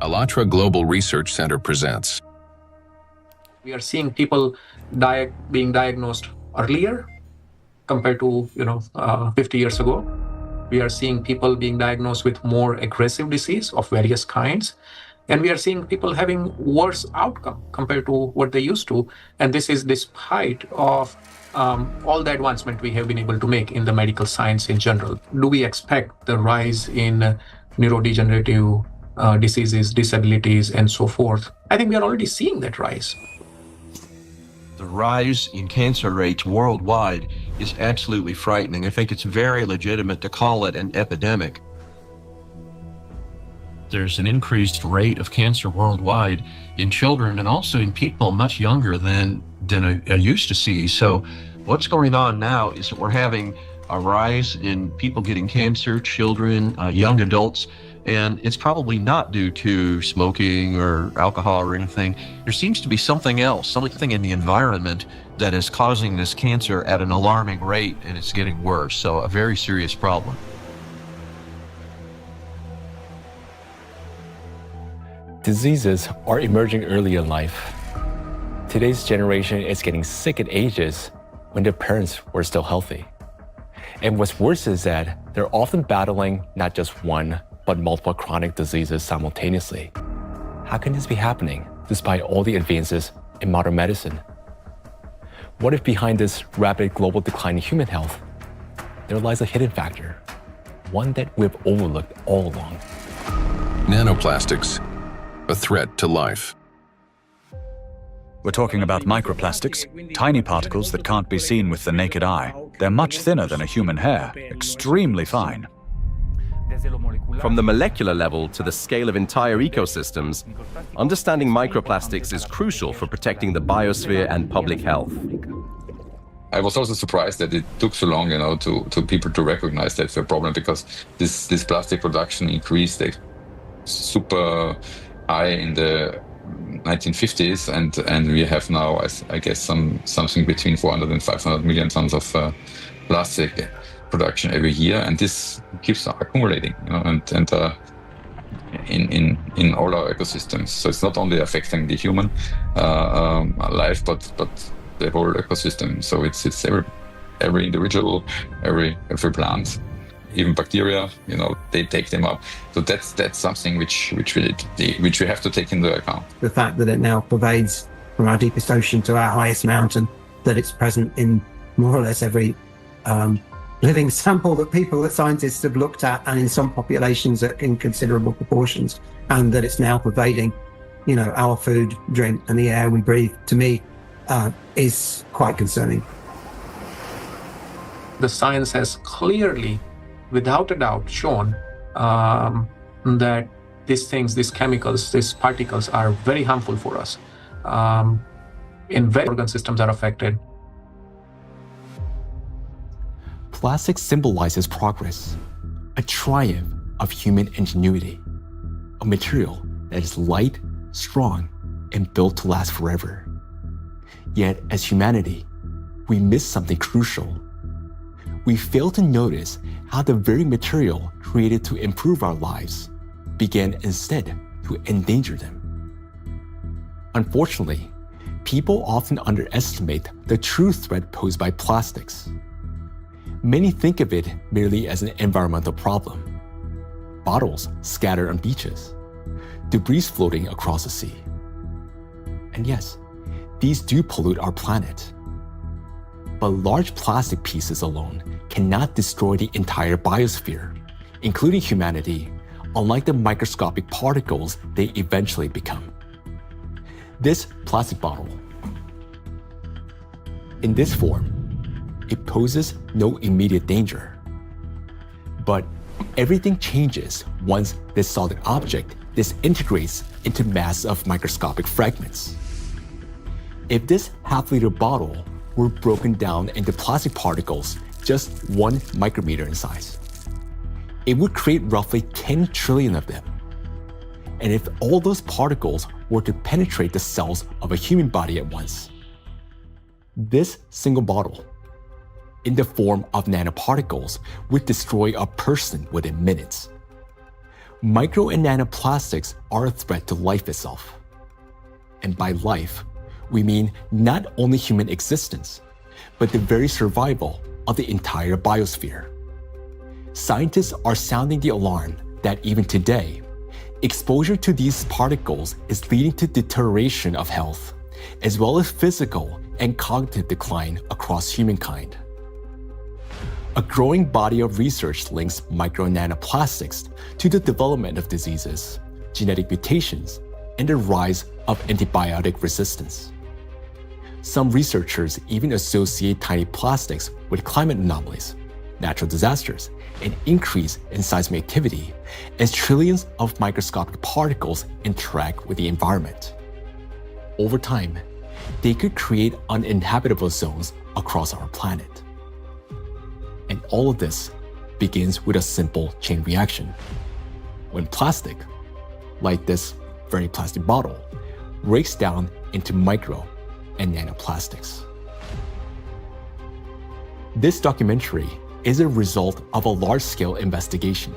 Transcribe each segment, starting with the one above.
ALLATRA Global Research Center presents. We are seeing people being diagnosed earlier compared to 50 years ago. We are seeing people being diagnosed with more aggressive disease of various kinds. And we are seeing people having worse outcome compared to what they used to. And this is despite of all the advancement we have been able to make in the medical science in general. Do we expect the rise in neurodegenerative diseases, disabilities, and so forth? I think we are already seeing that rise. The rise in cancer rates worldwide is absolutely frightening. I think it's very legitimate to call it an epidemic. There's an increased rate of cancer worldwide in children and also in people much younger than I used to see. So what's going on now is that we're having a rise in people getting cancer, children, young adults, and it's probably not due to smoking or alcohol or anything. There seems to be something else, something in the environment that is causing this cancer at an alarming rate, and it's getting worse. So a very serious problem. Diseases are emerging early in life. Today's generation is getting sick at ages when their parents were still healthy. And what's worse is that they're often battling not just one, but multiple chronic diseases simultaneously. How can this be happening despite all the advances in modern medicine? What if behind this rapid global decline in human health, there lies a hidden factor, one that we've overlooked all along? Nanoplastics, a threat to life. We're talking about microplastics, tiny particles that can't be seen with the naked eye. They're much thinner than a human hair, extremely fine. From the molecular level to the scale of entire ecosystems, understanding microplastics is crucial for protecting the biosphere and public health. I was also surprised that it took so long, to people to recognize that's a problem, because this plastic production increased super high in the 1950s, and we have now, I guess, something between 400 and 500 million tons of plastic production every year, and this keeps accumulating, in all our ecosystems. So it's not only affecting the human life, but the whole ecosystem. So it's every individual, every plant, even bacteria. They take them up. So that's something which we have to take into account. The fact that it now pervades from our deepest ocean to our highest mountain, that it's present in more or less every living sample that scientists have looked at, and in some populations in considerable proportions, and that it's now pervading, our food, drink, and the air we breathe, to me, is quite concerning. The science has clearly, without a doubt, shown that these chemicals, these particles are very harmful for us. In very organ systems are affected. Plastic symbolizes progress, a triumph of human ingenuity, a material that is light, strong, and built to last forever. Yet, as humanity, we miss something crucial. We fail to notice how the very material created to improve our lives began instead to endanger them. Unfortunately, people often underestimate the true threat posed by plastics. Many think of it merely as an environmental problem. Bottles scattered on beaches, debris floating across the sea. And yes, these do pollute our planet. But large plastic pieces alone cannot destroy the entire biosphere, including humanity, unlike the microscopic particles they eventually become. This plastic bottle. In this form, it poses no immediate danger. But everything changes once this solid object disintegrates into masses of microscopic fragments. If this half-liter bottle were broken down into plastic particles just 1 micrometer in size, it would create roughly 10 trillion of them. And if all those particles were to penetrate the cells of a human body at once, this single bottle, in the form of nanoparticles, would destroy a person within minutes. Micro and nanoplastics are a threat to life itself. And by life, we mean not only human existence, but the very survival of the entire biosphere. Scientists are sounding the alarm that even today, exposure to these particles is leading to deterioration of health, as well as physical and cognitive decline across humankind. A growing body of research links micro and nanoplastics to the development of diseases, genetic mutations, and the rise of antibiotic resistance. Some researchers even associate tiny plastics with climate anomalies, natural disasters, an increase in seismic activity as trillions of microscopic particles interact with the environment. Over time, they could create uninhabitable zones across our planet. And all of this begins with a simple chain reaction. When plastic, like this very plastic bottle, breaks down into micro and nanoplastics. This documentary is a result of a large-scale investigation.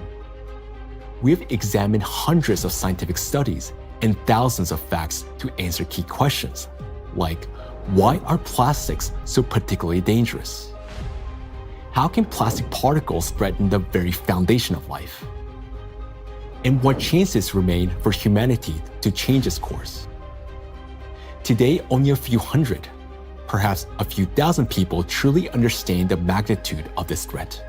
We have examined hundreds of scientific studies and thousands of facts to answer key questions, like why are plastics so particularly dangerous? How can plastic particles threaten the very foundation of life? And what chances remain for humanity to change its course? Today, only a few hundred, perhaps a few thousand people truly understand the magnitude of this threat.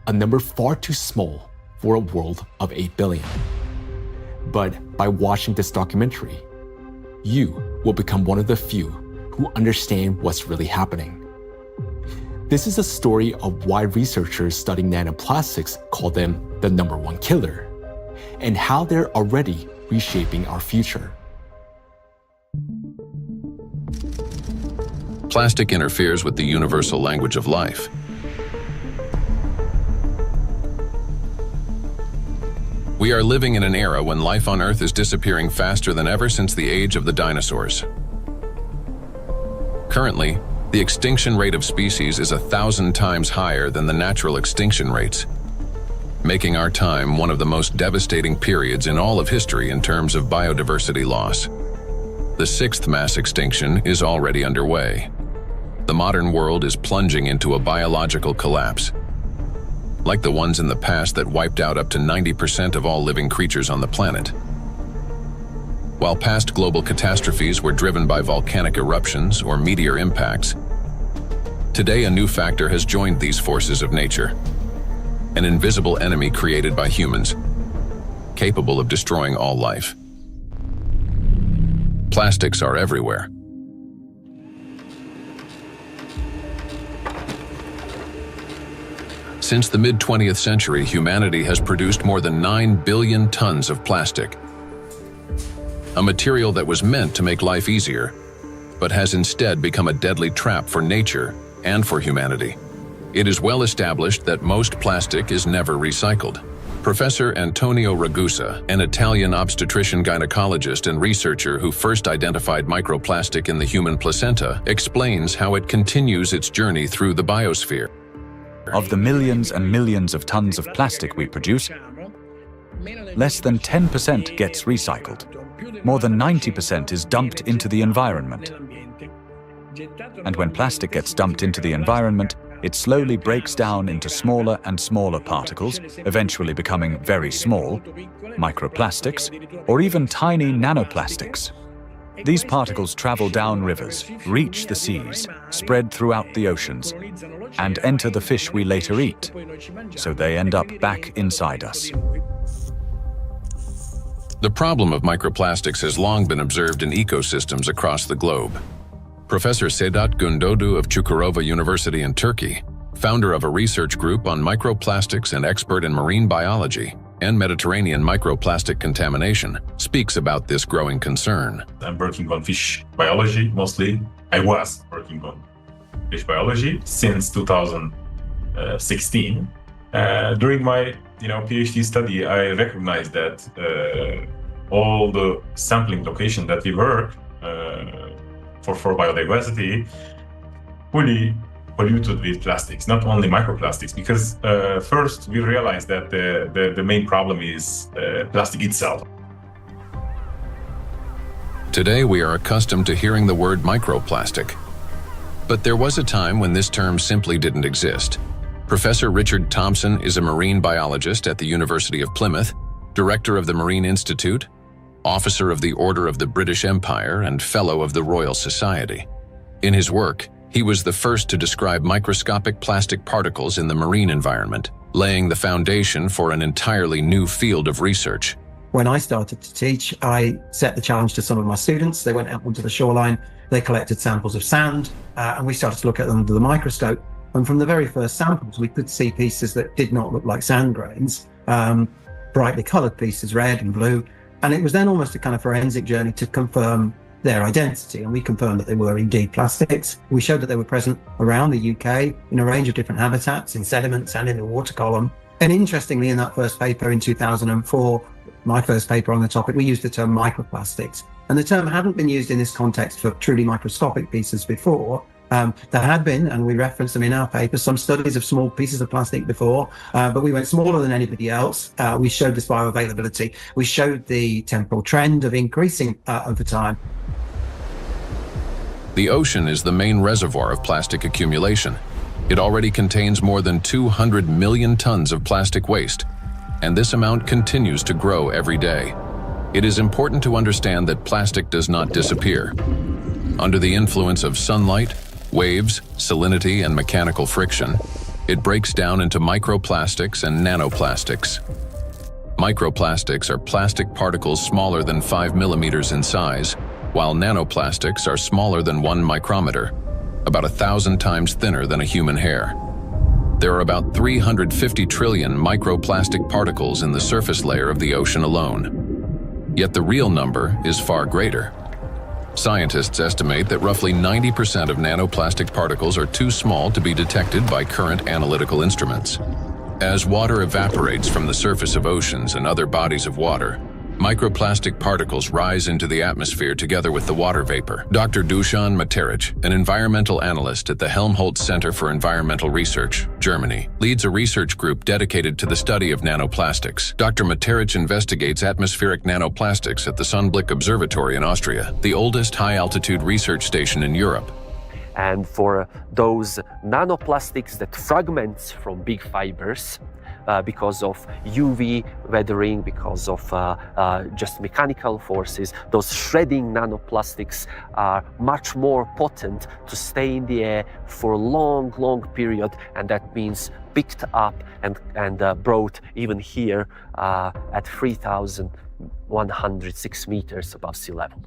A number far too small for a world of 8 billion. But by watching this documentary, you will become one of the few who understand what's really happening. This is a story of why researchers studying nanoplastics call them the number one killer, and how they're already reshaping our future. Plastic interferes with the universal language of life. We are living in an era when life on Earth is disappearing faster than ever since the age of the dinosaurs. Currently, the extinction rate of species is 1,000 times higher than the natural extinction rates, making our time one of the most devastating periods in all of history in terms of biodiversity loss. The 6th mass extinction is already underway. The modern world is plunging into a biological collapse, like the ones in the past that wiped out up to 90% of all living creatures on the planet. While past global catastrophes were driven by volcanic eruptions or meteor impacts, today a new factor has joined these forces of nature. An invisible enemy created by humans, capable of destroying all life. Plastics are everywhere. Since the mid-20th century, humanity has produced more than 9 billion tons of plastic. A material that was meant to make life easier, but has instead become a deadly trap for nature and for humanity. It is well established that most plastic is never recycled. Professor Antonio Ragusa, an Italian obstetrician gynecologist and researcher who first identified microplastic in the human placenta, explains how it continues its journey through the biosphere. Of the millions and millions of tons of plastic we produce, less than 10% gets recycled. More than 90% is dumped into the environment. And when plastic gets dumped into the environment, it slowly breaks down into smaller and smaller particles, eventually becoming very small, microplastics, or even tiny nanoplastics. These particles travel down rivers, reach the seas, spread throughout the oceans, and enter the fish we later eat, so they end up back inside us. The problem of microplastics has long been observed in ecosystems across the globe. Professor Sedat Gündoğdu of Çukurova University in Turkey, founder of a research group on microplastics and expert in marine biology and Mediterranean microplastic contamination, speaks about this growing concern. I'm working on fish biology mostly. I was working on fish biology since 2016. During my PhD study, I recognized that all the sampling location that we work for biodiversity fully polluted with plastics, not only microplastics, because first we realized that the main problem is plastic itself. Today we are accustomed to hearing the word microplastic. But there was a time when this term simply didn't exist. Professor Richard Thompson is a marine biologist at the University of Plymouth, director of the Marine Institute, officer of the Order of the British Empire, and fellow of the Royal Society. In his work, he was the first to describe microscopic plastic particles in the marine environment, laying the foundation for an entirely new field of research. When I started to teach, I set the challenge to some of my students. They went out onto the shoreline, they collected samples of sand, and we started to look at them under the microscope. And from the very first samples, we could see pieces that did not look like sand grains, brightly coloured pieces, red and blue. And it was then almost a kind of forensic journey to confirm their identity. And we confirmed that they were indeed plastics. We showed that they were present around the UK in a range of different habitats, in sediments and in the water column. And interestingly, in that first paper in 2004, my first paper on the topic, we used the term microplastics. And the term hadn't been used in this context for truly microscopic pieces before. There had been, and we referenced them in our paper, some studies of small pieces of plastic before, but we went smaller than anybody else. We showed this bioavailability. We showed the temporal trend of increasing over time. The ocean is the main reservoir of plastic accumulation. It already contains more than 200 million tons of plastic waste, and this amount continues to grow every day. It is important to understand that plastic does not disappear. Under the influence of sunlight, waves, salinity, and mechanical friction, it breaks down into microplastics and nanoplastics. Microplastics are plastic particles smaller than 5 millimeters in size, while nanoplastics are smaller than 1 micrometer, about 1,000 times thinner than a human hair. There are about 350 trillion microplastic particles in the surface layer of the ocean alone. Yet the real number is far greater. Scientists estimate that roughly 90% of nanoplastic particles are too small to be detected by current analytical instruments. As water evaporates from the surface of oceans and other bodies of water, microplastic particles rise into the atmosphere together with the water vapor. Dr. Dusan Materic, an environmental analyst at the Helmholtz Center for Environmental Research, Germany, leads a research group dedicated to the study of nanoplastics. Dr. Materic investigates atmospheric nanoplastics at the Sonnenblick Observatory in Austria, the oldest high-altitude research station in Europe. And for those nanoplastics that fragments from big fibers, because of UV weathering, because of just mechanical forces, those shredding nanoplastics are much more potent to stay in the air for a long, long period, and that means picked up and brought even here at 3,106 meters above sea level.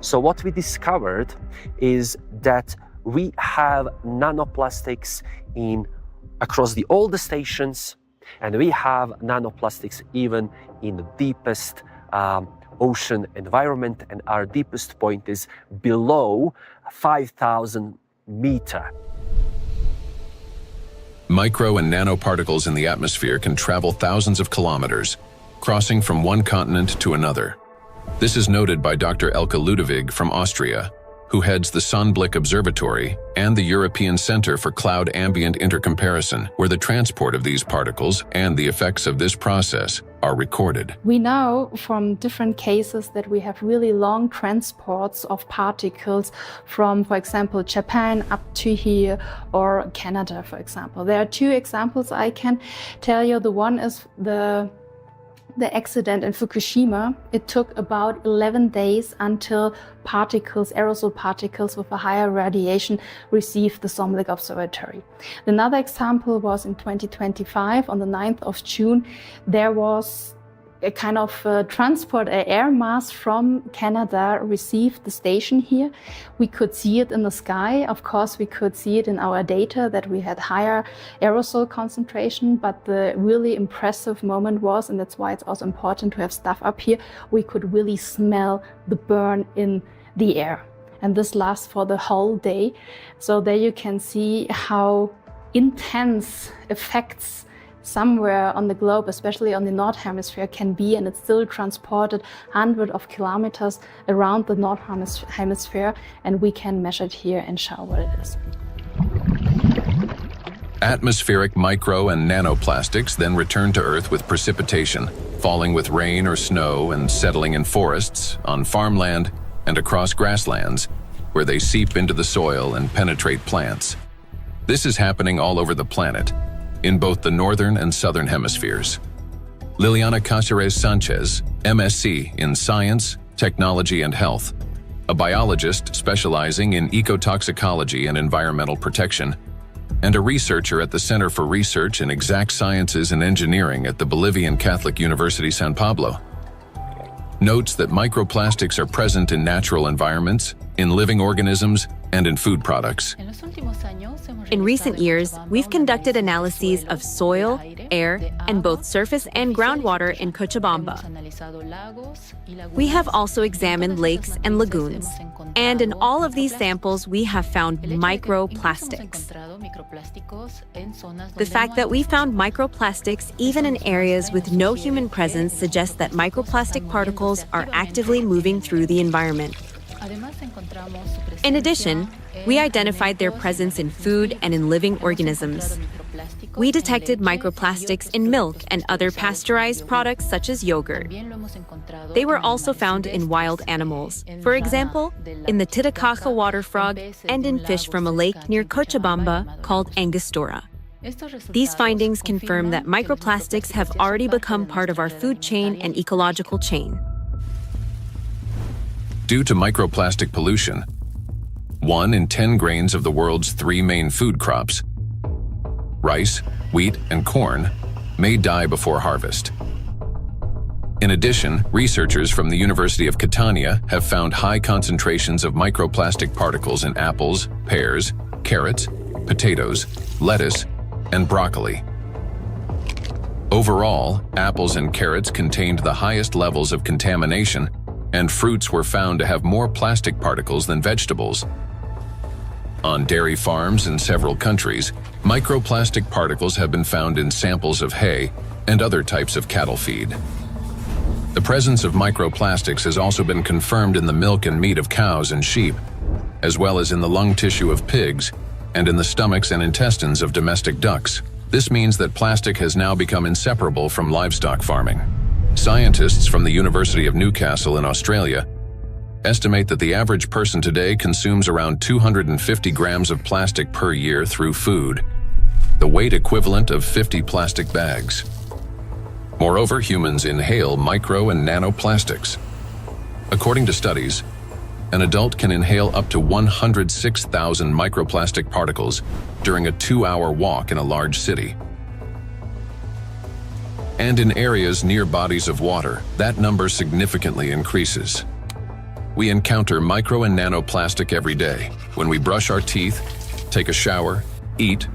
So what we discovered is that we have nanoplastics across all the stations, and we have nanoplastics even in the deepest ocean environment, and our deepest point is below 5,000 meters. Micro and nanoparticles in the atmosphere can travel thousands of kilometers, crossing from one continent to another. This is noted by Dr. Elke Ludewig from Austria, who heads the Sonnenblick Observatory and the European Center for Cloud Ambient Intercomparison, where the transport of these particles and the effects of this process are recorded. We know from different cases that we have really long transports of particles from, for example, Japan up to here, or Canada, for example. There are two examples I can tell you. The one is the accident in Fukushima. It took about 11 days until aerosol particles with a higher radiation received the Sonnenblick Observatory. Another example was in 2025, on the 9th of June, there was a kind of transport, an air mass from Canada received the station here. We could see it in the sky. Of course, we could see it in our data that we had higher aerosol concentration, but the really impressive moment was, and that's why it's also important to have stuff up here, we could really smell the burn in the air. And this lasts for the whole day. So there you can see how intense effects somewhere on the globe, especially on the North Hemisphere, can be, and it's still transported hundreds of kilometers around the North Hemisphere, and we can measure it here and show what it is. Atmospheric micro and nanoplastics then return to Earth with precipitation, falling with rain or snow and settling in forests, on farmland, and across grasslands, where they seep into the soil and penetrate plants. This is happening all over the planet, in both the northern and southern hemispheres. Liliana Cáceres Sanchez, MSc in Science, Technology and Health, a biologist specializing in ecotoxicology and environmental protection, and a researcher at the Center for Research in Exact Sciences and Engineering at the Bolivian Catholic University San Pablo, notes that microplastics are present in natural environments, in living organisms, and in food products. In recent years, we've conducted analyses of soil, air, and both surface and groundwater in Cochabamba. We have also examined lakes and lagoons, and in all of these samples, we have found microplastics. The fact that we found microplastics even in areas with no human presence suggests that microplastic particles are actively moving through the environment. In addition, we identified their presence in food and in living organisms. We detected microplastics in milk and other pasteurized products such as yogurt. They were also found in wild animals, for example, in the Titicaca water frog and in fish from a lake near Cochabamba called Angostura. These findings confirm that microplastics have already become part of our food chain and ecological chain. Due to microplastic pollution, 1 in 10 grains of the world's 3 main food crops, rice, wheat, and corn, may die before harvest. In addition, researchers from the University of Catania have found high concentrations of microplastic particles in apples, pears, carrots, potatoes, lettuce, and broccoli. Overall, apples and carrots contained the highest levels of contamination, and fruits were found to have more plastic particles than vegetables. On dairy farms in several countries, microplastic particles have been found in samples of hay and other types of cattle feed. The presence of microplastics has also been confirmed in the milk and meat of cows and sheep, as well as in the lung tissue of pigs and in the stomachs and intestines of domestic ducks. This means that plastic has now become inseparable from livestock farming. Scientists from the University of Newcastle in Australia estimate that the average person today consumes around 250 grams of plastic per year through food, the weight equivalent of 50 plastic bags. Moreover, humans inhale micro and nanoplastics. According to studies, an adult can inhale up to 106,000 microplastic particles during a 2-hour walk in a large city. And in areas near bodies of water, that number significantly increases. We encounter micro and nanoplastic every day when we brush our teeth, take a shower, eat,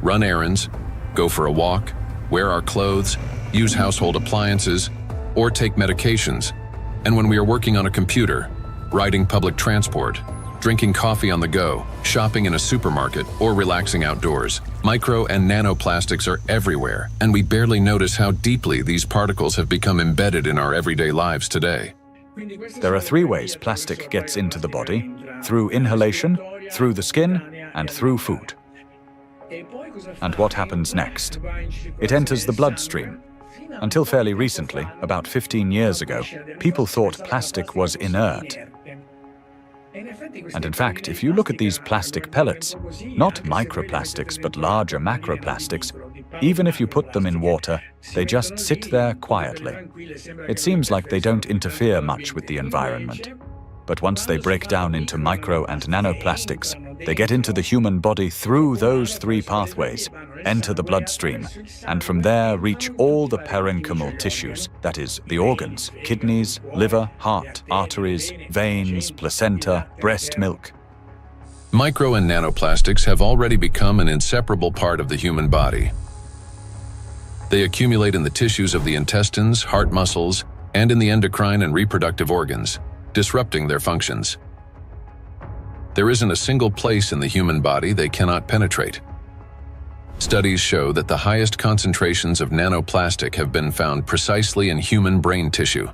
run errands, go for a walk, wear our clothes, use household appliances, or take medications, and when we are working on a computer, riding public transport, drinking coffee on the go, shopping in a supermarket, or relaxing outdoors. Micro and nanoplastics are everywhere, and we barely notice how deeply these particles have become embedded in our everyday lives today. There are 3 ways plastic gets into the body: through inhalation, through the skin, and through food. And what happens next? It enters the bloodstream. Until fairly recently, about 15 years ago, people thought plastic was inert. And in fact, if you look at these plastic pellets, not microplastics but larger macroplastics, even if you put them in water, they just sit there quietly. It seems like they don't interfere much with the environment. But once they break down into micro and nanoplastics, they get into the human body through those 3 pathways, enter the bloodstream, and from there reach all the parenchymal tissues, that is, the organs, kidneys, liver, heart, arteries, veins, placenta, breast milk. Micro and nanoplastics have already become an inseparable part of the human body. They accumulate in the tissues of the intestines, heart muscles, and in the endocrine and reproductive organs, disrupting their functions. There isn't a single place in the human body they cannot penetrate. Studies show that the highest concentrations of nanoplastic have been found precisely in human brain tissue.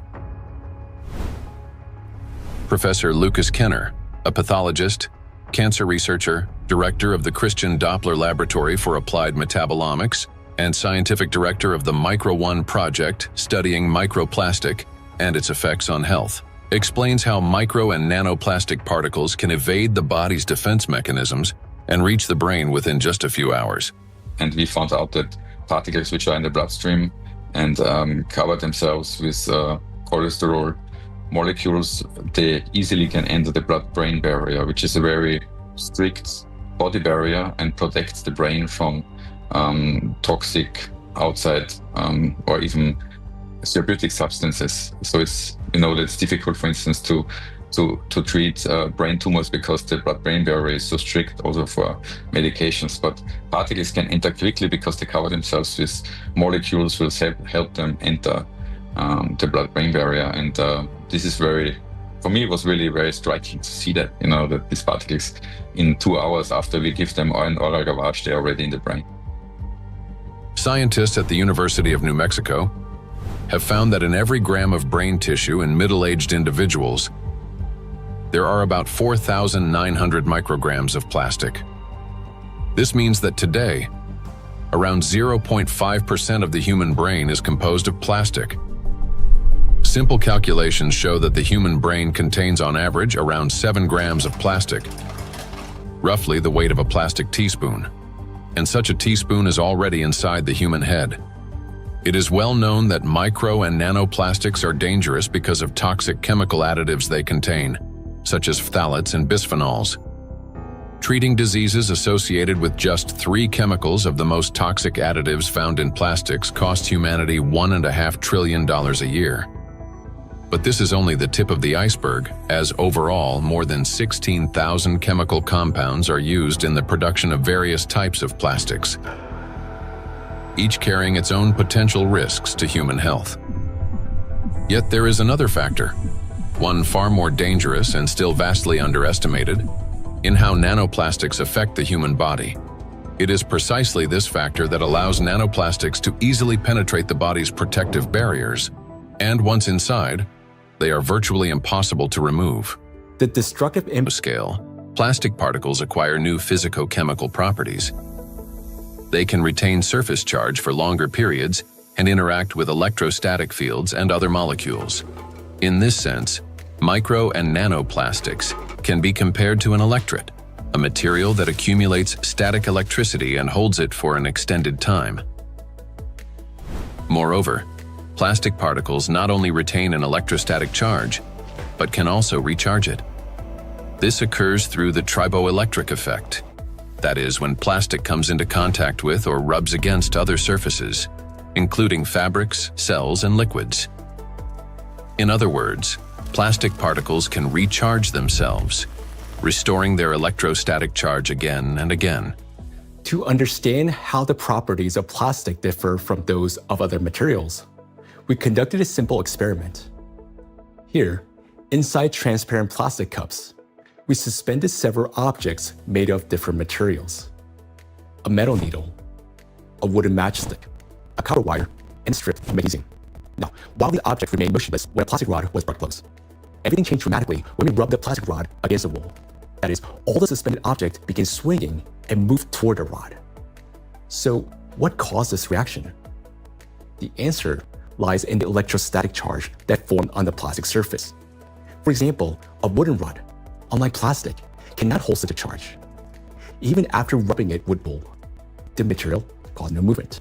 Professor Lucas Kenner, a pathologist, cancer researcher, director of the Christian Doppler Laboratory for Applied Metabolomics, and scientific director of the Micro-1 project studying microplastic and its effects on health, explains how micro and nanoplastic particles can evade the body's defense mechanisms and reach the brain within just a few hours. And we found out that particles which are in the bloodstream and cover themselves with cholesterol molecules, they easily can enter the blood-brain barrier, which is a very strict body barrier and protects the brain from toxic outside or even therapeutic substances. So it's, it's difficult, for instance, to treat brain tumors because the blood-brain barrier is so strict also for medications. But particles can enter quickly because they cover themselves with molecules will help them enter the blood-brain barrier. And this is for me, it was really very striking to see that, that these particles in 2 hours after we give them an oral gavage, they're already in the brain. Scientists at the University of New Mexico have found that in every gram of brain tissue in middle-aged individuals, there are about 4,900 micrograms of plastic. This means that today, around 0.5% of the human brain is composed of plastic. Simple calculations show that the human brain contains on average around 7 grams of plastic, roughly the weight of a plastic teaspoon. And such a teaspoon is already inside the human head. It is well known that micro and nanoplastics are dangerous because of toxic chemical additives they contain, such as phthalates and bisphenols. Treating diseases associated with just 3 chemicals of the most toxic additives found in plastics costs humanity $1.5 trillion a year. But this is only the tip of the iceberg, as overall more than 16,000 chemical compounds are used in the production of various types of plastics, each carrying its own potential risks to human health. Yet there is another factor, one far more dangerous and still vastly underestimated, in how nanoplastics affect the human body. It is precisely this factor that allows nanoplastics to easily penetrate the body's protective barriers, and once inside, they are virtually impossible to remove. The destructive scale, plastic particles acquire new physicochemical properties. They can retain surface charge for longer periods and interact with electrostatic fields and other molecules. In this sense, micro and nanoplastics can be compared to an electret, a material that accumulates static electricity and holds it for an extended time. Moreover, plastic particles not only retain an electrostatic charge, but can also recharge it. This occurs through the triboelectric effect. That is, when plastic comes into contact with or rubs against other surfaces, including fabrics, cells, and liquids. In other words, plastic particles can recharge themselves, restoring their electrostatic charge again and again. To understand how the properties of plastic differ from those of other materials, we conducted a simple experiment. Here, inside transparent plastic cups, we suspended several objects made of different materials. A metal needle, a wooden matchstick, a copper wire, and a strip of magnesium. Now, while the object remained motionless when a plastic rod was brought close, everything changed dramatically when we rubbed the plastic rod against the wall. That is, all the suspended object began swinging and moved toward the rod. So, what caused this reaction? The answer lies in the electrostatic charge that formed on the plastic surface. For example, a wooden rod, unlike plastic, cannot hold such a charge. Even after rubbing it with wool, the material caused no movement.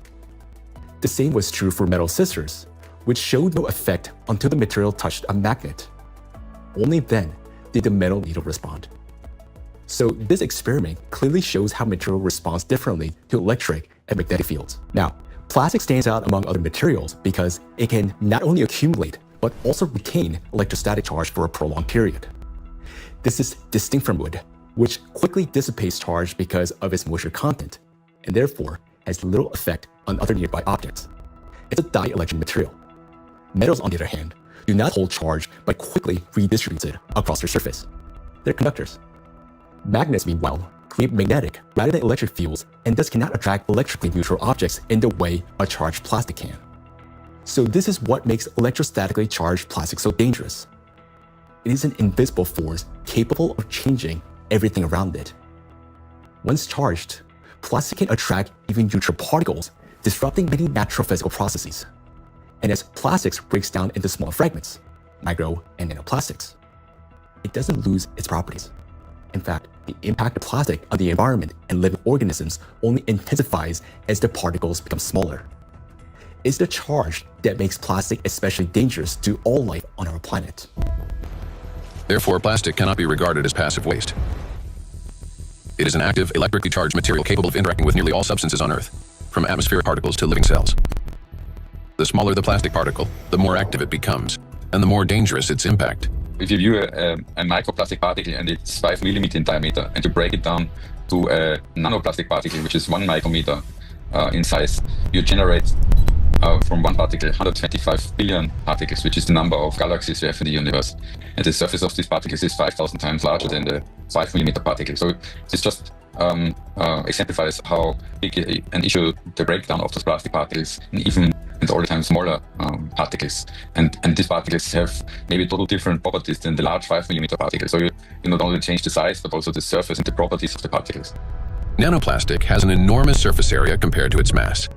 The same was true for metal scissors, which showed no effect until the material touched a magnet. Only then did the metal needle respond. So this experiment clearly shows how material responds differently to electric and magnetic fields. Now, plastic stands out among other materials because it can not only accumulate, but also retain electrostatic charge for a prolonged period. This is distinct from wood, which quickly dissipates charge because of its moisture content, and therefore has little effect on other nearby objects. It's a dielectric material. Metals, on the other hand, do not hold charge but quickly redistribute it across their surface. They're conductors. Magnets, meanwhile, create magnetic rather than electric fields and thus cannot attract electrically neutral objects in the way a charged plastic can. So this is what makes electrostatically charged plastic so dangerous. It is an invisible force capable of changing everything around it. Once charged, plastic can attract even neutral particles, disrupting many natural physical processes. And as plastics breaks down into smaller fragments, micro and nanoplastics, it doesn't lose its properties. In fact, the impact of plastic on the environment and living organisms only intensifies as the particles become smaller. It's the charge that makes plastic especially dangerous to all life on our planet. Therefore, plastic cannot be regarded as passive waste. It is an active, electrically charged material capable of interacting with nearly all substances on Earth, from atmospheric particles to living cells. The smaller the plastic particle, the more active it becomes, and the more dangerous its impact. If you view a microplastic particle and it's 5 millimeter in diameter, and you break it down to a nanoplastic particle, which is 1 micrometer in size, you generate from one particle 125 billion particles, which is the number of galaxies we have in the universe. And the surface of these particles is 5,000 times larger than the 5 millimeter particle. So this just exemplifies how big an issue the breakdown of those plastic particles and all the time smaller particles. And these particles have maybe totally different properties than the large 5 millimeter particles. So you not only change the size, but also the surface and the properties of the particles. Nanoplastic has an enormous surface area compared to its mass.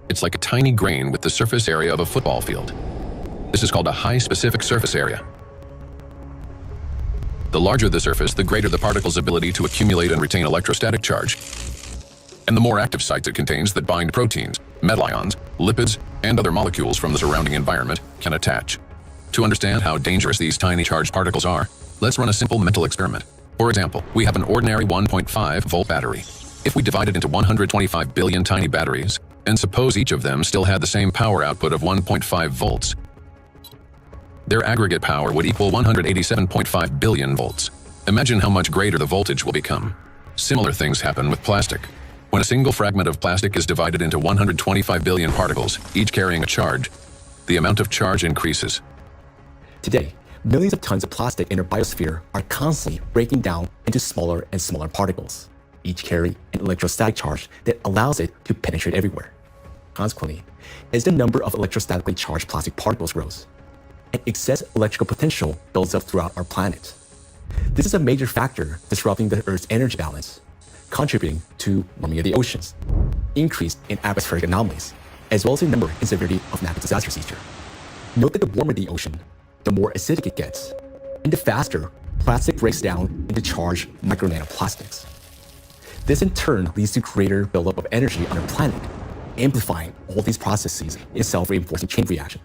It's like a tiny grain with the surface area of a football field. This is called a high specific surface area. The larger the surface, the greater the particle's ability to accumulate and retain electrostatic charge, and the more active sites it contains that bind proteins, metal ions, lipids, and other molecules from the surrounding environment can attach. To understand how dangerous these tiny charged particles are, let's run a simple mental experiment. For example, we have an ordinary 1.5 volt battery. If we divide it into 125 billion tiny batteries, and suppose each of them still had the same power output of 1.5 volts, their aggregate power would equal 187.5 billion volts. Imagine how much greater the voltage will become. Similar things happen with plastic. When a single fragment of plastic is divided into 125 billion particles, each carrying a charge, the amount of charge increases. Today, millions of tons of plastic in our biosphere are constantly breaking down into smaller and smaller particles, each carrying an electrostatic charge that allows it to penetrate everywhere. Consequently, as the number of electrostatically charged plastic particles grows, an excess electrical potential builds up throughout our planet. This is a major factor disrupting the Earth's energy balance, contributing to warming of the oceans, increase in atmospheric anomalies, as well as the number and severity of natural disasters each year. Note that the warmer the ocean, the more acidic it gets, and the faster plastic breaks down into charged micro-nanoplastics. This in turn leads to greater buildup of energy on our planet, amplifying all these processes in a self-reinforcing chain reaction.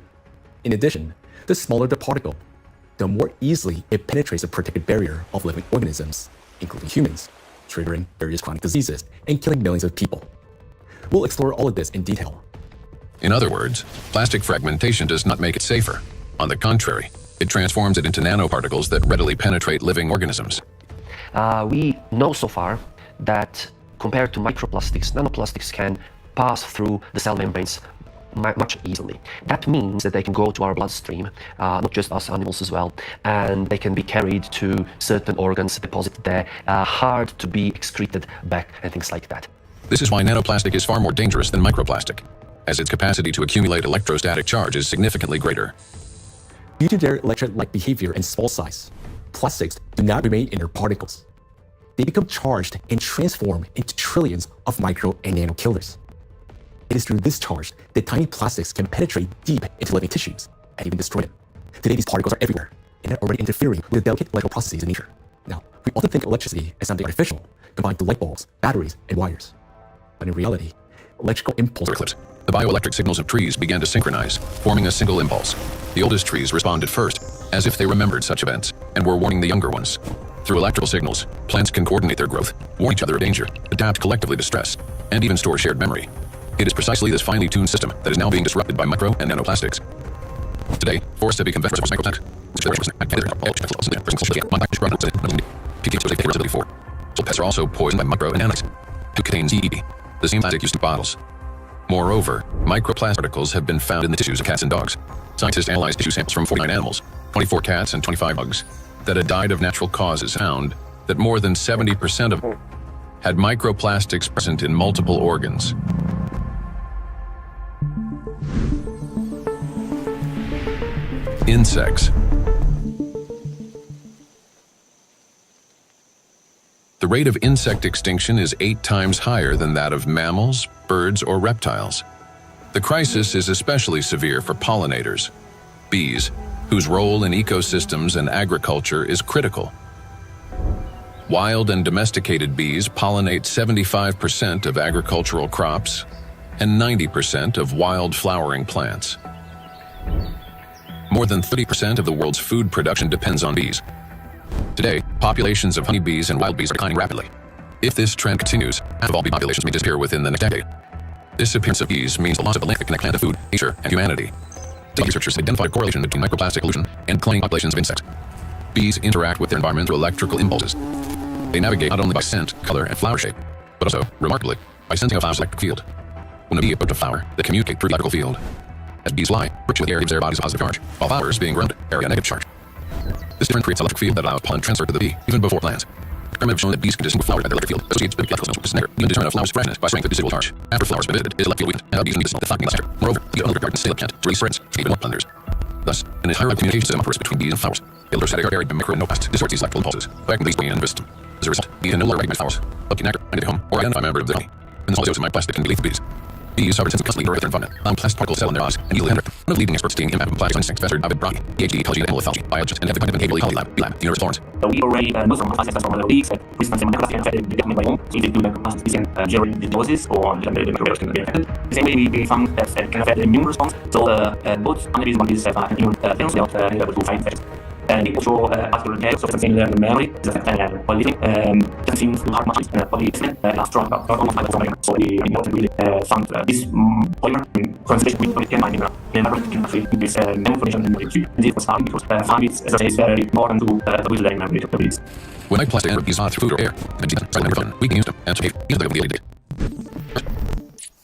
In addition, the smaller the particle, the more easily it penetrates the protected barrier of living organisms, including humans, triggering various chronic diseases and killing millions of people. We'll explore all of this in detail. In other words, plastic fragmentation does not make it safer. On the contrary, it transforms it into nanoparticles that readily penetrate living organisms. We know so far that compared to microplastics, nanoplastics can pass through the cell membranes much easily. That means that they can go to our bloodstream, not just us animals as well, and they can be carried to certain organs deposited there, hard to be excreted back and things like that. This is why nanoplastic is far more dangerous than microplastic, as its capacity to accumulate electrostatic charge is significantly greater. Due to their electrolyte behavior and small size, plastics do not remain inert particles. They become charged and transform into trillions of micro and nano killers. It is through this charge that tiny plastics can penetrate deep into living tissues and even destroy them. Today, these particles are everywhere and are already interfering with the delicate electrical processes in nature. Now, we often think of electricity as something artificial, combined with light bulbs, batteries, and wires. But in reality, electrical impulses eclipse. The bioelectric signals of trees began to synchronize, forming a single impulse. The oldest trees responded first, as if they remembered such events, and were warning the younger ones. Through electrical signals, plants can coordinate their growth, warn each other of danger, adapt collectively to stress, and even store shared memory. It is precisely this finely tuned system that is now being disrupted by micro and nanoplastics. Today, forests have become vessels of microplastics. Pests are also poisoned by micro and nanoplastics, who contains EED, the same plastic used in bottles. Moreover, microplastic particles have been found in the tissues of cats and dogs. Scientists analyzed tissue samples from 49 animals, 24 cats and 25 dogs, that had died of natural causes, found that more than 70% of them had microplastics present in multiple organs. Insects. The rate of insect extinction is 8 times higher than that of mammals, birds, or reptiles. The crisis is especially severe for pollinators, bees, whose role in ecosystems and agriculture is critical. Wild and domesticated bees pollinate 75% of agricultural crops and 90% of wild flowering plants. More than 30% of the world's food production depends on bees. Today, populations of honeybees and wild bees are declining rapidly. If this trend continues, half of all bee populations may disappear within the next decade. This disappearance of bees means the loss of the link that connects land to food, nature, and humanity. Some researchers have identified a correlation between microplastic pollution and declining populations of insects. Bees interact with their environment through electrical impulses. They navigate not only by scent, color, and flower shape, but also, remarkably, by sensing a flower's electric field. When a bee approaches a flower, they communicate through the electrical field. As bees fly, virtually the air gives their bodies a positive charge, while flowers, being grounded, carry a negative charge. This difference creates an electric field that allows pollen transfer to the bee, even before plants. Experiments have shown that bees can distinguish flowers by their electric field, associates with electrical smoke, nectar, even determine a flower's freshness by strength of residual charge. After flowers have been visited, its electric field weakens, and bees need to smell the finding nectar. Moreover, the other garden stale plant release spreads, even more plunders. Thus, an entire communication system operates between bees and flowers. The elders are buried by micro-nanoplastics distorts these electrical impulses, affecting bees' brain and nervous system. As a result, bees can no longer recognize flowers, locate nectar, find a home, or identify a member of the colony. And this all due to microplastics can be lethal to bees. Bees suffer constantly or their environment, allowing plastic particles settle in their eyes and yield nectar. One of the leading experts studying impact of plastics on insects, Professor David Brody, PhD, ecology and ethology, biologist, and head of the behavioral ecology lab, B-Lab, University of Florence. So we already know some plastics from other leaks, for instance, microplastic affected the development biome, so if they do microplastics and during the doses or the microbiota can be affected. The same way we found that can affect the immune response, so both honeybees and honeybees have immune defense without being able to fight infections. And it also particular care, so for example, the memory is affected polyethylene, doesn't seem to harm much, polyethylene lasts strong, almost like a so the important really found this polymer in concentration with polyethylene in the environment can actually increase memory formation and memory. And this was starting because honeybees, as I say, is very important to build their memory capabilities. When microplastic enter bees through food or air, and bees on microphone, we can use them and behave even though they date.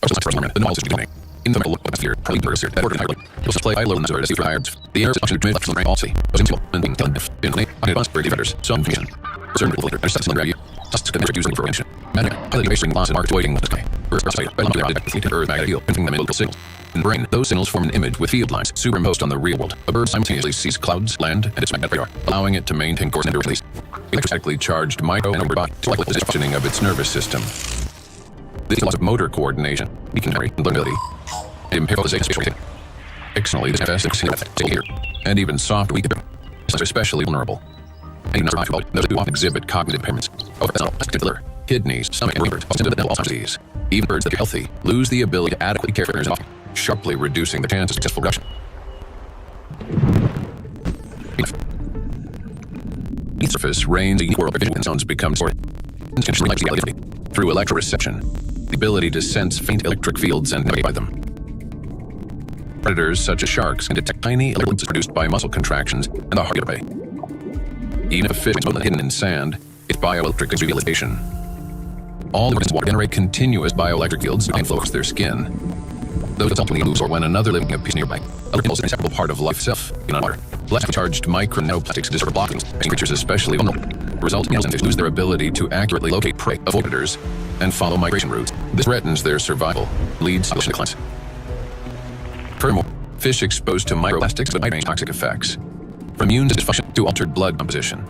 The knowledge is beginning. In the middle of the sphere, probably bursts here, that order entirely. You'll supply high low and zero to see for irons. The air is function to make from the policy. Was impossible and being done if in on advanced for defenders. Some information. Certain people later, and studies on the just to measure using for information. Manic, highly basing loss and arc avoiding the sky. Earth crossfire, by lumber the fleet Earth magnetic field, printing them in local signals. In brain, those signals form an image with field lines superimposed on the real world. A bird simultaneously sees clouds, land, and its magnetic radar, allowing it to maintain course and release. Electrostatically charged micro and body to like the functioning of its nervous system. This loss of motor coordination, weakened memory, and learnability. Imperialization. Externally, this affects here, and even soft weak are especially vulnerable. Those who do often exhibit cognitive impairments. Liver, kidneys, stomach, and liver, Alzheimer's disease. Even birds that are healthy lose the ability to adequately care for theirs often, sharply reducing the chance of successful production. The surface reigns in world vision zones becomes through electroreception, the ability to sense faint electric fields and navigate by them. Predators such as sharks can detect tiny impulses produced by muscle contractions and the heart to obey. Even if a fish is hidden in sand, its bioelectric rehabilitation. All organisms water generate continuous bioelectric fields that influence their skin. Those that ultimately lose or when another living piece nearby. Other chemicals are an inseparable part of life itself in water. Electrically charged micro-nanoplastics disturb blockings, making creatures especially vulnerable. The result is fish lose their ability to accurately locate prey, avoid predators, and follow migration routes. This threatens their survival, leads to declines. Furthermore, fish exposed to microplastics have wide-range toxic effects, from immune dysfunction to altered blood composition.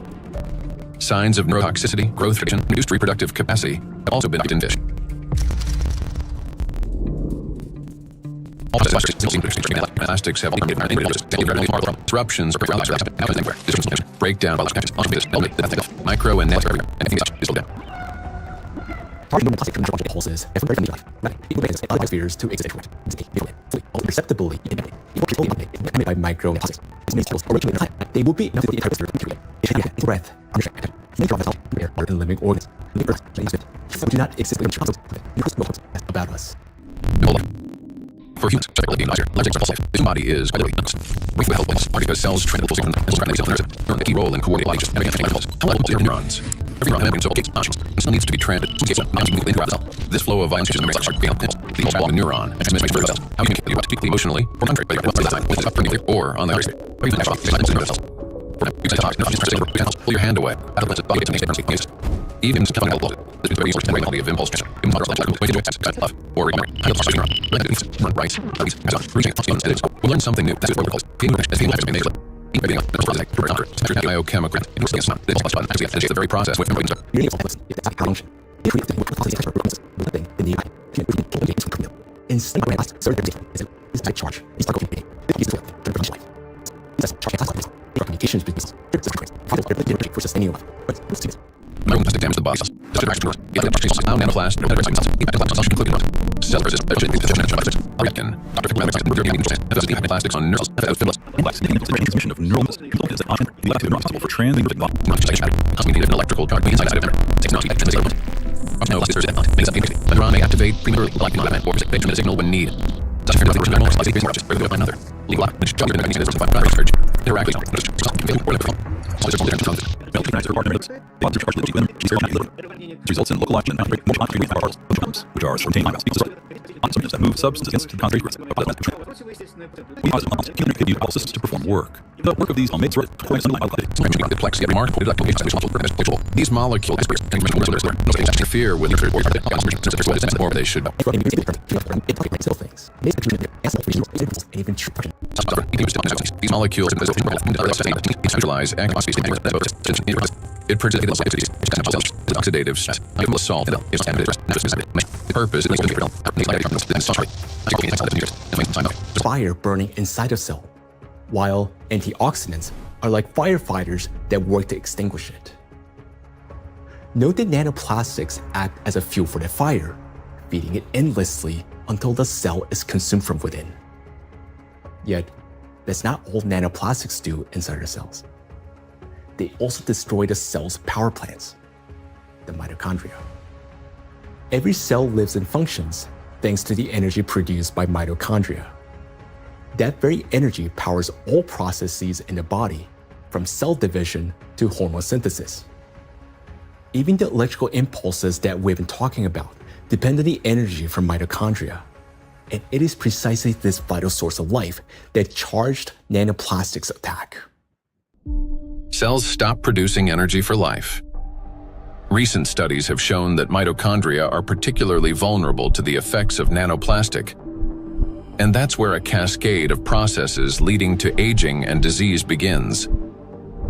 Signs of neurotoxicity, growth restriction, and reduced reproductive capacity have also been identified in fish. All plastics have disruptions breakdown micro and net is slowed down. Plastic impulses have very life spheres to exist perceptibly emit by microplastics. They will be enough to the entire sphere to breath, are in living organisms. Do not exist about us. For humans, the human body is briefly helpless because cells train the key role in coordinating neurons. Every neuron has options and still needs to be translated into a cell. This flow of ions is the neuron and transmits to cells. How you can communicate emotionally or contrary or on the other side. Pull your hand away. Even this is very quality of impulse transfer. Love or run right. We'll learn something new. That's what we're called. Biochemical. The very process with Nanoplastics damage the body cells. Nanoplastic. Cell plastics on neural transmission of neural responsible for electrical charge inside of neuron may activate prematurely like or a signal when needed. Another results in localized and particles, which are contained that move substances into the concrete systems to perform work. The work of these makes these molecules interfere with or they should these molecules neutralize it produces oxidative stress. Salt purpose fire burning inside a cell, while antioxidants are like firefighters that work to extinguish it. Note that nanoplastics act as a fuel for the fire, feeding it endlessly until the cell is consumed from within. Yet, that's not all nanoplastics do inside our cells. They also destroy the cell's power plants, the mitochondria. Every cell lives and functions thanks to the energy produced by mitochondria. That very energy powers all processes in the body, from cell division to hormone synthesis. Even the electrical impulses that we've been talking about depend on the energy from mitochondria. And it is precisely this vital source of life that charged nanoplastics attack. Cells stop producing energy for life. Recent studies have shown that mitochondria are particularly vulnerable to the effects of nanoplastic. And that's where a cascade of processes leading to aging and disease begins.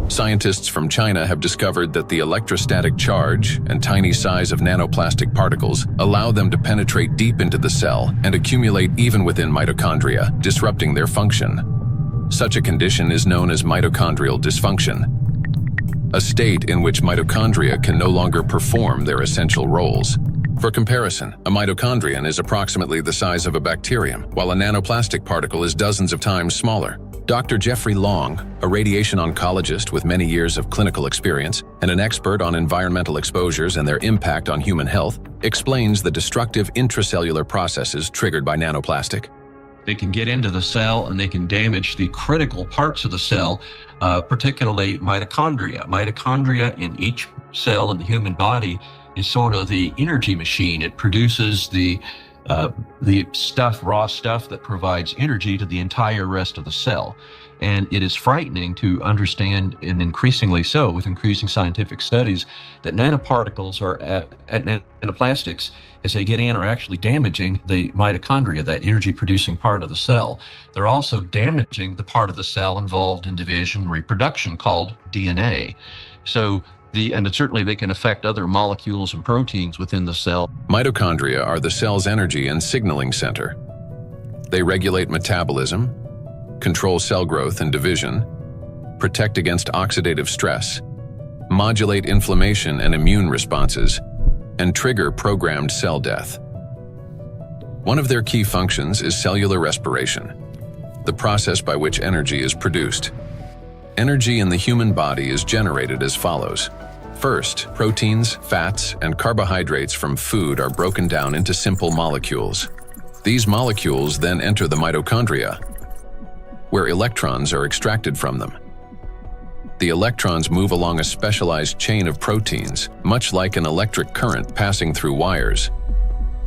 Scientists from China have discovered that the electrostatic charge and tiny size of nanoplastic particles allow them to penetrate deep into the cell and accumulate even within mitochondria, disrupting their function. Such a condition is known as mitochondrial dysfunction, a state in which mitochondria can no longer perform their essential roles. For comparison, a mitochondrion is approximately the size of a bacterium, while a nanoplastic particle is dozens of times smaller. Dr. Jeffrey Long, a radiation oncologist with many years of clinical experience and an expert on environmental exposures and their impact on human health, explains the destructive intracellular processes triggered by nanoplastic. They can get into the cell and they can damage the critical parts of the cell, particularly mitochondria. Mitochondria in each cell in the human body is sort of the energy machine. It produces the stuff, raw stuff that provides energy to the entire rest of the cell. And it is frightening to understand, and increasingly so with increasing scientific studies, that nanoparticles nanoplastics, as they get in, are actually damaging the mitochondria, that energy-producing part of the cell. They're also damaging the part of the cell involved in division and reproduction called DNA. And certainly they can affect other molecules and proteins within the cell. Mitochondria are the cell's energy and signaling center. They regulate metabolism, control cell growth and division, protect against oxidative stress, modulate inflammation and immune responses, and trigger programmed cell death. One of their key functions is cellular respiration, the process by which energy is produced. Energy in the human body is generated as follows. First, proteins, fats, and carbohydrates from food are broken down into simple molecules. These molecules then enter the mitochondria, where electrons are extracted from them. The electrons move along a specialized chain of proteins, much like an electric current passing through wires.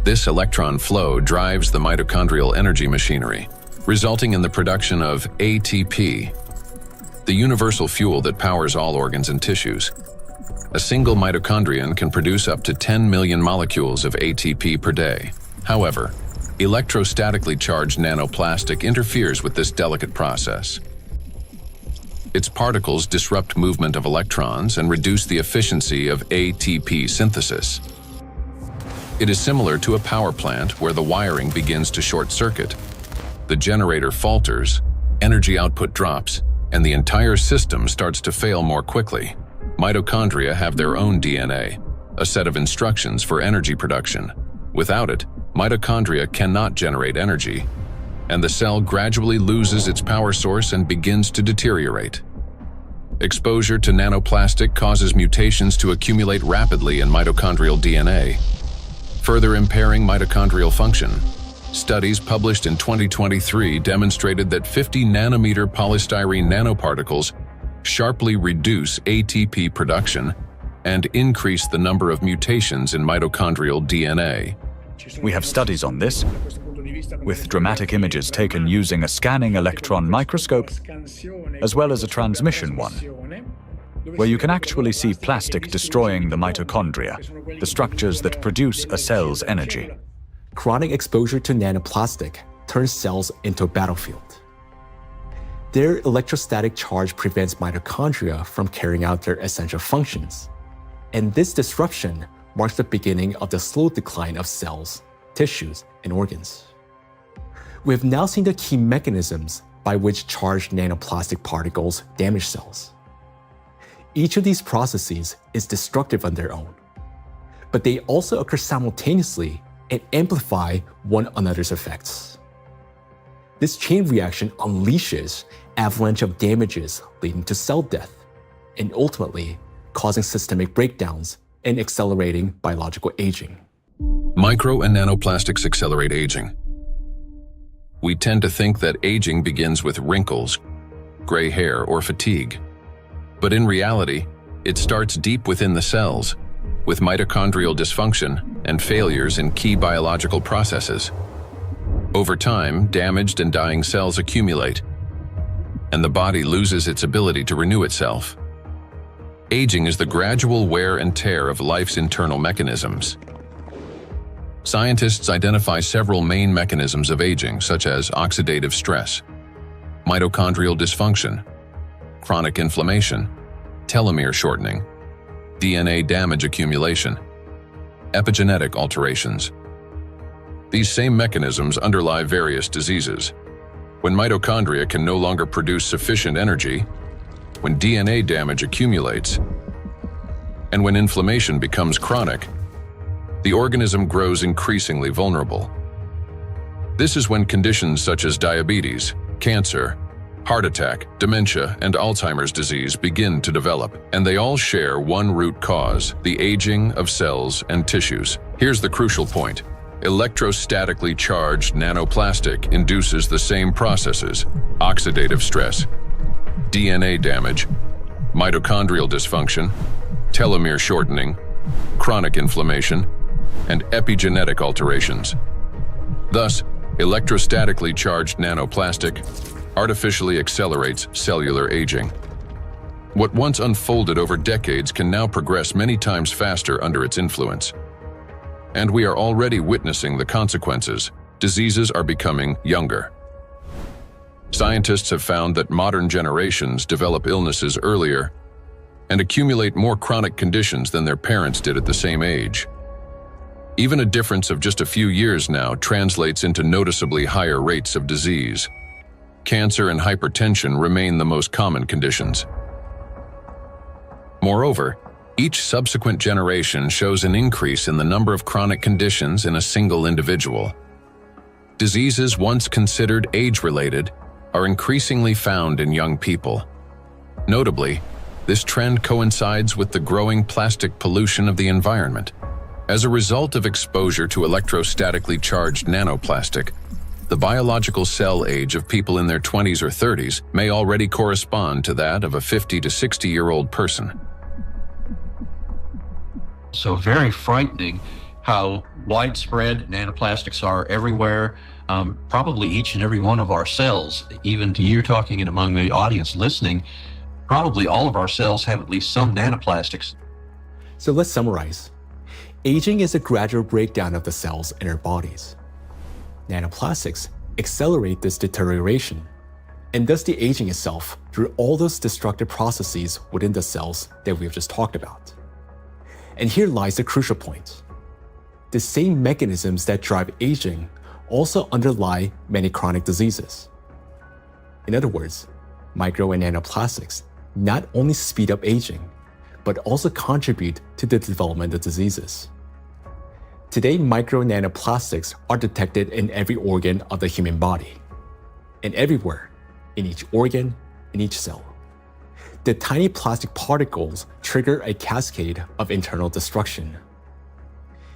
This electron flow drives the mitochondrial energy machinery, resulting in the production of ATP, the universal fuel that powers all organs and tissues. A single mitochondrion can produce up to 10 million molecules of ATP per day. However, electrostatically charged nanoplastic interferes with this delicate process. Its particles disrupt movement of electrons and reduce the efficiency of ATP synthesis. It is similar to a power plant where the wiring begins to short circuit. The generator falters, energy output drops, and the entire system starts to fail more quickly. Mitochondria have their own DNA, a set of instructions for energy production. Without it, mitochondria cannot generate energy, and the cell gradually loses its power source and begins to deteriorate. Exposure to nanoplastic causes mutations to accumulate rapidly in mitochondrial DNA, further impairing mitochondrial function. Studies published in 2023 demonstrated that 50 nanometer polystyrene nanoparticles sharply reduce ATP production and increase the number of mutations in mitochondrial DNA. We have studies on this, with dramatic images taken using a scanning electron microscope, as well as a transmission one, where you can actually see plastic destroying the mitochondria, the structures that produce a cell's energy. Chronic exposure to nanoplastic turns cells into a battlefield. Their electrostatic charge prevents mitochondria from carrying out their essential functions. And this disruption marks the beginning of the slow decline of cells, tissues, and organs. We have now seen the key mechanisms by which charged nanoplastic particles damage cells. Each of these processes is destructive on their own, but they also occur simultaneously and amplify one another's effects. This chain reaction unleashes an avalanche of damages leading to cell death, and ultimately causing systemic breakdowns and accelerating biological aging. Micro and nanoplastics accelerate aging. We tend to think that aging begins with wrinkles, gray hair, or fatigue. But in reality, it starts deep within the cells, with mitochondrial dysfunction and failures in key biological processes. Over time, damaged and dying cells accumulate, and the body loses its ability to renew itself. Aging is the gradual wear and tear of life's internal mechanisms. Scientists identify several main mechanisms of aging, such as oxidative stress, mitochondrial dysfunction, chronic inflammation, telomere shortening, DNA damage accumulation, epigenetic alterations. These same mechanisms underlie various diseases. When mitochondria can no longer produce sufficient energy, when DNA damage accumulates, and when inflammation becomes chronic, the organism grows increasingly vulnerable. This is when conditions such as diabetes, cancer, heart attack, dementia, and Alzheimer's disease begin to develop, and they all share one root cause: the aging of cells and tissues. Here's the crucial point. Electrostatically charged nanoplastic induces the same processes: oxidative stress, DNA damage, mitochondrial dysfunction, telomere shortening, chronic inflammation, and epigenetic alterations. Thus, electrostatically charged nanoplastic artificially accelerates cellular aging. What once unfolded over decades can now progress many times faster under its influence. And we are already witnessing the consequences. Diseases are becoming younger. Scientists have found that modern generations develop illnesses earlier and accumulate more chronic conditions than their parents did at the same age. Even a difference of just a few years now translates into noticeably higher rates of disease. Cancer and hypertension remain the most common conditions. Moreover, each subsequent generation shows an increase in the number of chronic conditions in a single individual. Diseases once considered age-related are increasingly found in young people. Notably, this trend coincides with the growing plastic pollution of the environment. As a result of exposure to electrostatically charged nanoplastic, the biological cell age of people in their 20s or 30s may already correspond to that of a 50 to 60-year-old person. So very frightening how widespread nanoplastics are everywhere. Probably each and every one of our cells, even to you talking and among the audience listening, probably all of our cells have at least some nanoplastics. So let's summarize. Aging is a gradual breakdown of the cells in our bodies. Nanoplastics accelerate this deterioration. and thus the aging itself through all those destructive processes within the cells that we've just talked about. And here lies the crucial point. The same mechanisms that drive aging also underlie many chronic diseases. In other words, micro and nanoplastics not only speed up aging, but also contribute to the development of diseases. Today, micro and nanoplastics are detected in every organ of the human body, and everywhere, in each organ, in each cell. The tiny plastic particles trigger a cascade of internal destruction.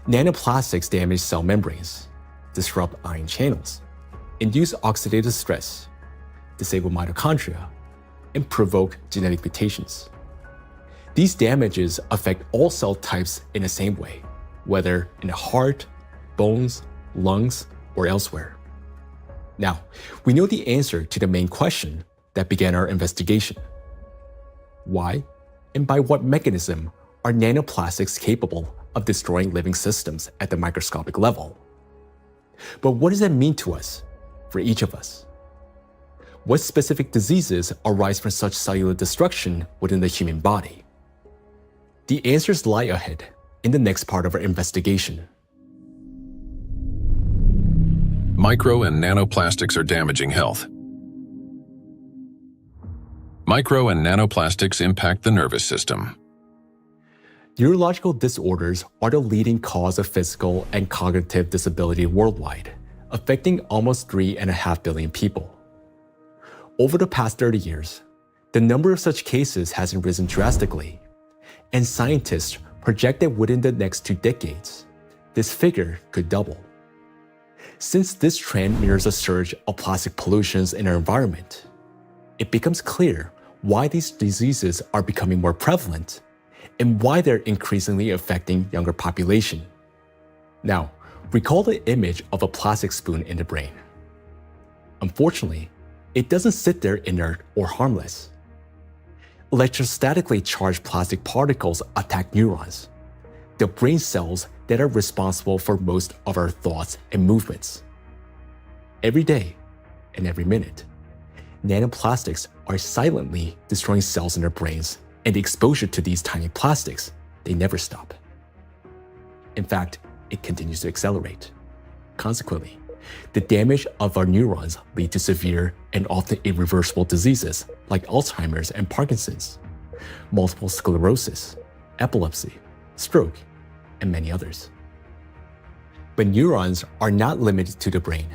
Nanoplastics damage cell membranes, disrupt ion channels, induce oxidative stress, disable mitochondria, and provoke genetic mutations. These damages affect all cell types in the same way, whether in the heart, bones, lungs, or elsewhere. Now, we know the answer to the main question that began our investigation. Why and by what mechanism are nanoplastics capable of destroying living systems at the microscopic level? But what does that mean to us, for each of us? What specific diseases arise from such cellular destruction within the human body? The answers lie ahead in the next part of our investigation. Micro and nanoplastics are damaging health. Micro and nanoplastics impact the nervous system. Neurological disorders are the leading cause of physical and cognitive disability worldwide, affecting almost 3.5 billion people. Over the past 30 years, the number of such cases has risen drastically, and scientists project that within the next 2 decades, this figure could double. Since this trend mirrors a surge of plastic pollutions in our environment, it becomes clear why these diseases are becoming more prevalent and why they're increasingly affecting younger population. Now, recall the image of a plastic spoon in the brain. Unfortunately, it doesn't sit there inert or harmless. Electrostatically charged plastic particles attack neurons, the brain cells that are responsible for most of our thoughts and movements. Every day and every minute, nanoplastics are silently destroying cells in our brains, and the exposure to these tiny plastics, they never stop. In fact, it continues to accelerate. Consequently, the damage of our neurons lead to severe and often irreversible diseases like Alzheimer's and Parkinson's, multiple sclerosis, epilepsy, stroke, and many others. But neurons are not limited to the brain.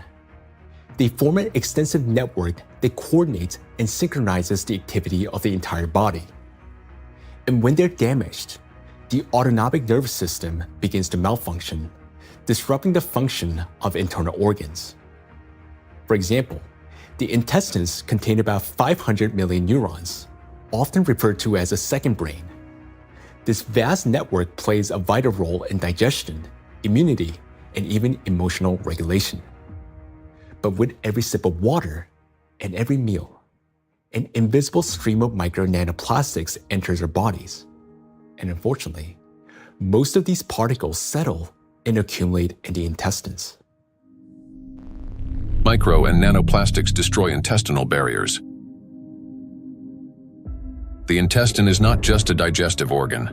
They form an extensive network that coordinates and synchronizes the activity of the entire body. And when they're damaged, the autonomic nervous system begins to malfunction, disrupting the function of internal organs. For example, the intestines contain about 500 million neurons, often referred to as a second brain. This vast network plays a vital role in digestion, immunity, and even emotional regulation. But with every sip of water and every meal, an invisible stream of micro nanoplastics enters our bodies. And unfortunately, most of these particles settle and accumulate in the intestines. Micro and nanoplastics destroy intestinal barriers. The intestine is not just a digestive organ.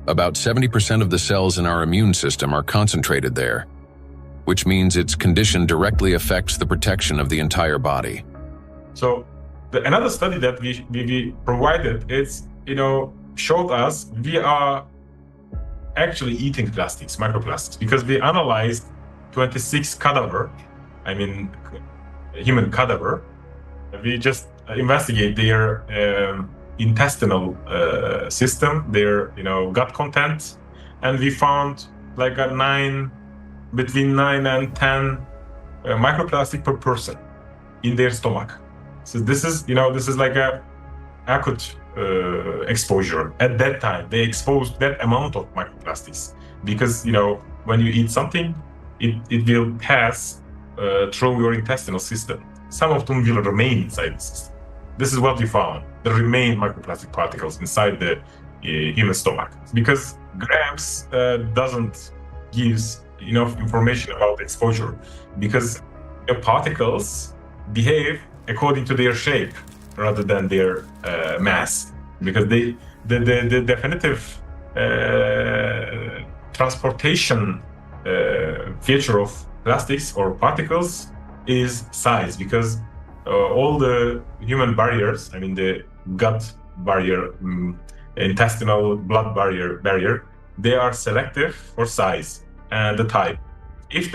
About 70% of the cells in our immune system are concentrated there, which means its condition directly affects the protection of the entire body. So another study that we provided showed us we are actually eating plastics, microplastics, because we analyzed 26 human cadaver. We just investigate their intestinal system, their gut content, and we found like between 9 and 10 microplastic per person in their stomach. So this is like a acute exposure. At that time, they exposed that amount of microplastics because when you eat something, it will pass through your intestinal system. Some of them will remain inside the system. This is what we found: the remain microplastic particles inside the human stomach, because grams doesn't give enough information about exposure, because the particles behave according to their shape rather than their mass, because the definitive transportation feature of plastics or particles is size, because all the human barriers, I mean the gut barrier, intestinal blood barrier, they are selective for size and the type. If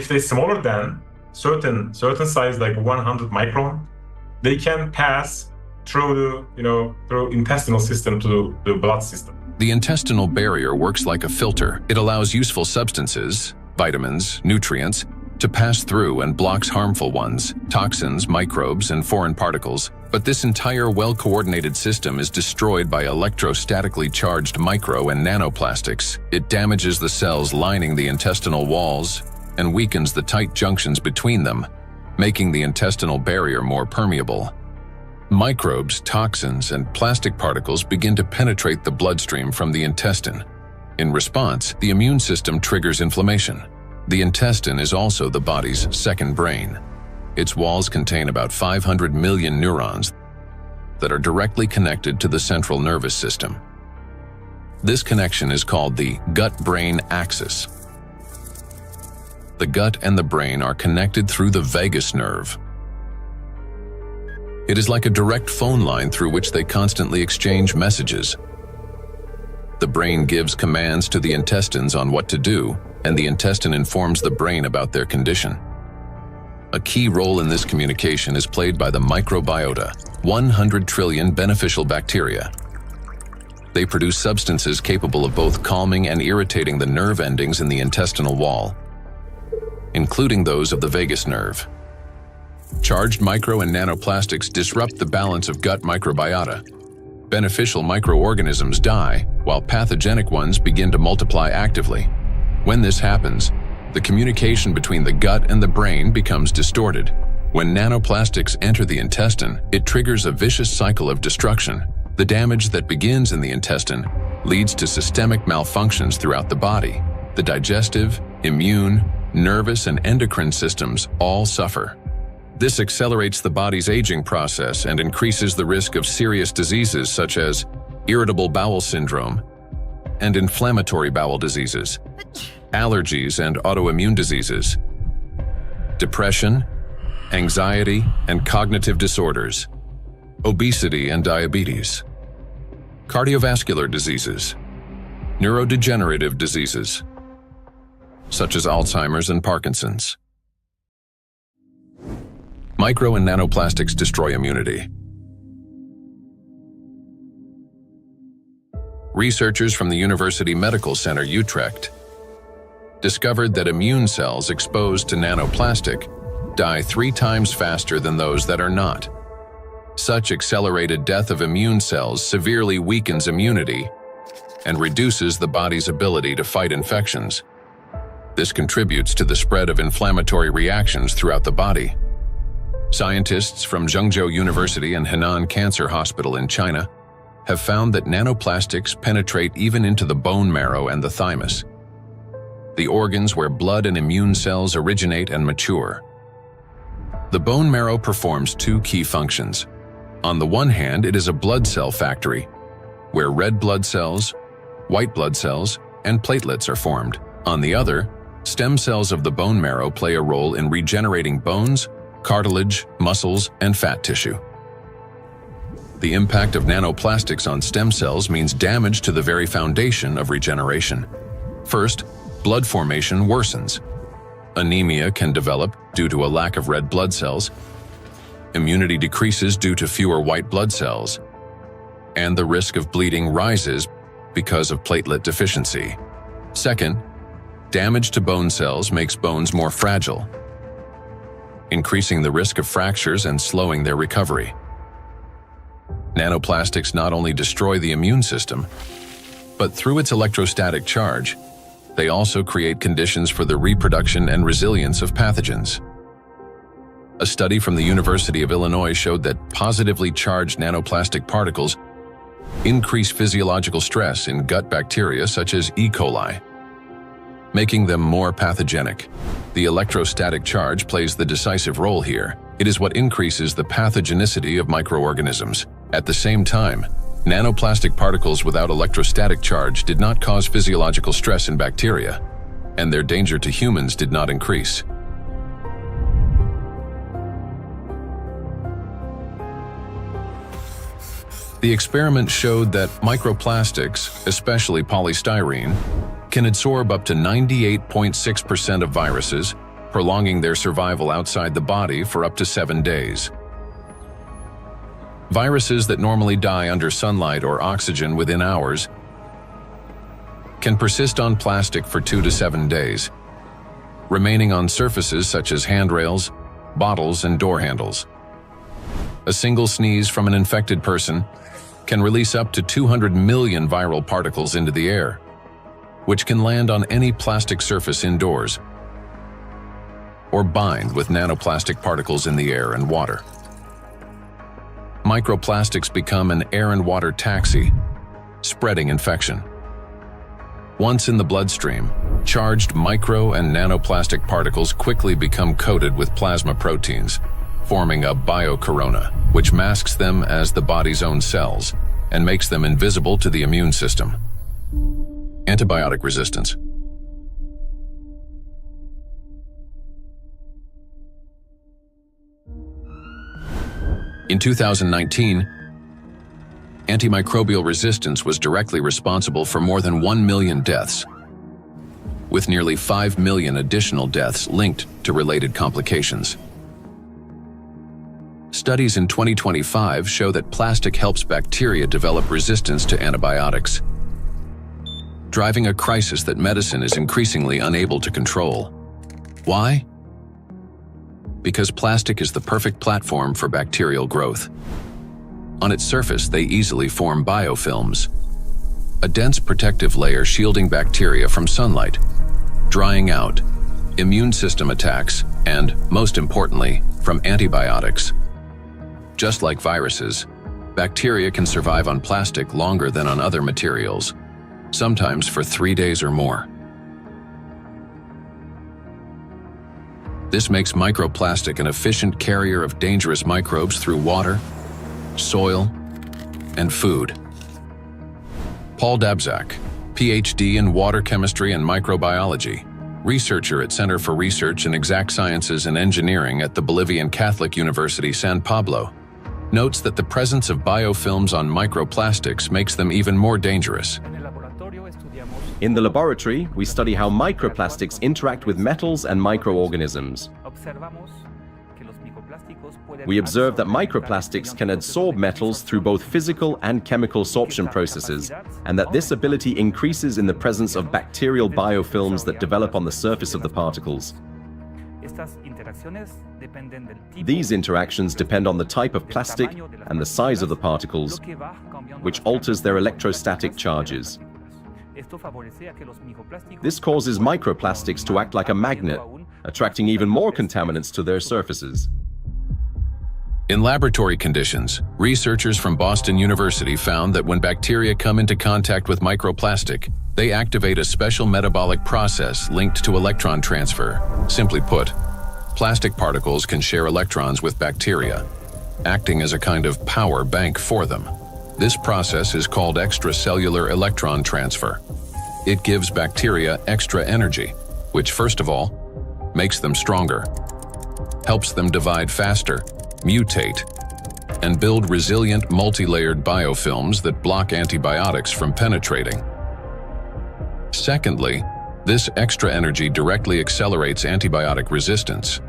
they smaller than certain size, like 100 micron, they can pass through through intestinal system to the blood system. The intestinal barrier works like a filter. It allows useful substances, vitamins, nutrients, to pass through and blocks harmful ones, toxins, microbes, and foreign particles. But this entire well-coordinated system is destroyed by electrostatically charged micro and nanoplastics. It damages the cells lining the intestinal walls and weakens the tight junctions between them, making the intestinal barrier more permeable. Microbes, toxins, and plastic particles begin to penetrate the bloodstream from the intestine. In response, the immune system triggers inflammation. The intestine is also the body's second brain. Its walls contain about 500 million neurons that are directly connected to the central nervous system. This connection is called the gut-brain axis. The gut and the brain are connected through the vagus nerve. It is like a direct phone line through which they constantly exchange messages. The brain gives commands to the intestines on what to do, and the intestine informs the brain about their condition. A key role in this communication is played by the microbiota, 100 trillion beneficial bacteria. They produce substances capable of both calming and irritating the nerve endings in the intestinal wall, including those of the vagus nerve. Charged micro and nanoplastics disrupt the balance of gut microbiota. Beneficial microorganisms die, while pathogenic ones begin to multiply actively. When this happens, the communication between the gut and the brain becomes distorted. When nanoplastics enter the intestine, it triggers a vicious cycle of destruction. The damage that begins in the intestine leads to systemic malfunctions throughout the body. The digestive, immune, nervous, and endocrine systems all suffer. This accelerates the body's aging process and increases the risk of serious diseases such as irritable bowel syndrome and inflammatory bowel diseases, allergies and autoimmune diseases, depression, anxiety and cognitive disorders, obesity and diabetes, cardiovascular diseases, neurodegenerative diseases, such as Alzheimer's and Parkinson's. Micro and nanoplastics destroy immunity. Researchers from the University Medical Center Utrecht discovered that immune cells exposed to nanoplastic die 3 times faster than those that are not. Such accelerated death of immune cells severely weakens immunity and reduces the body's ability to fight infections. This contributes to the spread of inflammatory reactions throughout the body. Scientists from Zhengzhou University and Henan Cancer Hospital in China have found that nanoplastics penetrate even into the bone marrow and the thymus, the organs where blood and immune cells originate and mature. The bone marrow performs 2 key functions. On the one hand, it is a blood cell factory, where red blood cells, white blood cells, and platelets are formed. On the other, stem cells of the bone marrow play a role in regenerating bones, cartilage, muscles, and fat tissue. The impact of nanoplastics on stem cells means damage to the very foundation of regeneration. First, blood formation worsens. Anemia can develop due to a lack of red blood cells. Immunity decreases due to fewer white blood cells. And the risk of bleeding rises because of platelet deficiency. Second, damage to bone cells makes bones more fragile, increasing the risk of fractures and slowing their recovery. Nanoplastics not only destroy the immune system, but through its electrostatic charge, they also create conditions for the reproduction and resilience of pathogens. A study from the University of Illinois showed that positively charged nanoplastic particles increase physiological stress in gut bacteria such as E. coli, making them more pathogenic. The electrostatic charge plays the decisive role here. It is what increases the pathogenicity of microorganisms. At the same time, nanoplastic particles without electrostatic charge did not cause physiological stress in bacteria, and their danger to humans did not increase. The experiment showed that microplastics, especially polystyrene, can absorb up to 98.6% of viruses, prolonging their survival outside the body for up to 7 days. Viruses that normally die under sunlight or oxygen within hours can persist on plastic for 2 to 7 days, remaining on surfaces such as handrails, bottles, and door handles. A single sneeze from an infected person can release up to 200 million viral particles into the air, which can land on any plastic surface indoors or bind with nanoplastic particles in the air and water. Microplastics become an air and water taxi, spreading infection. Once in the bloodstream, charged micro and nanoplastic particles quickly become coated with plasma proteins, forming a biocorona, which masks them as the body's own cells and makes them invisible to the immune system. Antibiotic resistance. In 2019, antimicrobial resistance was directly responsible for more than 1 million deaths, with nearly 5 million additional deaths linked to related complications. Studies in 2025 show that plastic helps bacteria develop resistance to antibiotics, driving a crisis that medicine is increasingly unable to control. Why? Because plastic is the perfect platform for bacterial growth. On its surface, they easily form biofilms, a dense protective layer shielding bacteria from sunlight, drying out, immune system attacks, and, most importantly, from antibiotics. Just like viruses, bacteria can survive on plastic longer than on other materials, sometimes for 3 days or more. This makes microplastic an efficient carrier of dangerous microbes through water, soil, and food. Paul Dabzak, PhD in water chemistry and microbiology, researcher at Center for Research in Exact Sciences and Engineering at the Bolivian Catholic University San Pablo, notes that the presence of biofilms on microplastics makes them even more dangerous. In the laboratory, we study how microplastics interact with metals and microorganisms. We observe that microplastics can adsorb metals through both physical and chemical sorption processes, and that this ability increases in the presence of bacterial biofilms that develop on the surface of the particles. These interactions depend on the type of plastic and the size of the particles, which alters their electrostatic charges. This causes microplastics to act like a magnet, attracting even more contaminants to their surfaces. In laboratory conditions, researchers from Boston University found that when bacteria come into contact with microplastic, they activate a special metabolic process linked to electron transfer. Simply put, plastic particles can share electrons with bacteria, acting as a kind of power bank for them. This process is called extracellular electron transfer. It gives bacteria extra energy, which first of all, makes them stronger, helps them divide faster, mutate, and build resilient multi-layered biofilms that block antibiotics from penetrating. Secondly, this extra energy directly accelerates antibiotic resistance.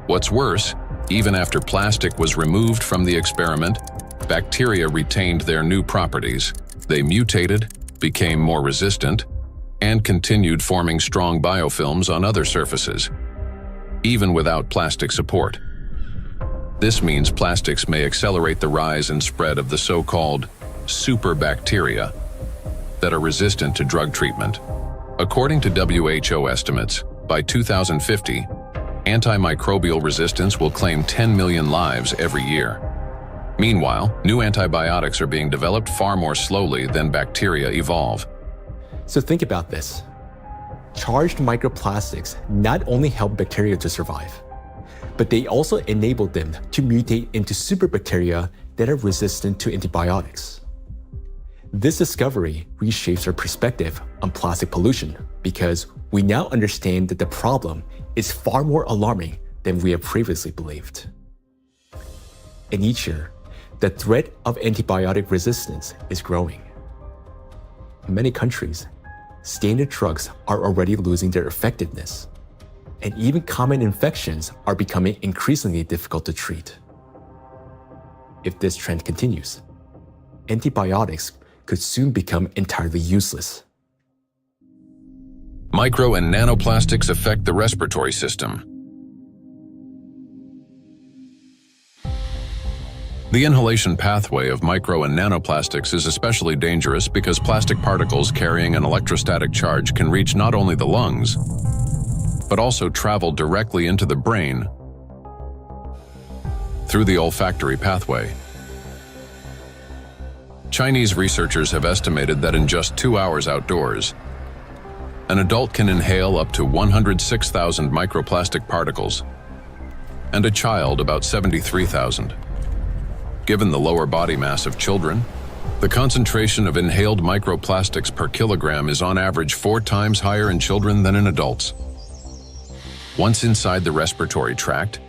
What's worse, even after plastic was removed from the experiment, bacteria retained their new properties. They mutated, became more resistant, and continued forming strong biofilms on other surfaces, even without plastic support. This means plastics may accelerate the rise and spread of the so-called superbacteria that are resistant to drug treatment. According to WHO estimates, by 2050, antimicrobial resistance will claim 10 million lives every year. Meanwhile, new antibiotics are being developed far more slowly than bacteria evolve. So think about this. Charged microplastics not only help bacteria to survive, but they also enabled them to mutate into superbacteria that are resistant to antibiotics. This discovery reshapes our perspective on plastic pollution because we now understand that the problem is far more alarming than we have previously believed. And each year, the threat of antibiotic resistance is growing. In many countries, standard drugs are already losing their effectiveness, and even common infections are becoming increasingly difficult to treat. If this trend continues, antibiotics could soon become entirely useless. Micro and nanoplastics affect the respiratory system. The inhalation pathway of micro and nanoplastics is especially dangerous because plastic particles carrying an electrostatic charge can reach not only the lungs, but also travel directly into the brain through the olfactory pathway. Chinese researchers have estimated that in just 2 hours outdoors, an adult can inhale up to 106,000 microplastic particles, and a child about 73,000. Given the lower body mass of children, the concentration of inhaled microplastics per kilogram is on average 4 times higher in children than in adults. Once inside the respiratory tract,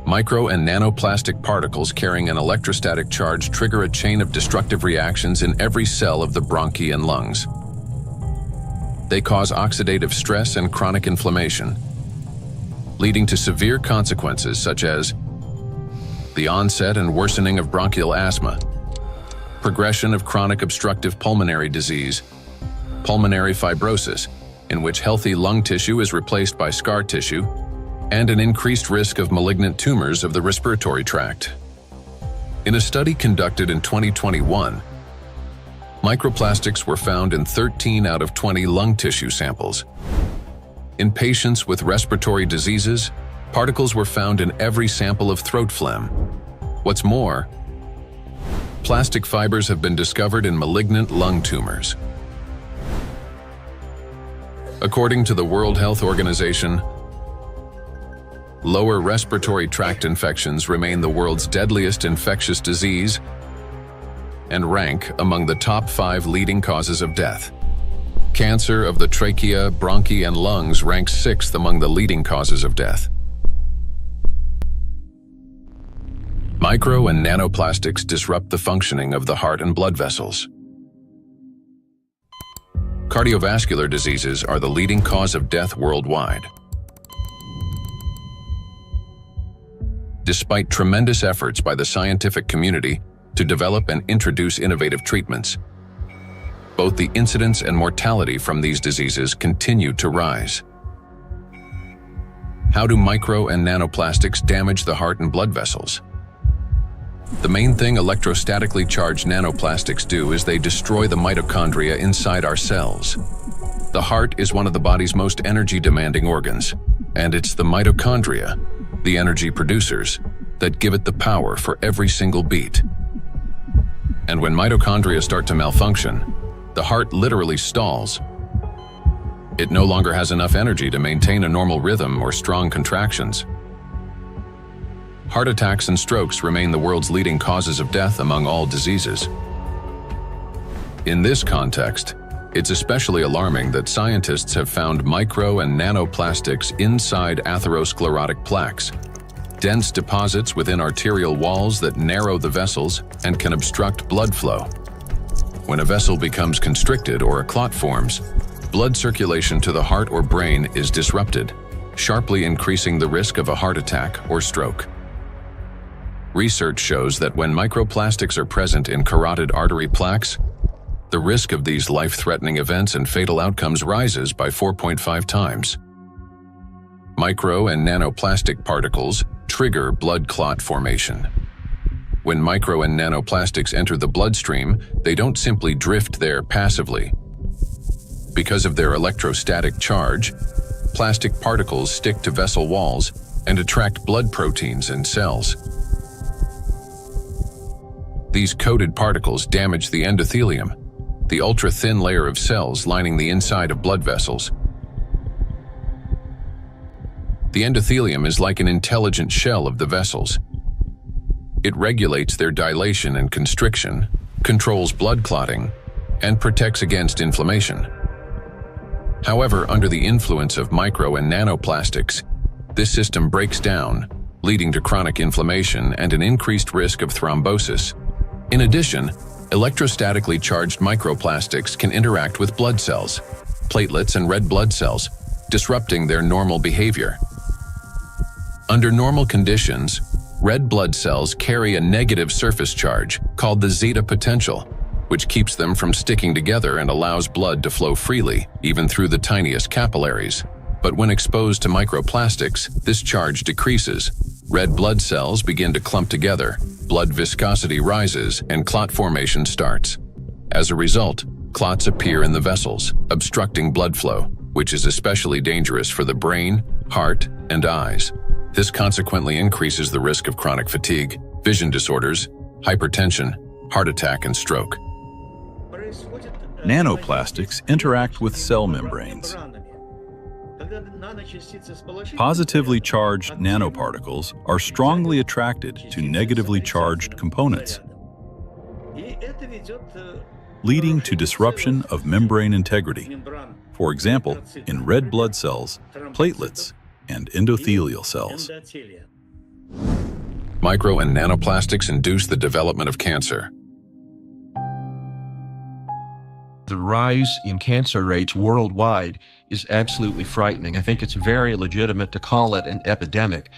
micro and nanoplastic particles carrying an electrostatic charge trigger a chain of destructive reactions in every cell of the bronchi and lungs. They cause oxidative stress and chronic inflammation, leading to severe consequences such as the onset and worsening of bronchial asthma, progression of chronic obstructive pulmonary disease, pulmonary fibrosis, in which healthy lung tissue is replaced by scar tissue, and an increased risk of malignant tumors of the respiratory tract. In a study conducted in 2021, microplastics were found in 13 out of 20 lung tissue samples. In patients with respiratory diseases, particles were found in every sample of throat phlegm. What's more, plastic fibers have been discovered in malignant lung tumors. According to the World Health Organization, lower respiratory tract infections remain the world's deadliest infectious disease and rank among the top 5 leading causes of death. Cancer of the trachea, bronchi, and lungs ranks 6th among the leading causes of death. Micro and nanoplastics disrupt the functioning of the heart and blood vessels. Cardiovascular diseases are the leading cause of death worldwide. Despite tremendous efforts by the scientific community to develop and introduce innovative treatments, both the incidence and mortality from these diseases continue to rise. How do micro and nanoplastics damage the heart and blood vessels? The main thing electrostatically charged nanoplastics do is they destroy the mitochondria inside our cells. The heart is one of the body's most energy-demanding organs, and it's the mitochondria, the energy producers, that give it the power for every single beat. And when mitochondria start to malfunction, the heart literally stalls. It no longer has enough energy to maintain a normal rhythm or strong contractions. Heart attacks and strokes remain the world's leading causes of death among all diseases. In this context, it's especially alarming that scientists have found micro and nanoplastics inside atherosclerotic plaques, dense deposits within arterial walls that narrow the vessels and can obstruct blood flow. When a vessel becomes constricted or a clot forms, blood circulation to the heart or brain is disrupted, sharply increasing the risk of a heart attack or stroke. Research shows that when microplastics are present in carotid artery plaques, the risk of these life-threatening events and fatal outcomes rises by 4.5 times. Micro and nanoplastic particles trigger blood clot formation. When micro and nanoplastics enter the bloodstream, they don't simply drift there passively. Because of their electrostatic charge, plastic particles stick to vessel walls and attract blood proteins and cells. These coated particles damage the endothelium, the ultra-thin layer of cells lining the inside of blood vessels. The endothelium is like an intelligent shell of the vessels. It regulates their dilation and constriction, controls blood clotting, and protects against inflammation. However, under the influence of micro and nanoplastics, this system breaks down, leading to chronic inflammation and an increased risk of thrombosis. In addition, electrostatically charged microplastics can interact with blood cells, platelets, and red blood cells, disrupting their normal behavior. Under normal conditions, red blood cells carry a negative surface charge called the zeta potential, which keeps them from sticking together and allows blood to flow freely, even through the tiniest capillaries. But when exposed to microplastics, this charge decreases. Red blood cells begin to clump together, blood viscosity rises, and clot formation starts. As a result, clots appear in the vessels, obstructing blood flow, which is especially dangerous for the brain, heart, and eyes. This consequently increases the risk of chronic fatigue, vision disorders, hypertension, heart attack, and stroke. Nanoplastics interact with cell membranes. Positively charged nanoparticles are strongly attracted to negatively charged components, leading to disruption of membrane integrity, for example, in red blood cells, platelets, and endothelial cells. Micro and nanoplastics induce the development of cancer. The rise in cancer rates worldwide is absolutely frightening. I think it's very legitimate to call it an epidemic.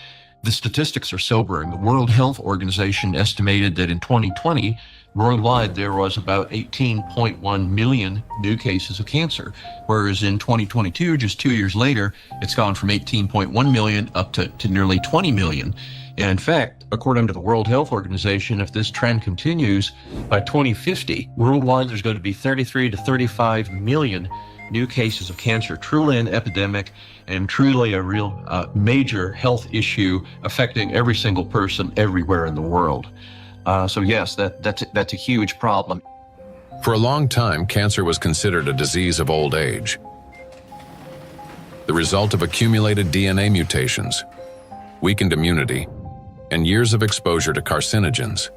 The statistics are sobering. The World Health Organization estimated that in 2020, worldwide there was about 18.1 million new cases of cancer, whereas in 2022, just 2 years later, it's gone from 18.1 million up to nearly 20 million. And in fact, according to the World Health Organization, if this trend continues, by 2050, worldwide there's going to be 33 to 35 million new cases of cancer, truly an epidemic and truly a real major health issue affecting every single person everywhere in the world. So yes, that's a huge problem. For a long time, cancer was considered a disease of old age, the result of accumulated DNA mutations, weakened immunity, and years of exposure to carcinogens.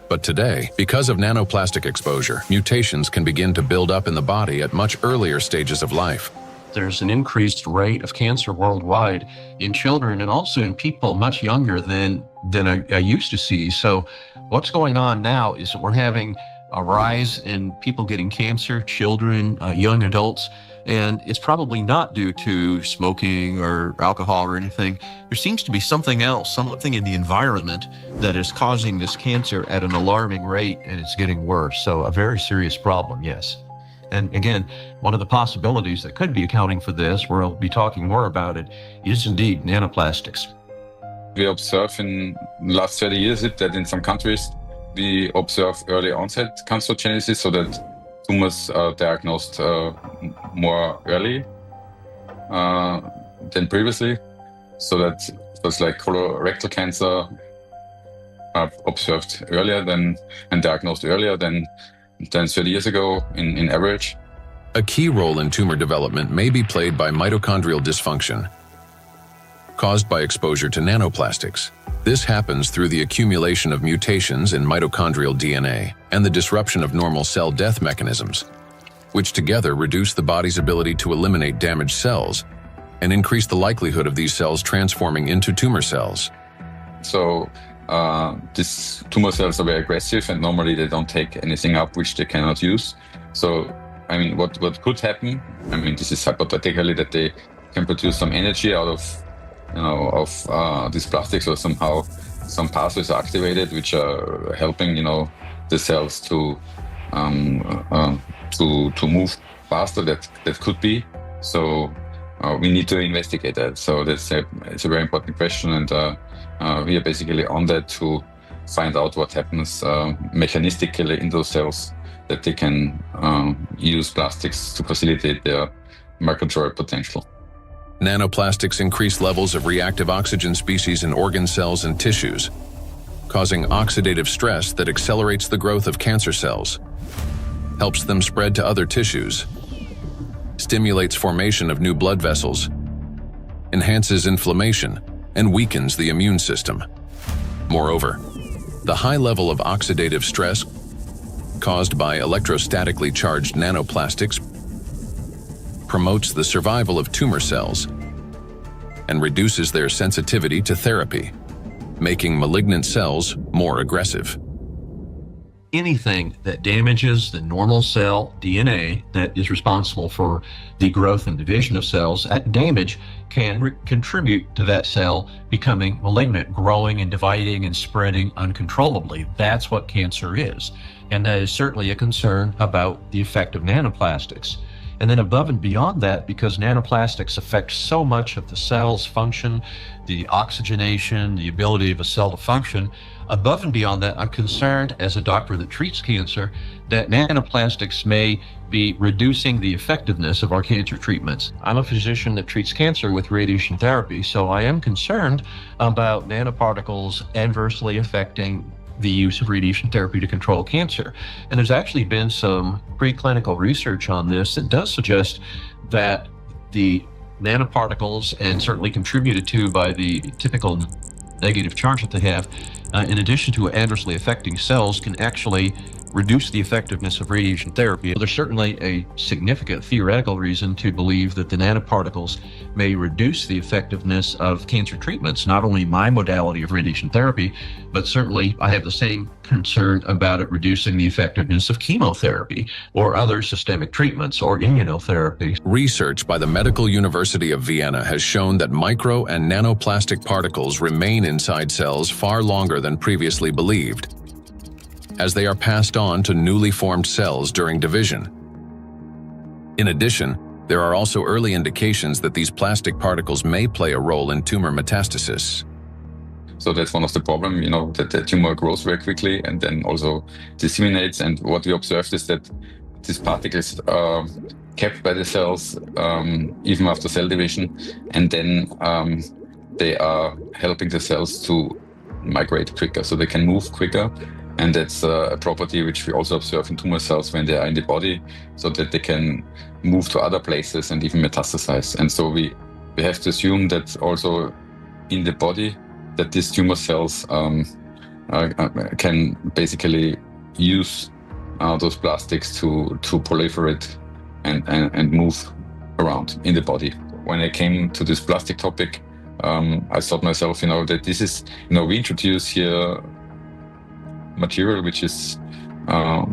But today, because of nanoplastic exposure, mutations can begin to build up in the body at much earlier stages of life. There's an increased rate of cancer worldwide in children and also in people much younger than I used to see. So what's going on now is that we're having a rise in people getting cancer, children, young adults, and it's probably not due to smoking or alcohol or anything. There seems to be something else, something in the environment that is causing this cancer at an alarming rate, and it's getting worse. So a very serious problem, yes. And again, one of the possibilities that could be accounting for this, we'll be talking more about it, is indeed nanoplastics. We observe in the last 30 years that in some countries we observe early onset cancerogenesis, so that tumors are diagnosed more early than previously. So that things like colorectal cancer are observed earlier than and diagnosed earlier than 30 years ago in average. A key role in tumor development may be played by mitochondrial dysfunction, caused by exposure to nanoplastics. This happens through the accumulation of mutations in mitochondrial DNA and the disruption of normal cell death mechanisms, which together reduce the body's ability to eliminate damaged cells and increase the likelihood of these cells transforming into tumor cells. So these tumor cells are very aggressive, and normally they don't take anything up which they cannot use. So, I mean, what could happen? I mean, this is hypothetically that they can produce some energy out of these plastics, or somehow some pathways are activated which are helping the cells to move faster. That could be. So we need to investigate that. So it's a very important question, and we are basically on that to find out what happens mechanistically in those cells, that they can use plastics to facilitate their microbial potential. Nanoplastics increase levels of reactive oxygen species in organ cells and tissues, causing oxidative stress that accelerates the growth of cancer cells, helps them spread to other tissues, stimulates formation of new blood vessels, enhances inflammation, and weakens the immune system. Moreover, the high level of oxidative stress caused by electrostatically charged nanoplastics promotes the survival of tumor cells and reduces their sensitivity to therapy, making malignant cells more aggressive. Anything that damages the normal cell DNA that is responsible for the growth and division of cells, that damage can contribute to that cell becoming malignant, growing and dividing and spreading uncontrollably. That's what cancer is. And that is certainly a concern about the effect of nanoplastics. And then above and beyond that, because nanoplastics affect so much of the cell's function, the oxygenation, the ability of a cell to function, above and beyond that, I'm concerned as a doctor that treats cancer that nanoplastics may be reducing the effectiveness of our cancer treatments. I'm a physician that treats cancer with radiation therapy, so I am concerned about nanoparticles adversely affecting the use of radiation therapy to control cancer. And there's actually been some preclinical research on this that does suggest that the nanoparticles, and certainly contributed to by the typical negative charge that they have, in addition to adversely affecting cells, can actually reduce the effectiveness of radiation therapy. There's certainly a significant theoretical reason to believe that the nanoparticles may reduce the effectiveness of cancer treatments, not only my modality of radiation therapy, but certainly I have the same concern about it reducing the effectiveness of chemotherapy or other systemic treatments or immunotherapy. Research by the Medical University of Vienna has shown that micro and nanoplastic particles remain inside cells far longer than previously believed, as they are passed on to newly formed cells during division. In addition, there are also early indications that these plastic particles may play a role in tumor metastasis. So that's one of the problems, that the tumor grows very quickly and then also disseminates. And what we observed is that these particles are kept by the cells even after cell division, and then they are helping the cells to migrate quicker, so they can move quicker. And that's a property which we also observe in tumor cells when they are in the body, so that they can move to other places and even metastasize. And so we have to assume that also in the body, that these tumor cells can basically use those plastics to proliferate and move around in the body. When I came to this plastic topic, I thought myself, that this is, we introduce here material which is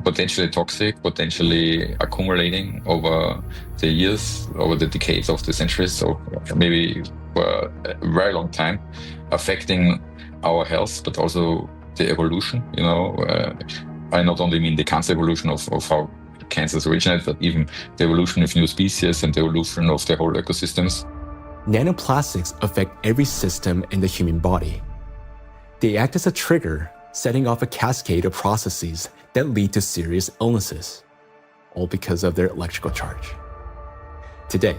potentially toxic, potentially accumulating over the years, over the decades of the centuries, so maybe for a very long time, affecting our health, but also the evolution. I not only mean the cancer evolution of how cancers originate, but even the evolution of new species and the evolution of the whole ecosystems. Nanoplastics affect every system in the human body. They act as a trigger, setting off a cascade of processes that lead to serious illnesses, all because of their electrical charge. Today,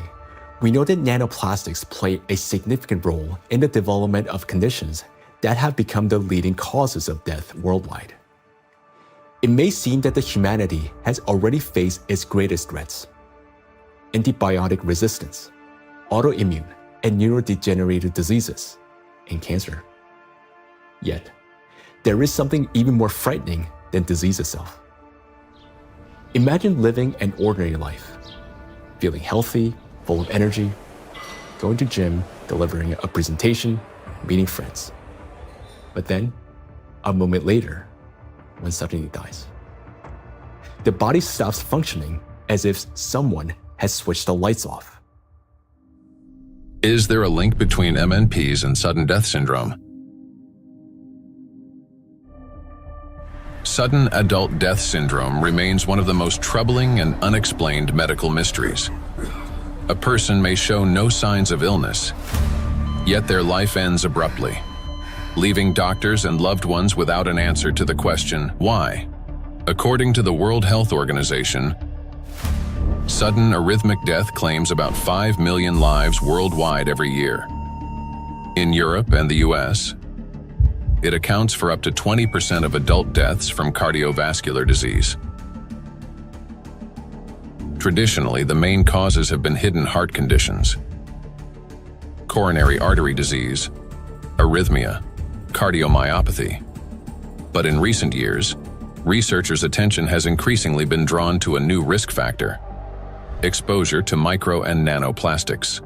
we know that nanoplastics play a significant role in the development of conditions that have become the leading causes of death worldwide. It may seem that the humanity has already faced its greatest threats: antibiotic resistance, autoimmune and neurodegenerative diseases, and cancer. Yet, there is something even more frightening than disease itself. Imagine living an ordinary life, feeling healthy, full of energy, going to gym, delivering a presentation, meeting friends. But then, a moment later, one suddenly dies. The body stops functioning as if someone has switched the lights off. Is there a link between MNPs and sudden death syndrome? Sudden adult death syndrome remains one of the most troubling and unexplained medical mysteries. A person may show no signs of illness, yet their life ends abruptly, leaving doctors and loved ones without an answer to the question, why? According to the World Health Organization, sudden arrhythmic death claims about 5 million lives worldwide every year. In Europe and the US, it accounts for up to 20% of adult deaths from cardiovascular disease. Traditionally, the main causes have been hidden heart conditions, coronary artery disease, arrhythmia, cardiomyopathy. But in recent years, researchers' attention has increasingly been drawn to a new risk factor: exposure to micro and nanoplastics.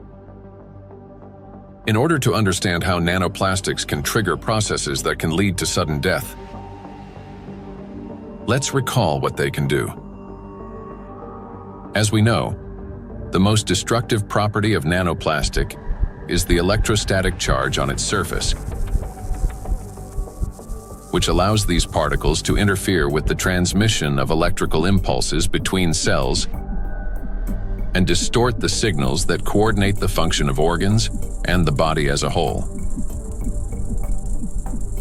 In order to understand how nanoplastics can trigger processes that can lead to sudden death, let's recall what they can do. As we know, the most destructive property of nanoplastic is the electrostatic charge on its surface, which allows these particles to interfere with the transmission of electrical impulses between cells and distort the signals that coordinate the function of organs and the body as a whole.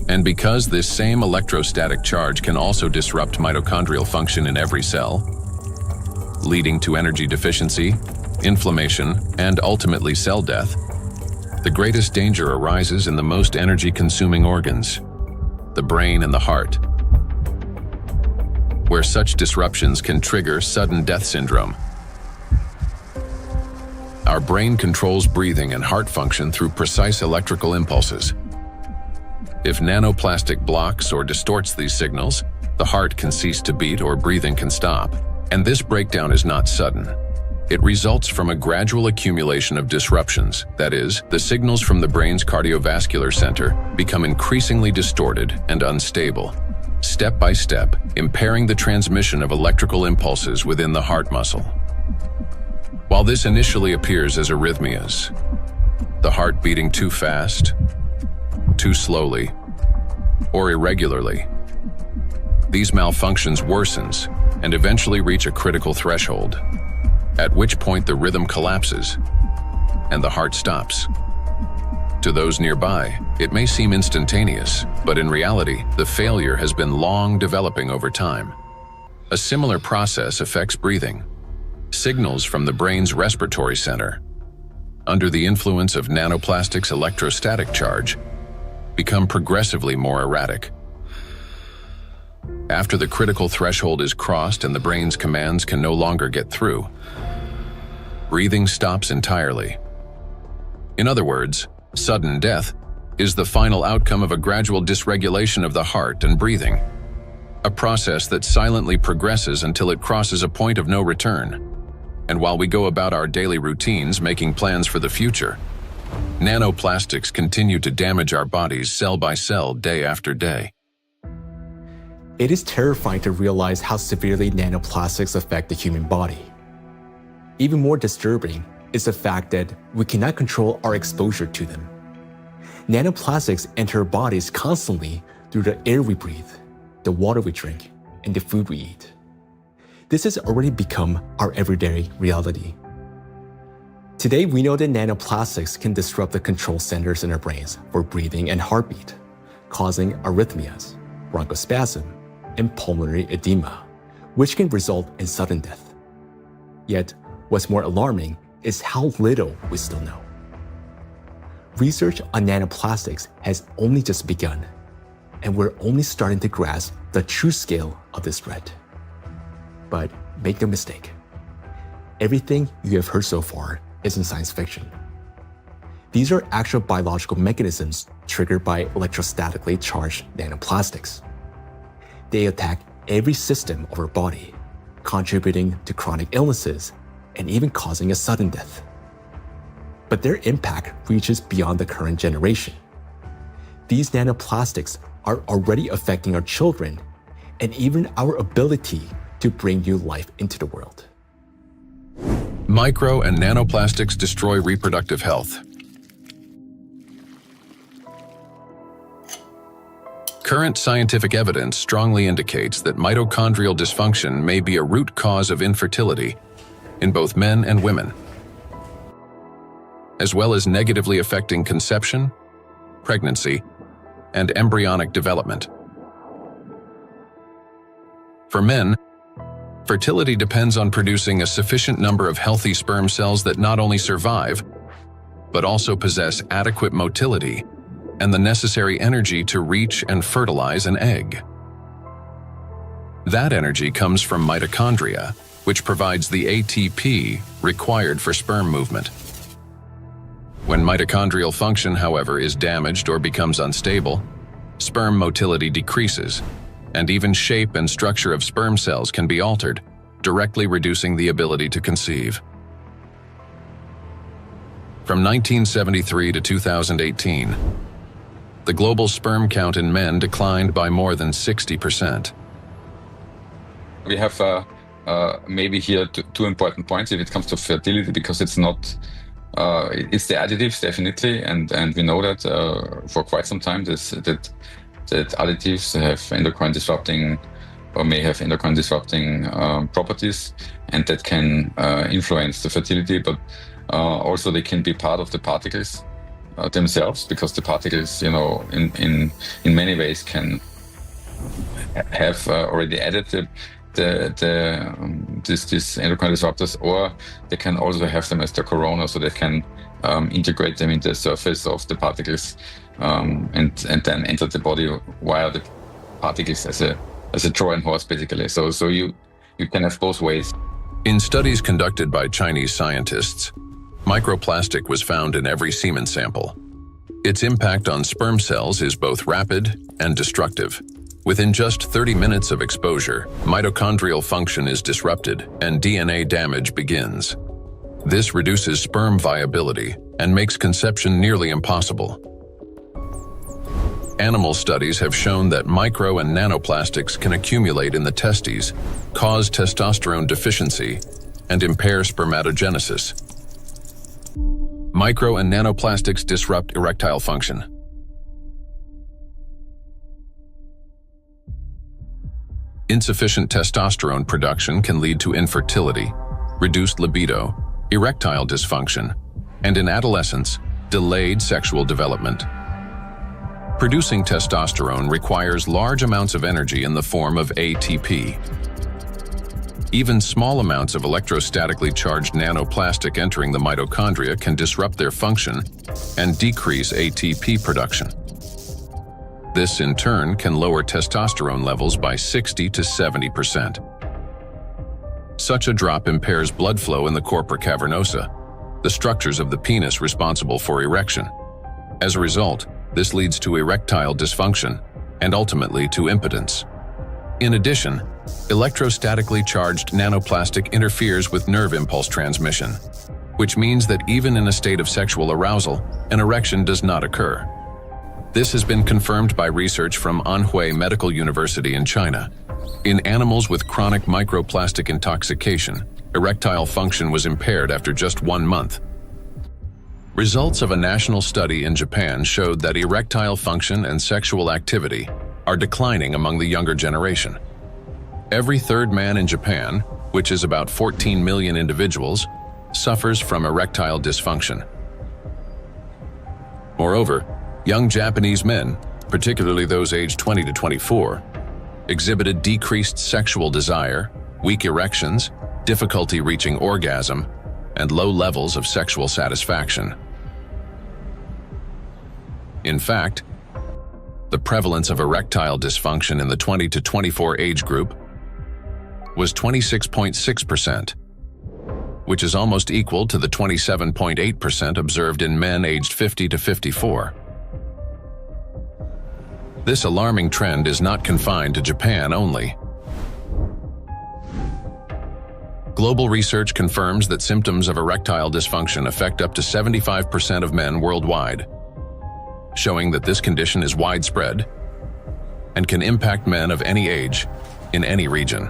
And because this same electrostatic charge can also disrupt mitochondrial function in every cell, leading to energy deficiency, inflammation, and ultimately cell death, the greatest danger arises in the most energy-consuming organs, the brain and the heart, where such disruptions can trigger sudden death syndrome. Our brain controls breathing and heart function through precise electrical impulses. If nanoplastic blocks or distorts these signals, the heart can cease to beat or breathing can stop. And this breakdown is not sudden. It results from a gradual accumulation of disruptions. That is, the signals from the brain's cardiovascular center become increasingly distorted and unstable, step by step, impairing the transmission of electrical impulses within the heart muscle. While this initially appears as arrhythmias, the heart beating too fast, too slowly, or irregularly, these malfunctions worsens and eventually reach a critical threshold, at which point the rhythm collapses and the heart stops. To those nearby, it may seem instantaneous, but in reality, the failure has been long developing over time. A similar process affects breathing. Signals from the brain's respiratory center, under the influence of nanoplastics' electrostatic charge, become progressively more erratic. After the critical threshold is crossed and the brain's commands can no longer get through, breathing stops entirely. In other words, sudden death is the final outcome of a gradual dysregulation of the heart and breathing, a process that silently progresses until it crosses a point of no return. And while we go about our daily routines making plans for the future, nanoplastics continue to damage our bodies cell by cell, day after day. It is terrifying to realize how severely nanoplastics affect the human body. Even more disturbing is the fact that we cannot control our exposure to them. Nanoplastics enter our bodies constantly through the air we breathe, the water we drink, and the food we eat. This has already become our everyday reality. Today, we know that nanoplastics can disrupt the control centers in our brains for breathing and heartbeat, causing arrhythmias, bronchospasm, and pulmonary edema, which can result in sudden death. Yet, what's more alarming is how little we still know. Research on nanoplastics has only just begun, and we're only starting to grasp the true scale of this threat. But make no mistake, everything you have heard so far isn't science fiction. These are actual biological mechanisms triggered by electrostatically charged nanoplastics. They attack every system of our body, contributing to chronic illnesses and even causing a sudden death. But their impact reaches beyond the current generation. These nanoplastics are already affecting our children and even our ability to bring new life into the world. Micro and nanoplastics destroy reproductive health. Current scientific evidence strongly indicates that mitochondrial dysfunction may be a root cause of infertility in both men and women, as well as negatively affecting conception, pregnancy, and embryonic development. For men, fertility depends on producing a sufficient number of healthy sperm cells that not only survive, but also possess adequate motility and the necessary energy to reach and fertilize an egg. That energy comes from mitochondria, which provides the ATP required for sperm movement. When mitochondrial function, however, is damaged or becomes unstable, sperm motility decreases, and even shape and structure of sperm cells can be altered, directly reducing the ability to conceive. From 1973 to 2018, the global sperm count in men declined by more than 60%. We have maybe here two important points if it comes to fertility, because it's not, it's the additives definitely, and we know that for quite some time that additives have endocrine disrupting or may have endocrine disrupting properties, and that can influence the fertility, but also they can be part of the particles themselves, because the particles, in many ways can have already added these endocrine disruptors, or they can also have them as the corona, so they can integrate them into the surface of the particles and then enter the body via the particles as a Trojan horse, basically. So you can have both ways. In studies conducted by Chinese scientists, microplastic was found in every semen sample. Its impact on sperm cells is both rapid and destructive. Within just 30 minutes of exposure, mitochondrial function is disrupted and DNA damage begins. This reduces sperm viability and makes conception nearly impossible. Animal studies have shown that micro and nanoplastics can accumulate in the testes, cause testosterone deficiency, and impair spermatogenesis. Micro and nanoplastics disrupt erectile function. Insufficient testosterone production can lead to infertility, reduced libido, erectile dysfunction, and in adolescence, delayed sexual development. Producing testosterone requires large amounts of energy in the form of ATP. Even small amounts of electrostatically charged nanoplastic entering the mitochondria can disrupt their function and decrease ATP production. This, in turn, can lower testosterone levels by 60 to 70%. Such a drop impairs blood flow in the corpora cavernosa, the structures of the penis responsible for erection. As a result, this leads to erectile dysfunction and ultimately to impotence. In addition, electrostatically charged nanoplastic interferes with nerve impulse transmission, which means that even in a state of sexual arousal, an erection does not occur. This has been confirmed by research from Anhui Medical University in China. In animals with chronic microplastic intoxication, erectile function was impaired after just 1 month. Results of a national study in Japan showed that erectile function and sexual activity are declining among the younger generation. Every third man in Japan, which is about 14 million individuals, suffers from erectile dysfunction. Moreover, young Japanese men, particularly those aged 20 to 24, exhibited decreased sexual desire, weak erections, difficulty reaching orgasm, and low levels of sexual satisfaction. In fact, the prevalence of erectile dysfunction in the 20 to 24 age group was 26.6%, which is almost equal to the 27.8% observed in men aged 50 to 54. This alarming trend is not confined to Japan only. Global research confirms that symptoms of erectile dysfunction affect up to 75% of men worldwide, showing that this condition is widespread and can impact men of any age in any region.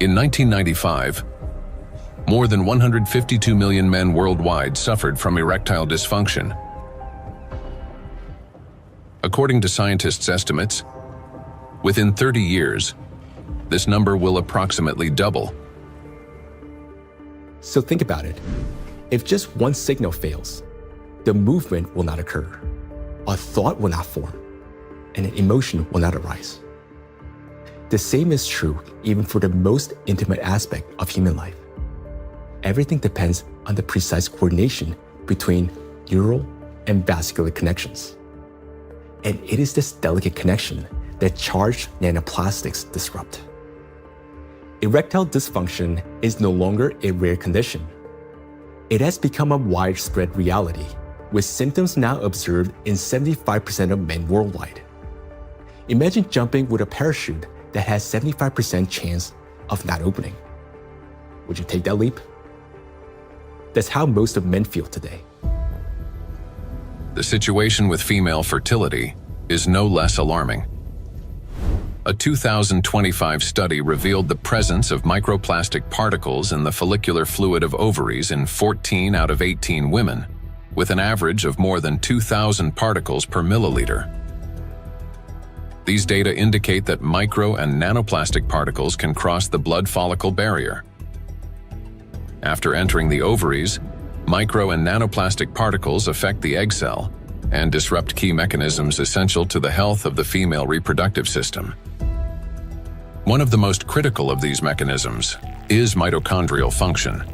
In 1995, more than 152 million men worldwide suffered from erectile dysfunction. According to scientists' estimates, within 30 years, this number will approximately double. So think about it. If just one signal fails, the movement will not occur, a thought will not form, and an emotion will not arise. The same is true even for the most intimate aspect of human life. Everything depends on the precise coordination between neural and vascular connections. And it is this delicate connection that charged nanoplastics disrupt. Erectile dysfunction is no longer a rare condition. It has become a widespread reality, with symptoms now observed in 75% of men worldwide. Imagine jumping with a parachute that has 75% chance of not opening. Would you take that leap? That's how most of men feel today. The situation with female fertility is no less alarming. A 2025 study revealed the presence of microplastic particles in the follicular fluid of ovaries in 14 out of 18 women, with an average of more than 2,000 particles per milliliter. These data indicate that micro and nanoplastic particles can cross the blood follicle barrier. After entering the ovaries, micro and nanoplastic particles affect the egg cell and disrupt key mechanisms essential to the health of the female reproductive system. One of the most critical of these mechanisms is mitochondrial function.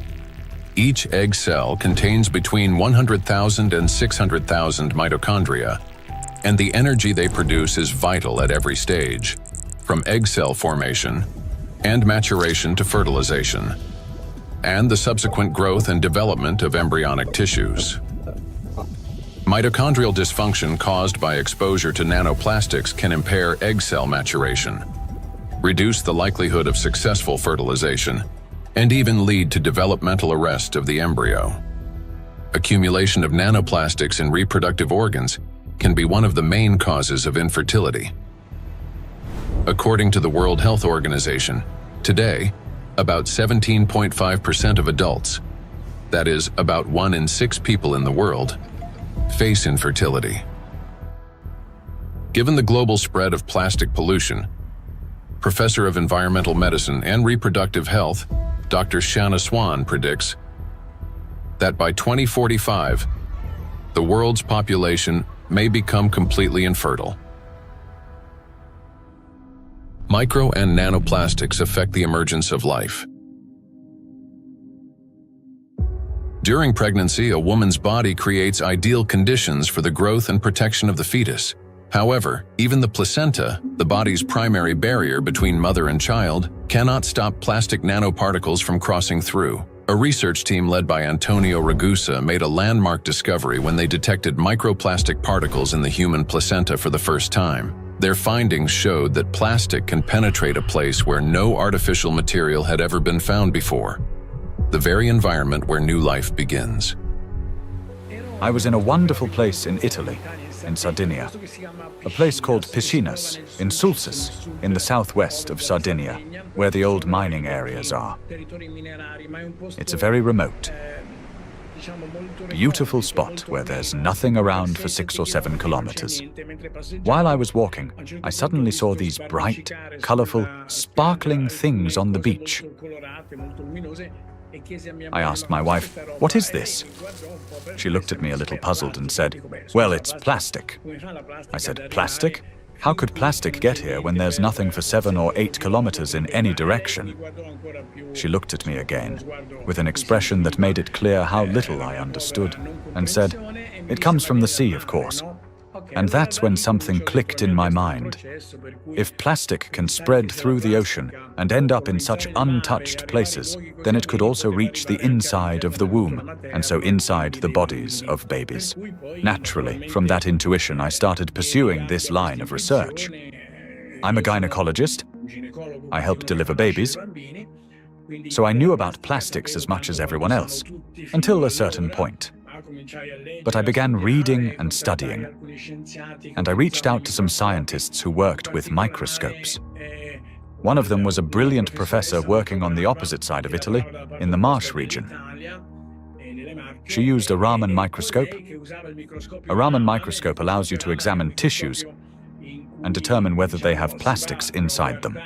Each egg cell contains between 100,000 and 600,000 mitochondria, and the energy they produce is vital at every stage, from egg cell formation and maturation to fertilization, and the subsequent growth and development of embryonic tissues. Mitochondrial dysfunction caused by exposure to nanoplastics can impair egg cell maturation, reduce the likelihood of successful fertilization, and even lead to developmental arrest of the embryo. Accumulation of nanoplastics in reproductive organs can be one of the main causes of infertility. According to the World Health Organization, today, about 17.5% of adults, that is, about 1 in 6 people in the world, face infertility. Given the global spread of plastic pollution, Professor of Environmental Medicine and Reproductive Health, Dr. Shanna Swan predicts that by 2045, the world's population may become completely infertile. Micro and nanoplastics affect the emergence of life. During pregnancy, a woman's body creates ideal conditions for the growth and protection of the fetus. However, even the placenta, the body's primary barrier between mother and child, cannot stop plastic nanoparticles from crossing through. A research team led by Antonio Ragusa made a landmark discovery when they detected microplastic particles in the human placenta for the first time. Their findings showed that plastic can penetrate a place where no artificial material had ever been found before, the very environment where new life begins. I was in a wonderful place in Italy, in Sardinia, a place called Piscinas, in Sulcis, in the southwest of Sardinia, where the old mining areas are. It's a very remote, beautiful spot where there's nothing around for 6 or 7 kilometers. While I was walking, I suddenly saw these bright, colorful, sparkling things on the beach. I asked my wife, "What is this?" She looked at me a little puzzled and said, "Well, it's plastic." I said, "Plastic? How could plastic get here when there's nothing for 7 or 8 kilometers in any direction?" She looked at me again, with an expression that made it clear how little I understood, and said, "It comes from the sea, of course." And that's when something clicked in my mind. If plastic can spread through the ocean and end up in such untouched places, then it could also reach the inside of the womb, and so inside the bodies of babies. Naturally, from that intuition, I started pursuing this line of research. I'm a gynecologist. I help deliver babies. So I knew about plastics as much as everyone else, until a certain point. But I began reading and studying, and I reached out to some scientists who worked with microscopes. One of them was a brilliant professor working on the opposite side of Italy, in the Marsh region. She used a Raman microscope. A Raman microscope allows you to examine tissues and determine whether they have plastics inside them.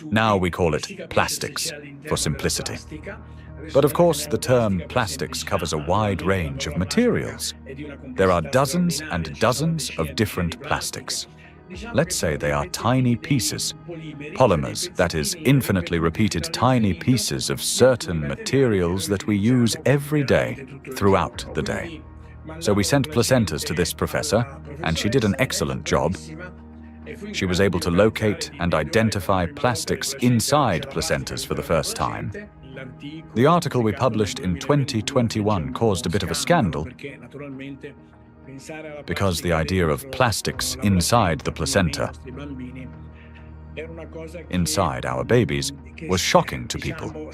Now we call it plastics, for simplicity. But of course, the term plastics covers a wide range of materials. There are dozens and dozens of different plastics. Let's say they are tiny pieces, polymers, that is, infinitely repeated tiny pieces of certain materials that we use every day, throughout the day. So we sent placentas to this professor, and she did an excellent job. She was able to locate and identify plastics inside placentas for the first time. The article we published in 2021 caused a bit of a scandal because the idea of plastics inside the placenta, inside our babies, was shocking to people.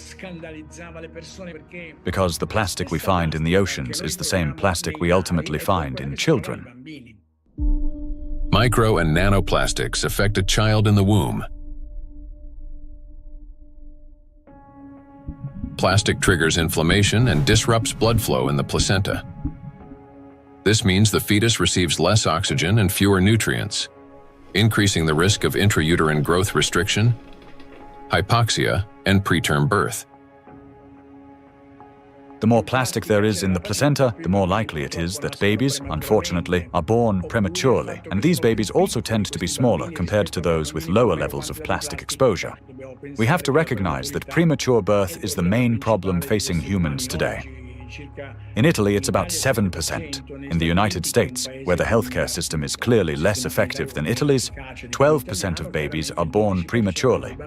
Because the plastic we find in the oceans is the same plastic we ultimately find in children. Micro and nanoplastics affect a child in the womb. Plastic triggers inflammation and disrupts blood flow in the placenta. This means the fetus receives less oxygen and fewer nutrients, increasing the risk of intrauterine growth restriction, hypoxia, and preterm birth. The more plastic there is in the placenta, the more likely it is that babies, unfortunately, are born prematurely. And these babies also tend to be smaller compared to those with lower levels of plastic exposure. We have to recognize that premature birth is the main problem facing humans today. In Italy, it's about 7%. In the United States, where the healthcare system is clearly less effective than Italy's, 12% of babies are born prematurely.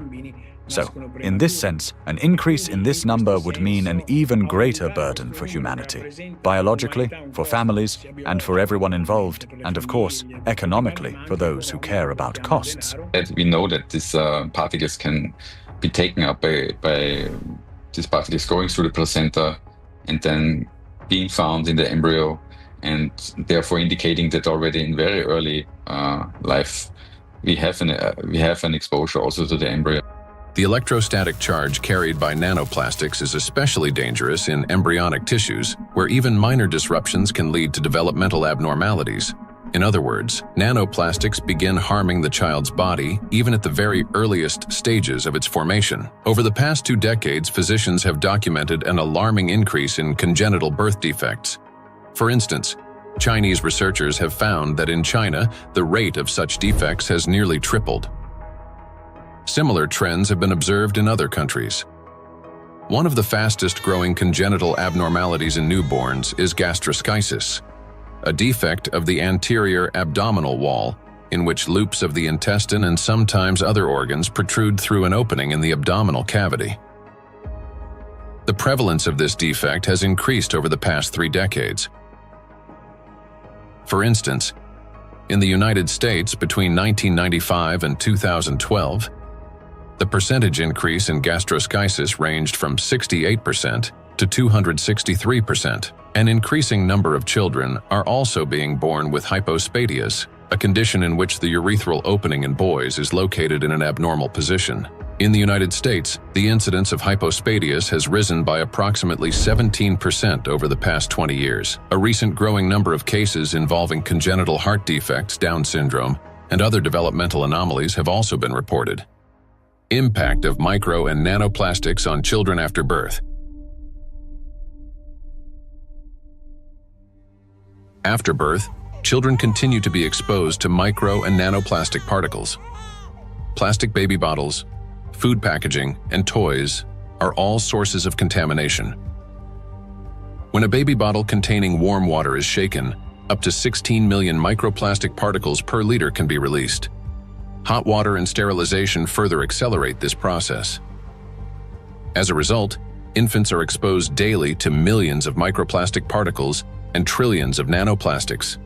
So, in this sense, an increase in this number would mean an even greater burden for humanity, biologically, for families, and for everyone involved, and of course, economically, for those who care about costs. We know that these particles can be taken up by these particles going through the placenta and then being found in the embryo, and therefore indicating that already in very early life we have an exposure also to the embryo. The electrostatic charge carried by nanoplastics is especially dangerous in embryonic tissues, where even minor disruptions can lead to developmental abnormalities. In other words, nanoplastics begin harming the child's body even at the very earliest stages of its formation. Over the past 2 decades, physicians have documented an alarming increase in congenital birth defects. For instance, Chinese researchers have found that in China, the rate of such defects has nearly tripled. Similar trends have been observed in other countries. One of the fastest-growing congenital abnormalities in newborns is gastroschisis, a defect of the anterior abdominal wall in which loops of the intestine and sometimes other organs protrude through an opening in the abdominal cavity. The prevalence of this defect has increased over the past 3 decades. For instance, in the United States between 1995 and 2012, the percentage increase in gastroschisis ranged from 68% to 263%. An increasing number of children are also being born with hypospadias, a condition in which the urethral opening in boys is located in an abnormal position. In the United States, the incidence of hypospadias has risen by approximately 17% over the past 20 years. A recent growing number of cases involving congenital heart defects, Down syndrome, and other developmental anomalies have also been reported. Impact of micro and nanoplastics on children after birth. After birth, children continue to be exposed to micro and nanoplastic particles. Plastic baby bottles, food packaging, and toys are all sources of contamination. When a baby bottle containing warm water is shaken, up to 16 million microplastic particles per liter can be released. Hot water and sterilization further accelerate this process. As a result, infants are exposed daily to millions of microplastic particles and trillions of nanoplastics.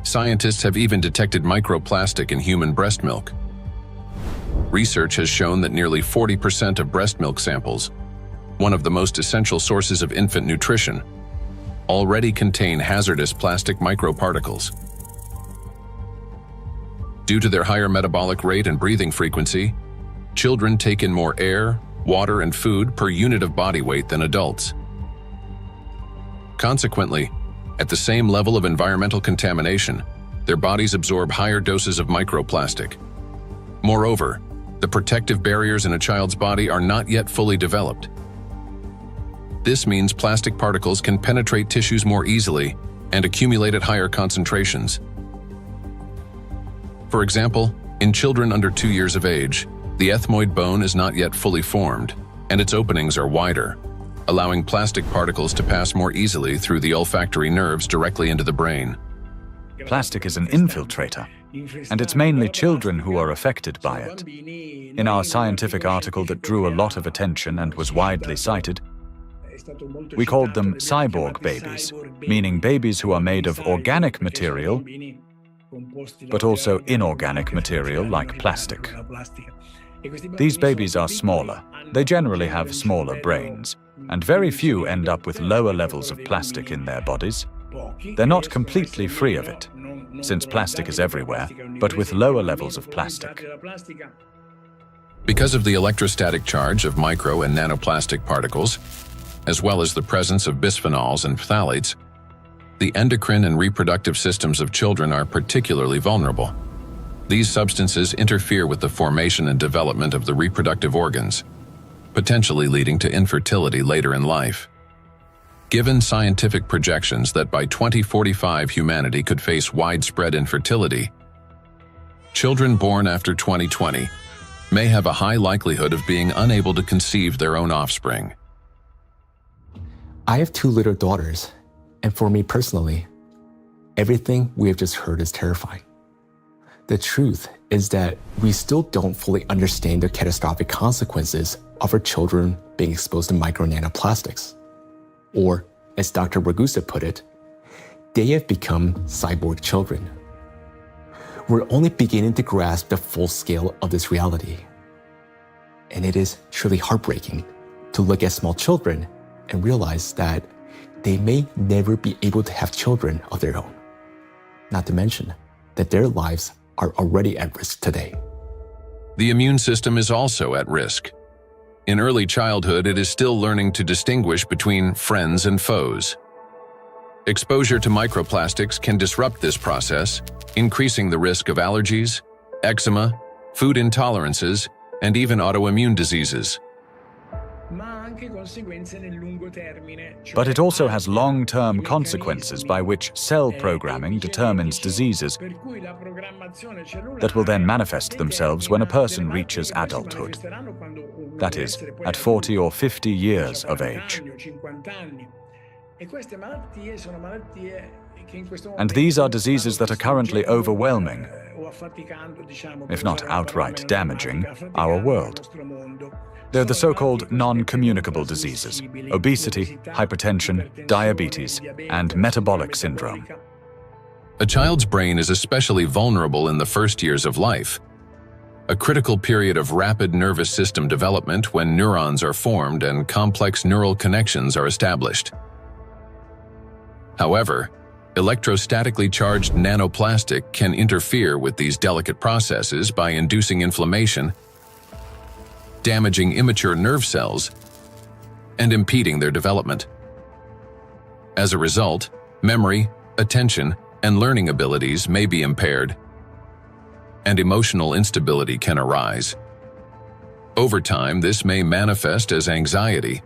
Scientists have even detected microplastic in human breast milk. Research has shown that nearly 40% of breast milk samples, one of the most essential sources of infant nutrition, already contain hazardous plastic microparticles. Due to their higher metabolic rate and breathing frequency, children take in more air, water, and food per unit of body weight than adults. Consequently, at the same level of environmental contamination, their bodies absorb higher doses of microplastic. Moreover, the protective barriers in a child's body are not yet fully developed. This means plastic particles can penetrate tissues more easily and accumulate at higher concentrations. For example, in children under 2 years of age, the ethmoid bone is not yet fully formed, and its openings are wider, allowing plastic particles to pass more easily through the olfactory nerves directly into the brain. Plastic is an infiltrator. And it's mainly children who are affected by it. In our scientific article that drew a lot of attention and was widely cited, we called them cyborg babies, meaning babies who are made of organic material, but also inorganic material like plastic. These babies are smaller. They generally have smaller brains, and very few end up with lower levels of plastic in their bodies. They're not completely free of it, since plastic is everywhere, but with lower levels of plastic. Because of the electrostatic charge of micro and nanoplastic particles, as well as the presence of bisphenols and phthalates, the endocrine and reproductive systems of children are particularly vulnerable. These substances interfere with the formation and development of the reproductive organs, potentially leading to infertility later in life. Given scientific projections that by 2045 humanity could face widespread infertility, children born after 2020 may have a high likelihood of being unable to conceive their own offspring. I have 2 little daughters, and for me personally, everything we have just heard is terrifying. The truth is that we still don't fully understand the catastrophic consequences of our children being exposed to micro and nanoplastics. Or, as Dr. Ragusa put it, they have become cyborg children. We're only beginning to grasp the full scale of this reality. And it is truly heartbreaking to look at small children and realize that they may never be able to have children of their own. Not to mention that their lives are already at risk today. The immune system is also at risk. In early childhood, it is still learning to distinguish between friends and foes. Exposure to microplastics can disrupt this process, increasing the risk of allergies, eczema, food intolerances, and even autoimmune diseases. But it also has long-term consequences by which cell programming determines diseases that will then manifest themselves when a person reaches adulthood. That is, at 40 or 50 years of age. And these are diseases that are currently overwhelming, if not outright damaging, our world. They're the so-called non-communicable diseases: obesity, hypertension, diabetes, and metabolic syndrome. A child's brain is especially vulnerable in the first years of life, a critical period of rapid nervous system development when neurons are formed and complex neural connections are established. However, electrostatically charged nanoplastic can interfere with these delicate processes by inducing inflammation, damaging immature nerve cells, and impeding their development. As a result, memory, attention, and learning abilities may be impaired, and emotional instability can arise. Over time, this may manifest as anxiety,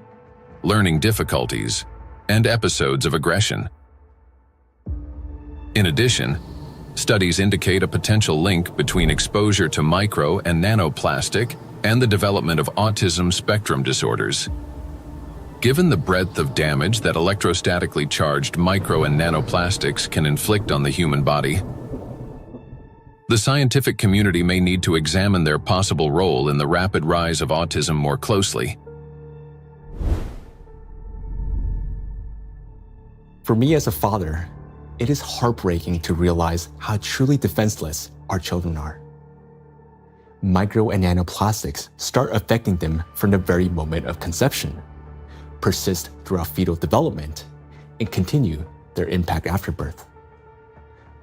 learning difficulties, and episodes of aggression. In addition, studies indicate a potential link between exposure to micro and nanoplastic and the development of autism spectrum disorders. Given the breadth of damage that electrostatically charged micro and nanoplastics can inflict on the human body, the scientific community may need to examine their possible role in the rapid rise of autism more closely. For me as a father, it is heartbreaking to realize how truly defenseless our children are. Micro and nanoplastics start affecting them from the very moment of conception, persist throughout fetal development, and continue their impact after birth.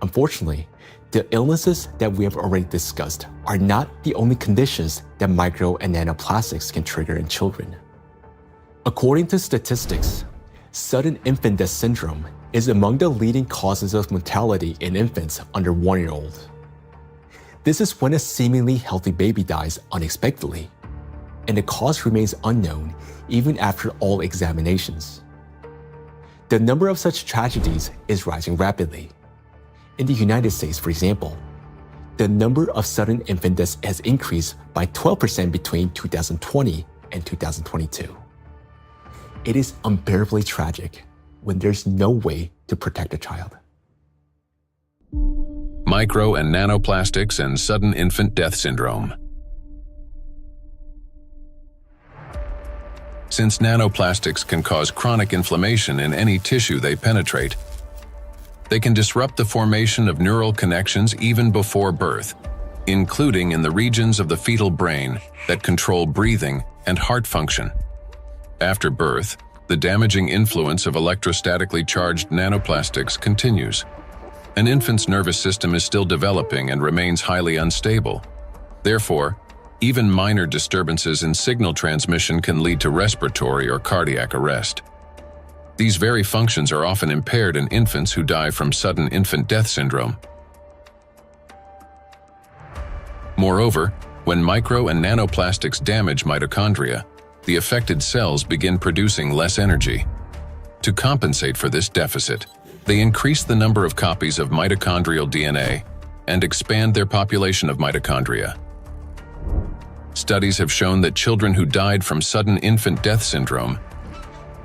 Unfortunately, the illnesses that we have already discussed are not the only conditions that micro and nanoplastics can trigger in children. According to statistics, sudden infant death syndrome is among the leading causes of mortality in infants under 1 year old. This is when a seemingly healthy baby dies unexpectedly, and the cause remains unknown even after all examinations. The number of such tragedies is rising rapidly. In the United States, for example, the number of sudden infant deaths has increased by 12% between 2020 and 2022. It is unbearably tragic when there's no way to protect a child. micro and nanoplastics and sudden infant death syndrome. Since nanoplastics can cause chronic inflammation in any tissue they penetrate, they can disrupt the formation of neural connections even before birth, including in the regions of the fetal brain that control breathing and heart function. After birth, the damaging influence of electrostatically charged nanoplastics continues. An infant's nervous system is still developing and remains highly unstable. Therefore, even minor disturbances in signal transmission can lead to respiratory or cardiac arrest. These very functions are often impaired in infants who die from sudden infant death syndrome. Moreover, when micro and nanoplastics damage mitochondria, the affected cells begin producing less energy. To compensate for this deficit, they increase the number of copies of mitochondrial DNA and expand their population of mitochondria. Studies have shown that children who died from sudden infant death syndrome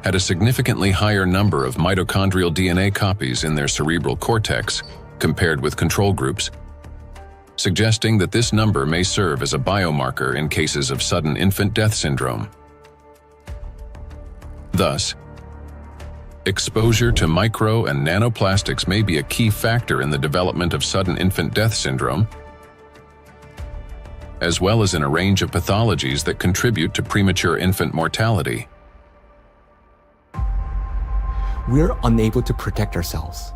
had a significantly higher number of mitochondrial DNA copies in their cerebral cortex compared with control groups, suggesting that this number may serve as a biomarker in cases of sudden infant death syndrome. Thus, exposure to micro and nanoplastics may be a key factor in the development of sudden infant death syndrome, as well as in a range of pathologies that contribute to premature infant mortality. We're unable to protect ourselves,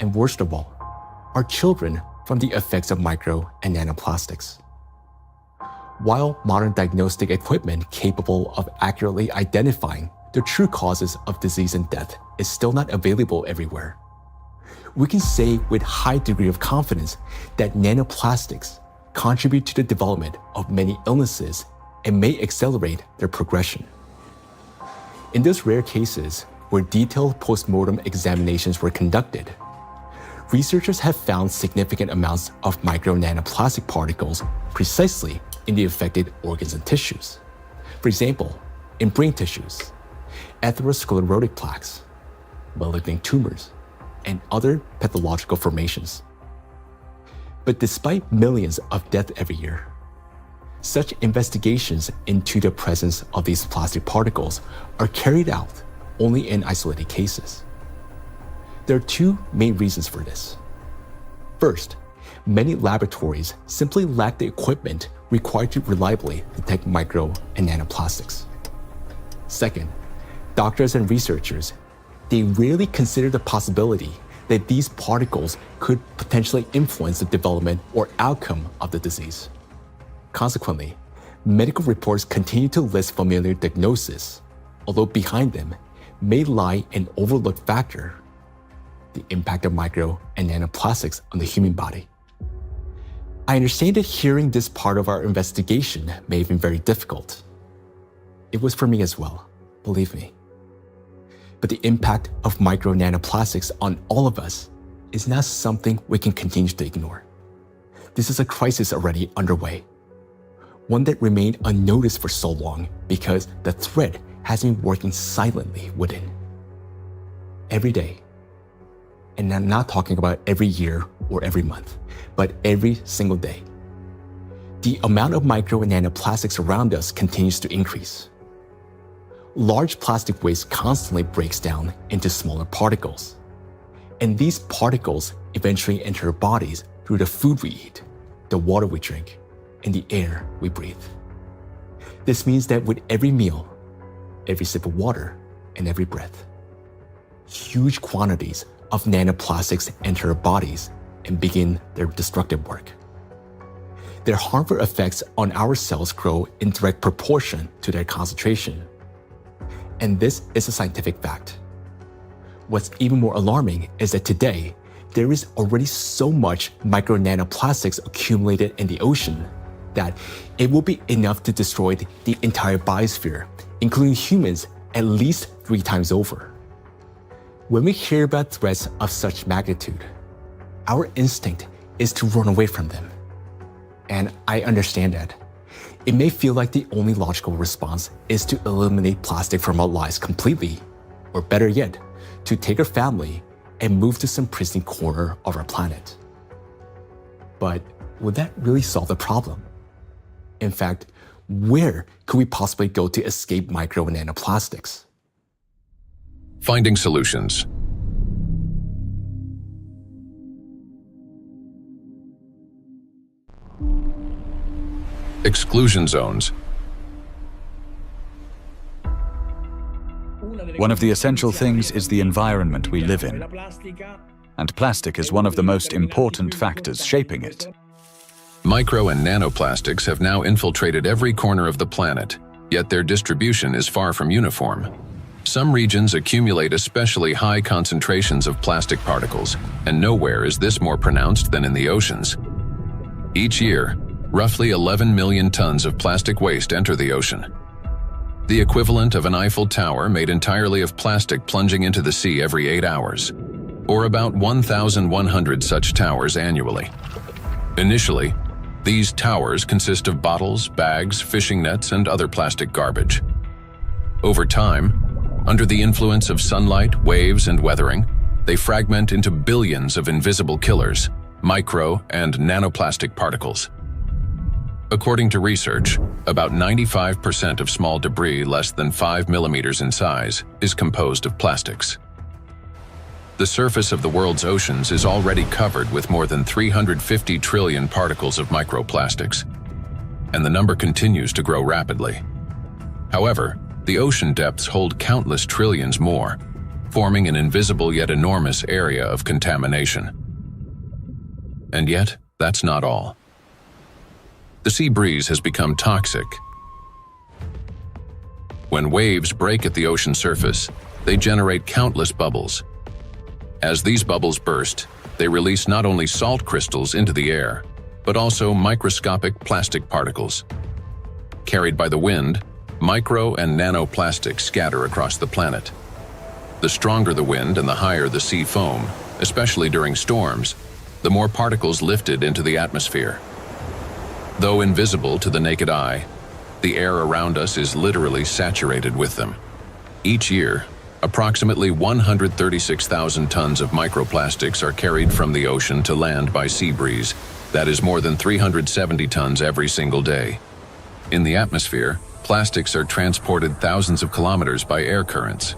and worst of all, our children from the effects of micro and nanoplastics. While modern diagnostic equipment capable of accurately identifying the true causes of disease and death is still not available everywhere, we can say with high degree of confidence that nanoplastics contribute to the development of many illnesses and may accelerate their progression. In those rare cases where detailed postmortem examinations were conducted, researchers have found significant amounts of micro nanoplastic particles precisely in the affected organs and tissues. For example, in brain tissues, atherosclerotic plaques, malignant tumors, and other pathological formations. But despite millions of deaths every year, such investigations into the presence of these plastic particles are carried out only in isolated cases. There are two main reasons for this. First, many laboratories simply lack the equipment required to reliably detect micro and nanoplastics. Second, doctors and researchers, they rarely consider the possibility that these particles could potentially influence the development or outcome of the disease. Consequently, medical reports continue to list familiar diagnoses, although behind them may lie an overlooked factor: the impact of micro and nanoplastics on the human body. I understand that hearing this part of our investigation may have been very difficult. It was for me as well, believe me. But the impact of micro nanoplastics on all of us is not something we can continue to ignore. This is a crisis already underway, one that remained unnoticed for so long because the threat has been working silently within. Every day, and I'm not talking about every year or every month, but every single day, the amount of micro and nanoplastics around us continues to increase. Large plastic waste constantly breaks down into smaller particles, and these particles eventually enter our bodies through the food we eat, the water we drink, and the air we breathe. This means that with every meal, every sip of water, and every breath, huge quantities of nanoplastics enter our bodies and begin their destructive work. Their harmful effects on our cells grow in direct proportion to their concentration. And this is a scientific fact. What's even more alarming is that today, there is already so much micro nanoplastics accumulated in the ocean that it will be enough to destroy the entire biosphere, including humans, at least 3 times over. When we hear about threats of such magnitude, our instinct is to run away from them. And I understand that. It may feel like the only logical response is to eliminate plastic from our lives completely, or better yet, to take our family and move to some pristine corner of our planet. But would that really solve the problem? In fact, where could we possibly go to escape micro and nanoplastics? Finding solutions. Exclusion zones. One of the essential things is the environment we live in, and plastic is one of the most important factors shaping it. Micro and nanoplastics have now infiltrated every corner of the planet, yet their distribution is far from uniform. Some regions accumulate especially high concentrations of plastic particles, and nowhere is this more pronounced than in the oceans. Each year, roughly 11 million tons of plastic waste enter the ocean. The equivalent of an Eiffel Tower made entirely of plastic plunging into the sea every 8 hours, or about 1,100 such towers annually. Initially, these towers consist of bottles, bags, fishing nets, and other plastic garbage. Over time, under the influence of sunlight, waves, and weathering, they fragment into billions of invisible killers, micro and nanoplastic particles. According to research, about 95% of small debris less than 5 millimeters in size is composed of plastics. The surface of the world's oceans is already covered with more than 350 trillion particles of microplastics, and the number continues to grow rapidly. However, the ocean depths hold countless trillions more, forming an invisible yet enormous area of contamination. And yet, that's not all. The sea breeze has become toxic. When waves break at the ocean surface, they generate countless bubbles. As these bubbles burst, they release not only salt crystals into the air, but also microscopic plastic particles. Carried by the wind, micro and nanoplastics scatter across the planet. The stronger the wind and the higher the sea foam, especially during storms, the more particles lifted into the atmosphere. Though invisible to the naked eye, the air around us is literally saturated with them. Each year, approximately 136,000 tons of microplastics are carried from the ocean to land by sea breeze. That is more than 370 tons every single day. In the atmosphere, plastics are transported thousands of kilometers by air currents.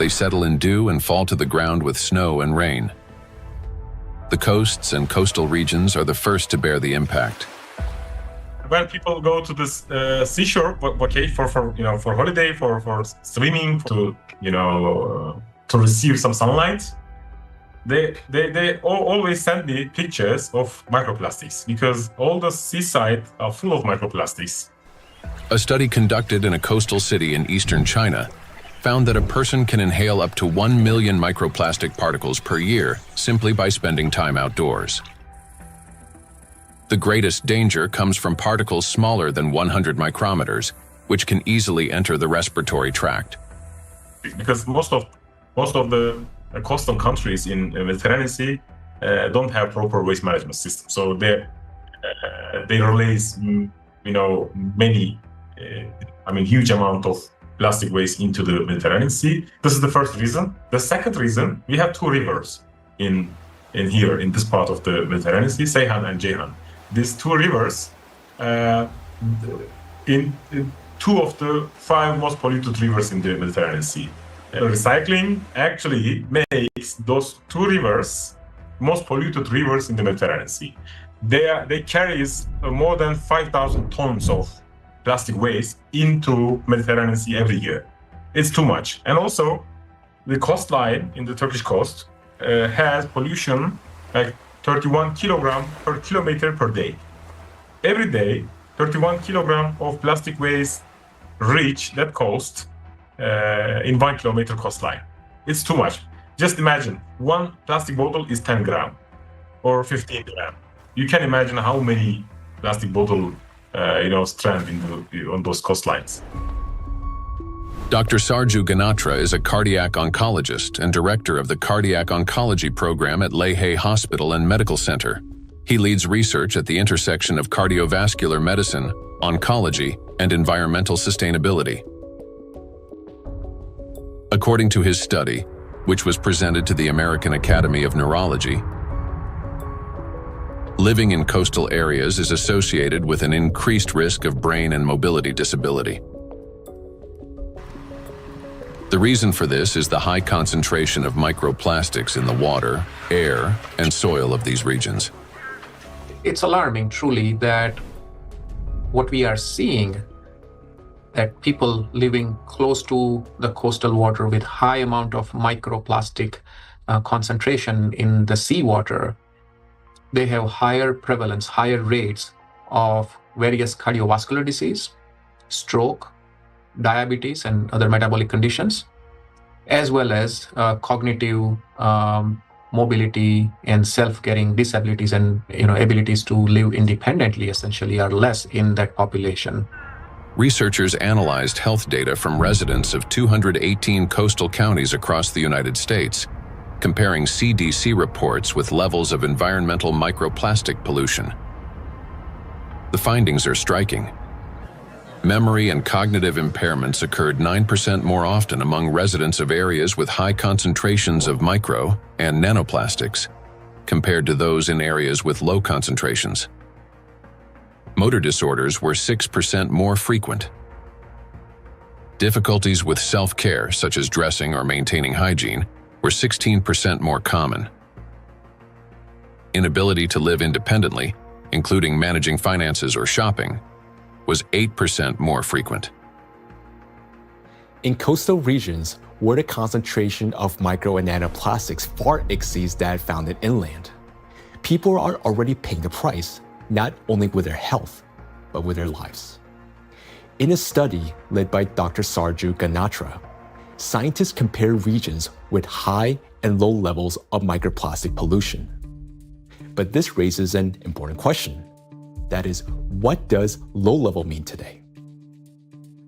They settle in dew and fall to the ground with snow and rain. The coasts and coastal regions are the first to bear the impact. When people go to this seashore, okay, for holiday, for swimming, to receive some sunlight, they always send me pictures of microplastics because all the seaside are full of microplastics. A study conducted in a coastal city in eastern China found that a person can inhale up to 1 million microplastic particles per year simply by spending time outdoors. The greatest danger comes from particles smaller than 100 micrometers, which can easily enter the respiratory tract. Because most of the coastal countries in the Mediterranean Sea don't have proper waste management system, so they release huge amount of plastic waste into the Mediterranean Sea. This is the first reason. The second reason, we have two rivers in this part of the Mediterranean Sea, Seyhan and Ceyhan. These two rivers, in two of the 5 most polluted rivers in the Mediterranean Sea. Recycling actually makes those two rivers most polluted rivers in the Mediterranean Sea. They carry more than 5,000 tons of plastic waste into Mediterranean Sea every year. It's too much. And also, the coastline in the Turkish coast has pollution like 31 kilogram per kilometer per day. Every day, 31 kilogram of plastic waste reach that coast in 1 kilometer coastline. It's too much. Just imagine, one plastic bottle is 10 gram or 15 gram. You can imagine how many plastic bottles strand on those coastlines. Dr. Sarju Ganatra is a cardiac oncologist and director of the Cardiac Oncology Program at Lehigh Hospital and Medical Center. He leads research at the intersection of cardiovascular medicine, oncology, and environmental sustainability. According to his study, which was presented to the American Academy of Neurology, Living in coastal areas is associated with an increased risk of brain and mobility disability. The reason for this is the high concentration of microplastics in the water, air, and soil of these regions. It's alarming, truly, that what we are seeing, that people living close to the coastal water with high amount of microplastic concentration in the seawater, they have higher prevalence, higher rates of various cardiovascular disease, stroke, diabetes, and other metabolic conditions, as well as cognitive mobility and self-caring disabilities and abilities to live independently essentially are less in that population. Researchers analyzed health data from residents of 218 coastal counties across the United States, comparing CDC reports with levels of environmental microplastic pollution. The findings are striking. Memory and cognitive impairments occurred 9% more often among residents of areas with high concentrations of micro and nanoplastics, compared to those in areas with low concentrations. Motor disorders were 6% more frequent. Difficulties with self-care, such as dressing or maintaining hygiene, were 16% more common. Inability to live independently, including managing finances or shopping, was 8% more frequent. In coastal regions, where the concentration of micro and nanoplastics far exceeds that found in inland, people are already paying the price, not only with their health, but with their lives. In a study led by Dr. Sarju Ganatra, scientists compared regions with high and low levels of microplastic pollution. But this raises an important question. That is, what does low level mean today?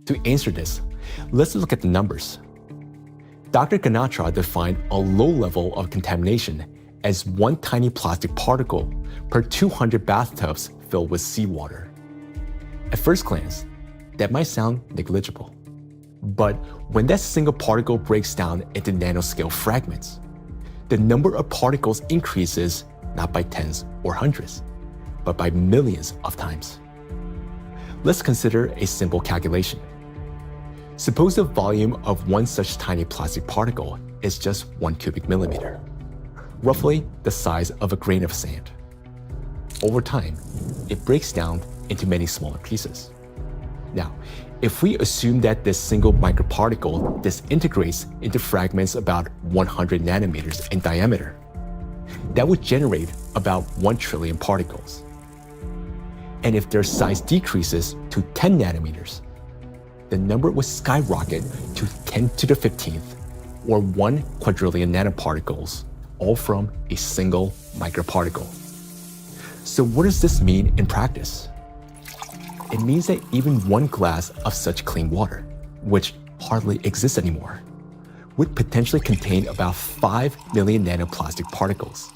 To answer this, let's look at the numbers. Dr. Ganatra defined a low level of contamination as one tiny plastic particle per 200 bathtubs filled with seawater. At first glance, that might sound negligible. But when that single particle breaks down into nanoscale fragments, the number of particles increases not by tens or hundreds, but by millions of times. Let's consider a simple calculation. Suppose the volume of one such tiny plastic particle is just 1 cubic millimeter, roughly the size of a grain of sand. Over time, it breaks down into many smaller pieces. Now, if we assume that this single microparticle disintegrates into fragments about 100 nanometers in diameter, that would generate about 1 trillion particles. And if their size decreases to 10 nanometers, the number would skyrocket to 10 to the 15th, or 1 quadrillion nanoparticles, all from a single microparticle. So what does this mean in practice? It means that even one glass of such clean water, which hardly exists anymore, would potentially contain about 5 million nanoplastic particles.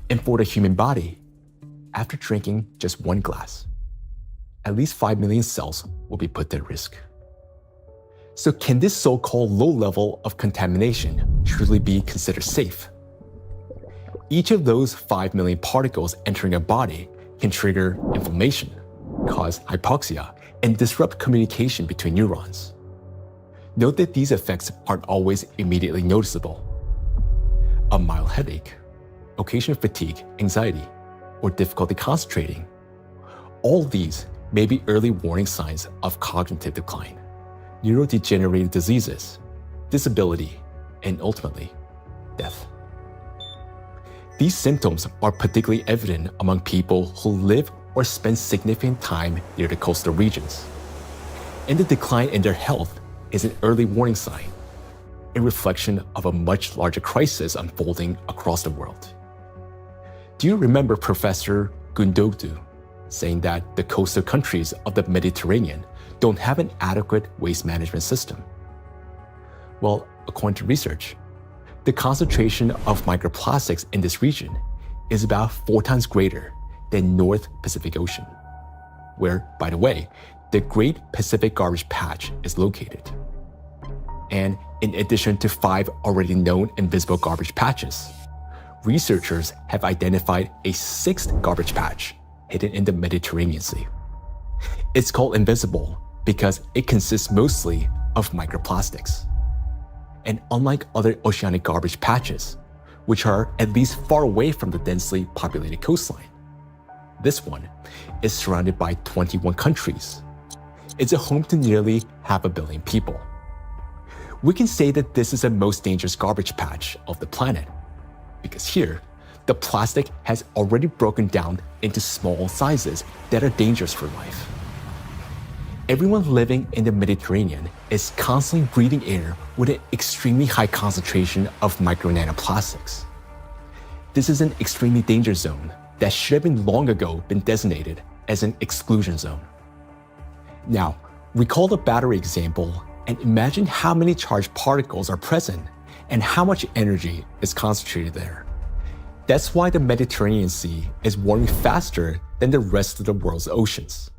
And for the human body, after drinking just one glass, at least 5 million cells will be put at risk. So can this so-called low level of contamination truly be considered safe? Each of those 5 million particles entering a body can trigger inflammation, cause hypoxia, and disrupt communication between neurons. Note that these effects aren't always immediately noticeable. A mild headache, occasional fatigue, anxiety, or difficulty concentrating. All these may be early warning signs of cognitive decline, neurodegenerative diseases, disability, and ultimately, death. These symptoms are particularly evident among people who live or spend significant time near the coastal regions. And the decline in their health is an early warning sign, a reflection of a much larger crisis unfolding across the world. Do you remember Professor Gundogan saying that the coastal countries of the Mediterranean don't have an adequate waste management system? Well, according to research, the concentration of microplastics in this region is about 4 times greater than North Pacific Ocean, where, by the way, the Great Pacific Garbage Patch is located. And in addition to 5 already known invisible garbage patches, researchers have identified a sixth garbage patch hidden in the Mediterranean Sea. It's called invisible because it consists mostly of microplastics. And unlike other oceanic garbage patches, which are at least far away from the densely populated coastline, this one is surrounded by 21 countries. It's a home to nearly 500 million people. We can say that this is the most dangerous garbage patch of the planet, because here, the plastic has already broken down into small sizes that are dangerous for life. Everyone living in the Mediterranean is constantly breathing air with an extremely high concentration of micro-nanoplastics. This is an extremely dangerous zone that should have been long ago been designated as an exclusion zone. Now, recall the battery example and imagine how many charged particles are present and how much energy is concentrated there. That's why the Mediterranean Sea is warming faster than the rest of the world's oceans.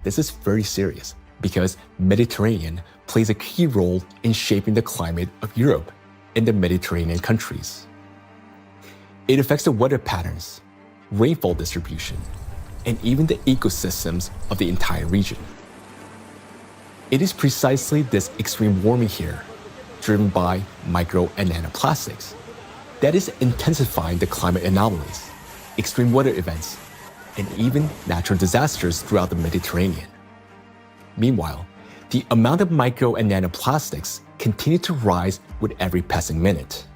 This is very serious because Mediterranean plays a key role in shaping the climate of Europe and the Mediterranean countries. It affects the weather patterns, rainfall distribution, and even the ecosystems of the entire region. It is precisely this extreme warming here, driven by micro and nanoplastics, that is intensifying the climate anomalies, extreme weather events, and even natural disasters throughout the Mediterranean. Meanwhile, the amount of micro and nanoplastics continue to rise with every passing minute.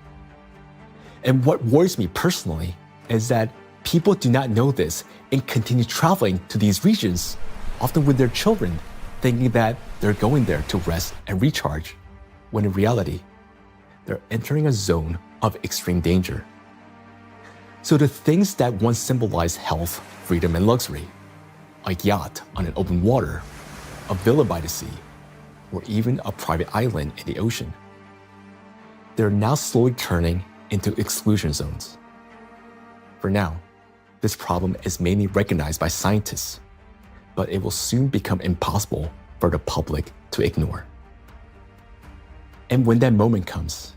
And what worries me personally is that people do not know this and continue traveling to these regions, often with their children, thinking that they're going there to rest and recharge, when in reality, they're entering a zone of extreme danger. So the things that once symbolized health, freedom, and luxury, a yacht on an open water, a villa by the sea, or even a private island in the ocean, they're now slowly turning into exclusion zones. For now, this problem is mainly recognized by scientists, but it will soon become impossible for the public to ignore. And when that moment comes,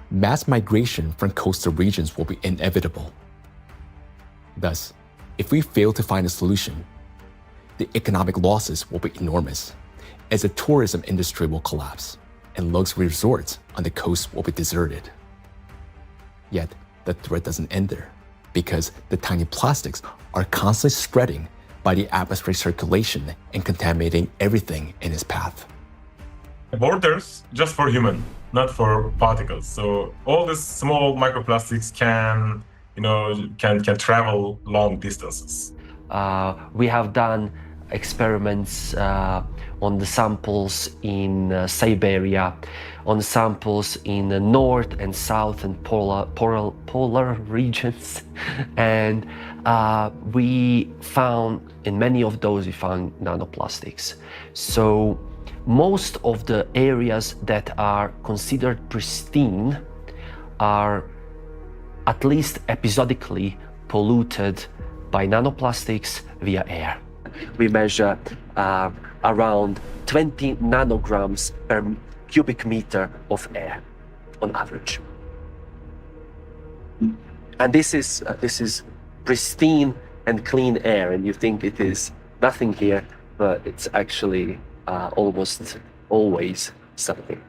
mass migration from coastal regions will be inevitable. Thus, if we fail to find a solution, the economic losses will be enormous, as the tourism industry will collapse and luxury resorts on the coast will be deserted. Yet, the threat doesn't end there, because the tiny plastics are constantly spreading by the atmospheric circulation and contaminating everything in its path. Borders just for human, not for particles. So all these small microplastics can travel long distances. We have done experiments on the samples in Siberia, on samples in the north and south and polar regions, and we found in many of those we found nanoplastics. So most of the areas that are considered pristine are at least episodically polluted by nanoplastics via air. We measure around 20 nanograms per cubic meter of air on average. And this is pristine and clean air, and you think it is nothing here, but it's actually almost always something.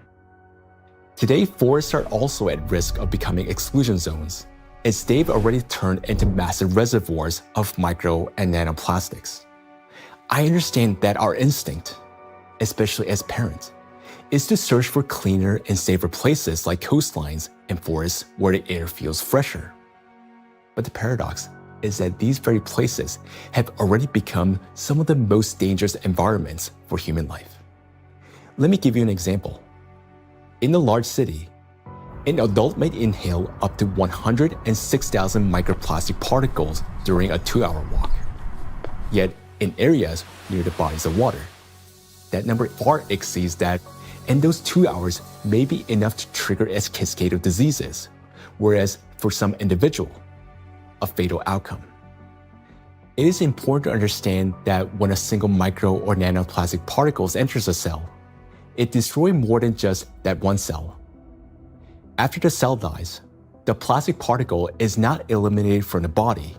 Today, forests are also at risk of becoming exclusion zones, as they've already turned into massive reservoirs of micro and nanoplastics. I understand that our instinct, especially as parents, is to search for cleaner and safer places like coastlines and forests where the air feels fresher. But the paradox is that these very places have already become some of the most dangerous environments for human life. Let me give you an example. In a large city, an adult may inhale up to 106,000 microplastic particles during a 2-hour walk. Yet, in areas near the bodies of water, that number far exceeds that, and those 2 hours may be enough to trigger a cascade of diseases, whereas for some individual, a fatal outcome. It is important to understand that when a single micro or nanoplastic particles enters a cell, it destroys more than just that one cell. After the cell dies, The plastic particle is not eliminated from the body.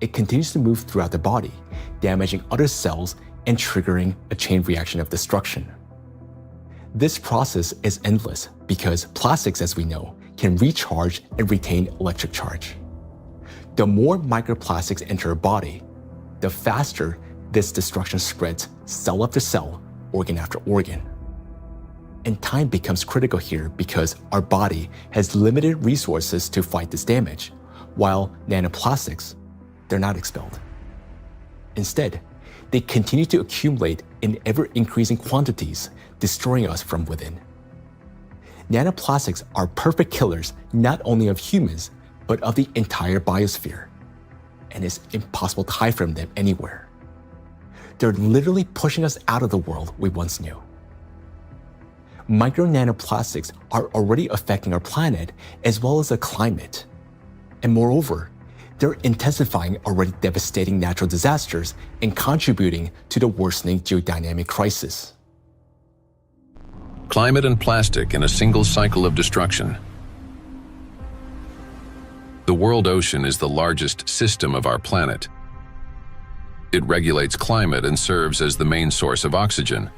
It continues to move throughout the body, damaging other cells and triggering a chain reaction of destruction. This process is endless because plastics, as we know, can recharge and retain electric charge. The more microplastics enter a body, the faster this destruction spreads cell after cell, organ after organ. And time becomes critical here because our body has limited resources to fight this damage, while nanoplastics, they're not expelled. Instead, they continue to accumulate in ever-increasing quantities, destroying us from within. Nanoplastics are perfect killers not only of humans, but of the entire biosphere. And it's impossible to hide from them anywhere. They're literally pushing us out of the world we once knew. Micro nanoplastics are already affecting our planet as well as the climate. And moreover, they're intensifying already devastating natural disasters and contributing to the worsening geodynamic crisis. Climate and plastic in a single cycle of destruction. The world ocean is the largest system of our planet. It regulates climate and serves as the main source of oxygen.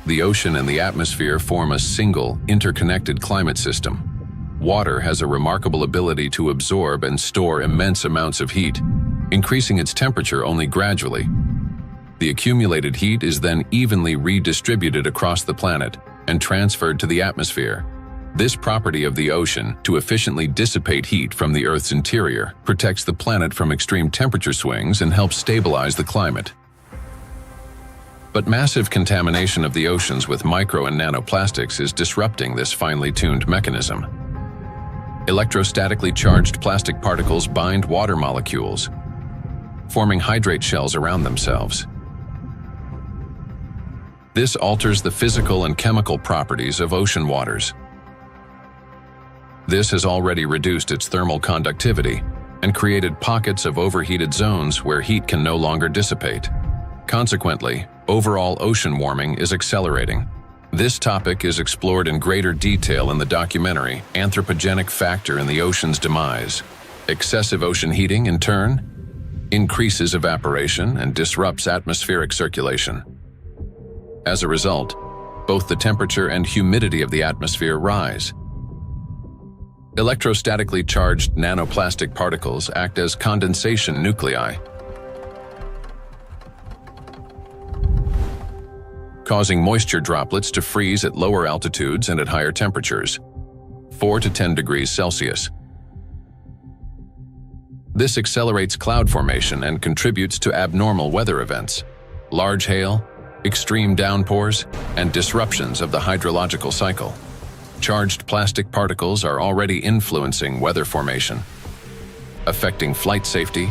The ocean and the atmosphere form a single, interconnected climate system. Water has a remarkable ability to absorb and store immense amounts of heat, increasing its temperature only gradually. The accumulated heat is then evenly redistributed across the planet and transferred to the atmosphere. This property of the ocean to efficiently dissipate heat from the Earth's interior protects the planet from extreme temperature swings and helps stabilize the climate. But massive contamination of the oceans with micro and nanoplastics is disrupting this finely tuned mechanism. Electrostatically charged plastic particles bind water molecules, forming hydrate shells around themselves. This alters the physical and chemical properties of ocean waters. This has already reduced its thermal conductivity and created pockets of overheated zones where heat can no longer dissipate. Consequently, overall ocean warming is accelerating. This topic is explored in greater detail in the documentary Anthropogenic Factor in the Ocean's Demise. Excessive ocean heating, in turn, increases evaporation and disrupts atmospheric circulation. As a result, both the temperature and humidity of the atmosphere rise. Electrostatically charged nanoplastic particles act as condensation nuclei, causing moisture droplets to freeze at lower altitudes and at higher temperatures, 4 to 10 degrees Celsius. This accelerates cloud formation and contributes to abnormal weather events, large hail, extreme downpours, and disruptions of the hydrological cycle. Charged plastic particles are already influencing weather formation, affecting flight safety,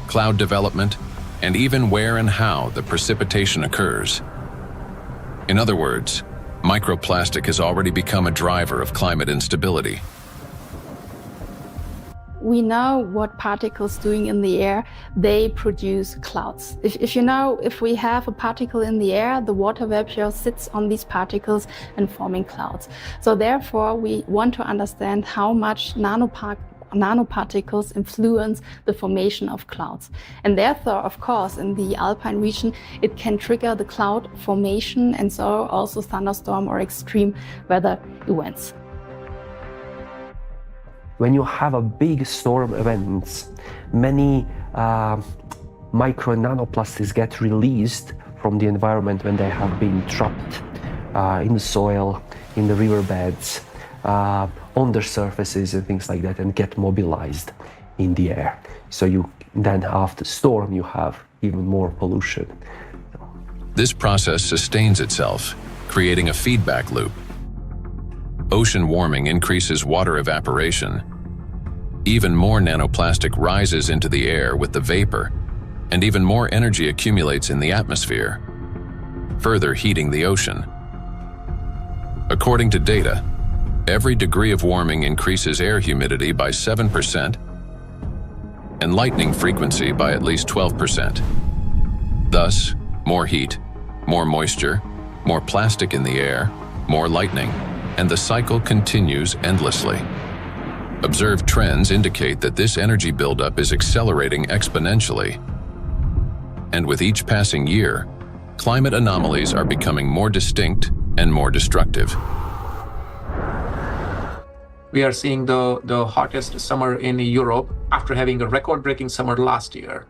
cloud development, and even where and how the precipitation occurs. In other words, microplastic has already become a driver of climate instability. We know what particles doing in the air, they produce clouds. If we have a particle in the air, the water vapor sits on these particles and forming clouds. So therefore, we want to understand how much nanoparticles influence the formation of clouds. And therefore, of course, in the alpine region, it can trigger the cloud formation and so also thunderstorm or extreme weather events. When you have a big storm event, many micro nanoplastics get released from the environment when they have been trapped in the soil, in the riverbeds, on their surfaces and things like that, and get mobilized in the air. So you then after storm you have even more pollution. This process sustains itself, creating a feedback loop. Ocean warming increases water evaporation. Even more nanoplastic rises into the air with the vapor, and even more energy accumulates in the atmosphere, further heating the ocean. According to data, every degree of warming increases air humidity by 7% and lightning frequency by at least 12%. Thus, more heat, more moisture, more plastic in the air, more lightning, and the cycle continues endlessly. Observed trends indicate that this energy buildup is accelerating exponentially. And with each passing year, climate anomalies are becoming more distinct and more destructive. We are seeing the hottest summer in Europe after having a record-breaking summer last year.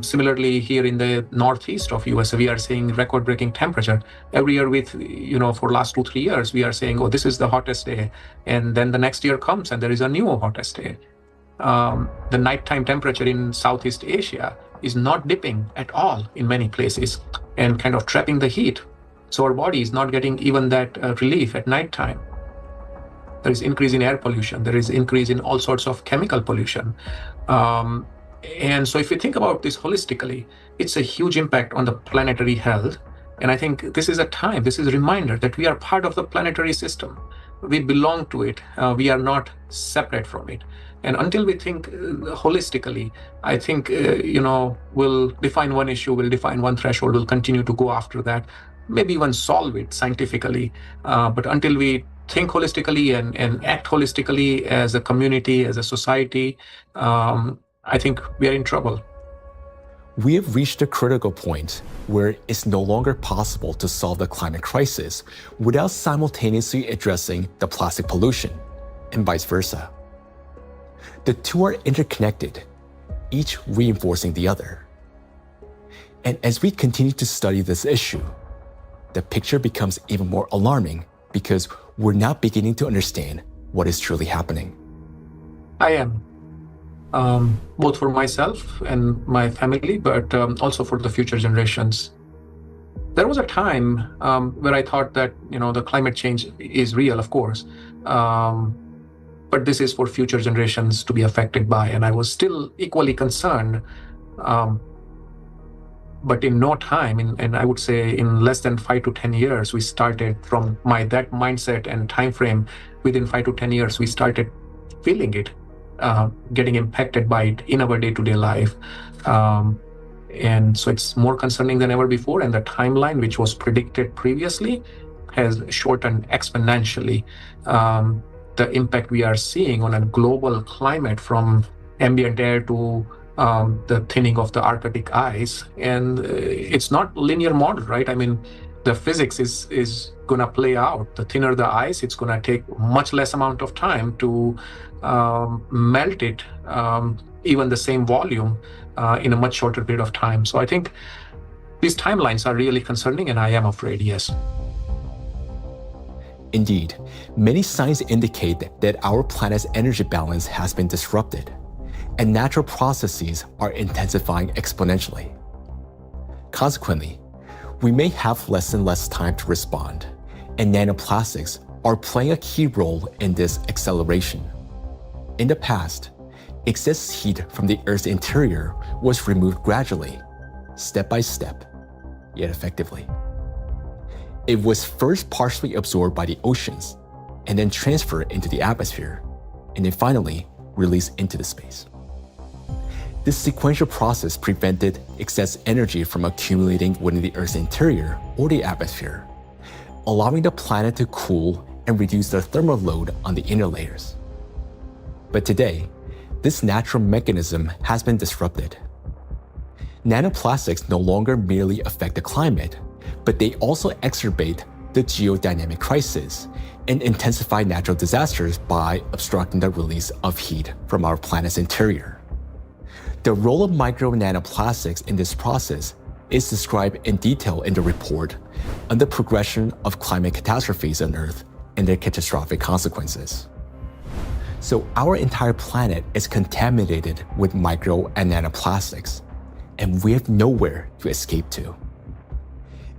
Similarly, here in the northeast of US, we are seeing record-breaking temperature. Every year for last 2-3 years, we are saying, oh, this is the hottest day. And then the next year comes and there is a new hottest day. The nighttime temperature in Southeast Asia is not dipping at all in many places and kind of trapping the heat. So our body is not getting even that relief at nighttime. There is increase in air pollution. There is increase in all sorts of chemical pollution. And so if you think about this holistically, it's a huge impact on the planetary health. And I think this is a time, this is a reminder that we are part of the planetary system. We belong to it. We are not separate from it. And until we think holistically, I think, we'll define one issue, we'll define one threshold, we'll continue to go after that, maybe even solve it scientifically. But until we think holistically and act holistically as a community, as a society, I think we are in trouble. We have reached a critical point where it's no longer possible to solve the climate crisis without simultaneously addressing the plastic pollution, and vice versa. The two are interconnected, each reinforcing the other. And as we continue to study this issue, the picture becomes even more alarming because we're now beginning to understand what is truly happening. I am. Both for myself and my family, but also for the future generations. There was a time where I thought that, the climate change is real, of course, but this is for future generations to be affected by, and I was still equally concerned. But in no time, and I would say in less than 5 to 10 years, we started from that mindset and time frame. Within 5 to 10 years, we started feeling it, getting impacted by it in our day-to-day life. And so it's more concerning than ever before. And the timeline, which was predicted previously, has shortened exponentially. The impact we are seeing on a global climate, from ambient air to the thinning of the Arctic ice. And it's not linear model, right? I mean, the physics is going to play out. The thinner the ice, it's going to take much less amount of time to melt it, even the same volume, in a much shorter period of time. So I think these timelines are really concerning, and I am afraid, yes. Indeed, many signs indicate that our planet's energy balance has been disrupted, and natural processes are intensifying exponentially. Consequently, we may have less and less time to respond, and nanoplastics are playing a key role in this acceleration. In the past, excess heat from the Earth's interior was removed gradually, step by step, yet effectively. It was first partially absorbed by the oceans, and then transferred into the atmosphere, and then finally released into the space. This sequential process prevented excess energy from accumulating within the Earth's interior or the atmosphere, allowing the planet to cool and reduce the thermal load on the inner layers. But today, this natural mechanism has been disrupted. Nanoplastics no longer merely affect the climate, but they also exacerbate the geodynamic crisis and intensify natural disasters by obstructing the release of heat from our planet's interior. The role of micro nanoplastics in this process is described in detail in the report on the progression of climate catastrophes on Earth and their catastrophic consequences. So our entire planet is contaminated with micro and nanoplastics, and we have nowhere to escape to.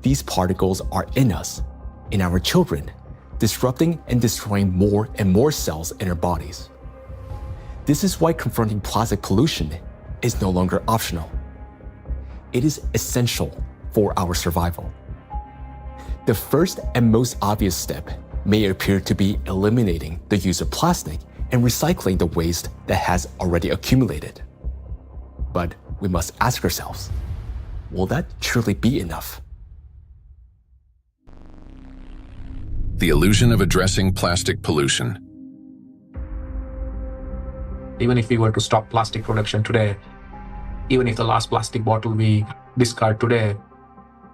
These particles are in us, in our children, disrupting and destroying more and more cells in our bodies. This is why confronting plastic pollution is no longer optional. It is essential for our survival. The first and most obvious step may appear to be eliminating the use of plastic and recycling the waste that has already accumulated. But we must ask ourselves, will that truly be enough? The illusion of addressing plastic pollution. Even if we were to stop plastic production today, even if the last plastic bottle we discard today,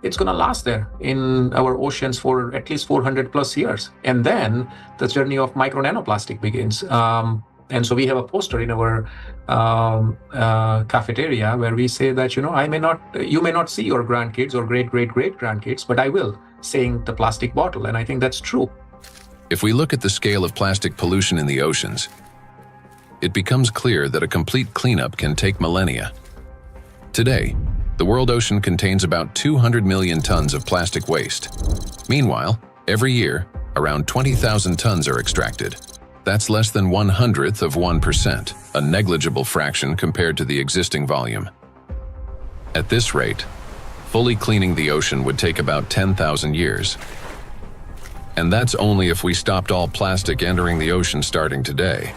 it's going to last there in our oceans for at least 400 plus years. And then the journey of micro nanoplastic begins. And so we have a poster in our cafeteria where we say that, you may not see your grandkids or great-great-great-grandkids, but I will, saying the plastic bottle. And I think that's true. If we look at the scale of plastic pollution in the oceans, it becomes clear that a complete cleanup can take millennia. Today, the world ocean contains about 200 million tons of plastic waste. Meanwhile, every year, around 20,000 tons are extracted. That's less than 1/100th of 1%, a negligible fraction compared to the existing volume. At this rate, fully cleaning the ocean would take about 10,000 years. And that's only if we stopped all plastic entering the ocean starting today.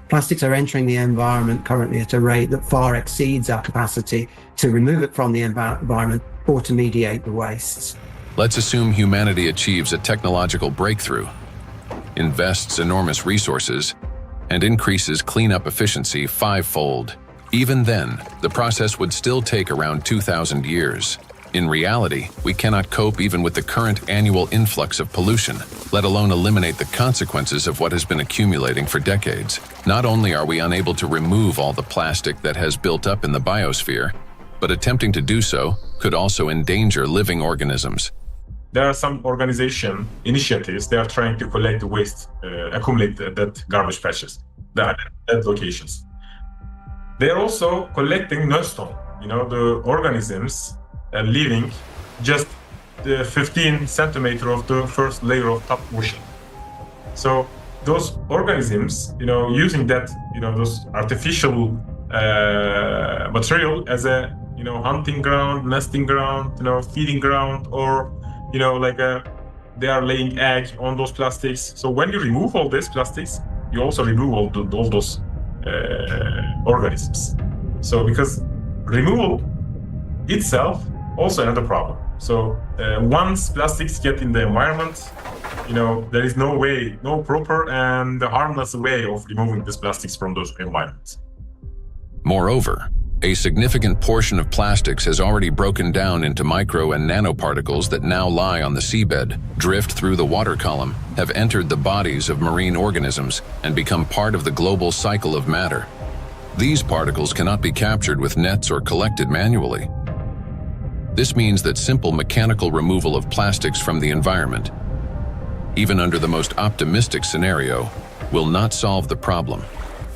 Plastics are entering the environment currently at a rate that far exceeds our capacity to remove it from the environment or to mediate the wastes. Let's assume humanity achieves a technological breakthrough, invests enormous resources, and increases cleanup efficiency 5-fold. Even then, the process would still take around 2,000 years. In reality, we cannot cope even with the current annual influx of pollution, let alone eliminate the consequences of what has been accumulating for decades. Not only are we unable to remove all the plastic that has built up in the biosphere, but attempting to do so could also endanger living organisms. There are some organization initiatives, they are trying to collect the waste, accumulate that garbage patches, at locations. They are also collecting nullstone, the organisms living just the 15 centimeter of the first layer of top ocean. So those organisms, using that, those artificial material as a, hunting ground, nesting ground, feeding ground, or, they are laying egg on those plastics. So when you remove all these plastics, you also remove all those organisms. So because removal itself also another problem. So once plastics get in the environment, there is no proper and harmless way of removing these plastics from those environments. Moreover, a significant portion of plastics has already broken down into micro and nanoparticles that now lie on the seabed, drift through the water column, have entered the bodies of marine organisms, and become part of the global cycle of matter. These particles cannot be captured with nets or collected manually. This means that simple mechanical removal of plastics from the environment, even under the most optimistic scenario, will not solve the problem.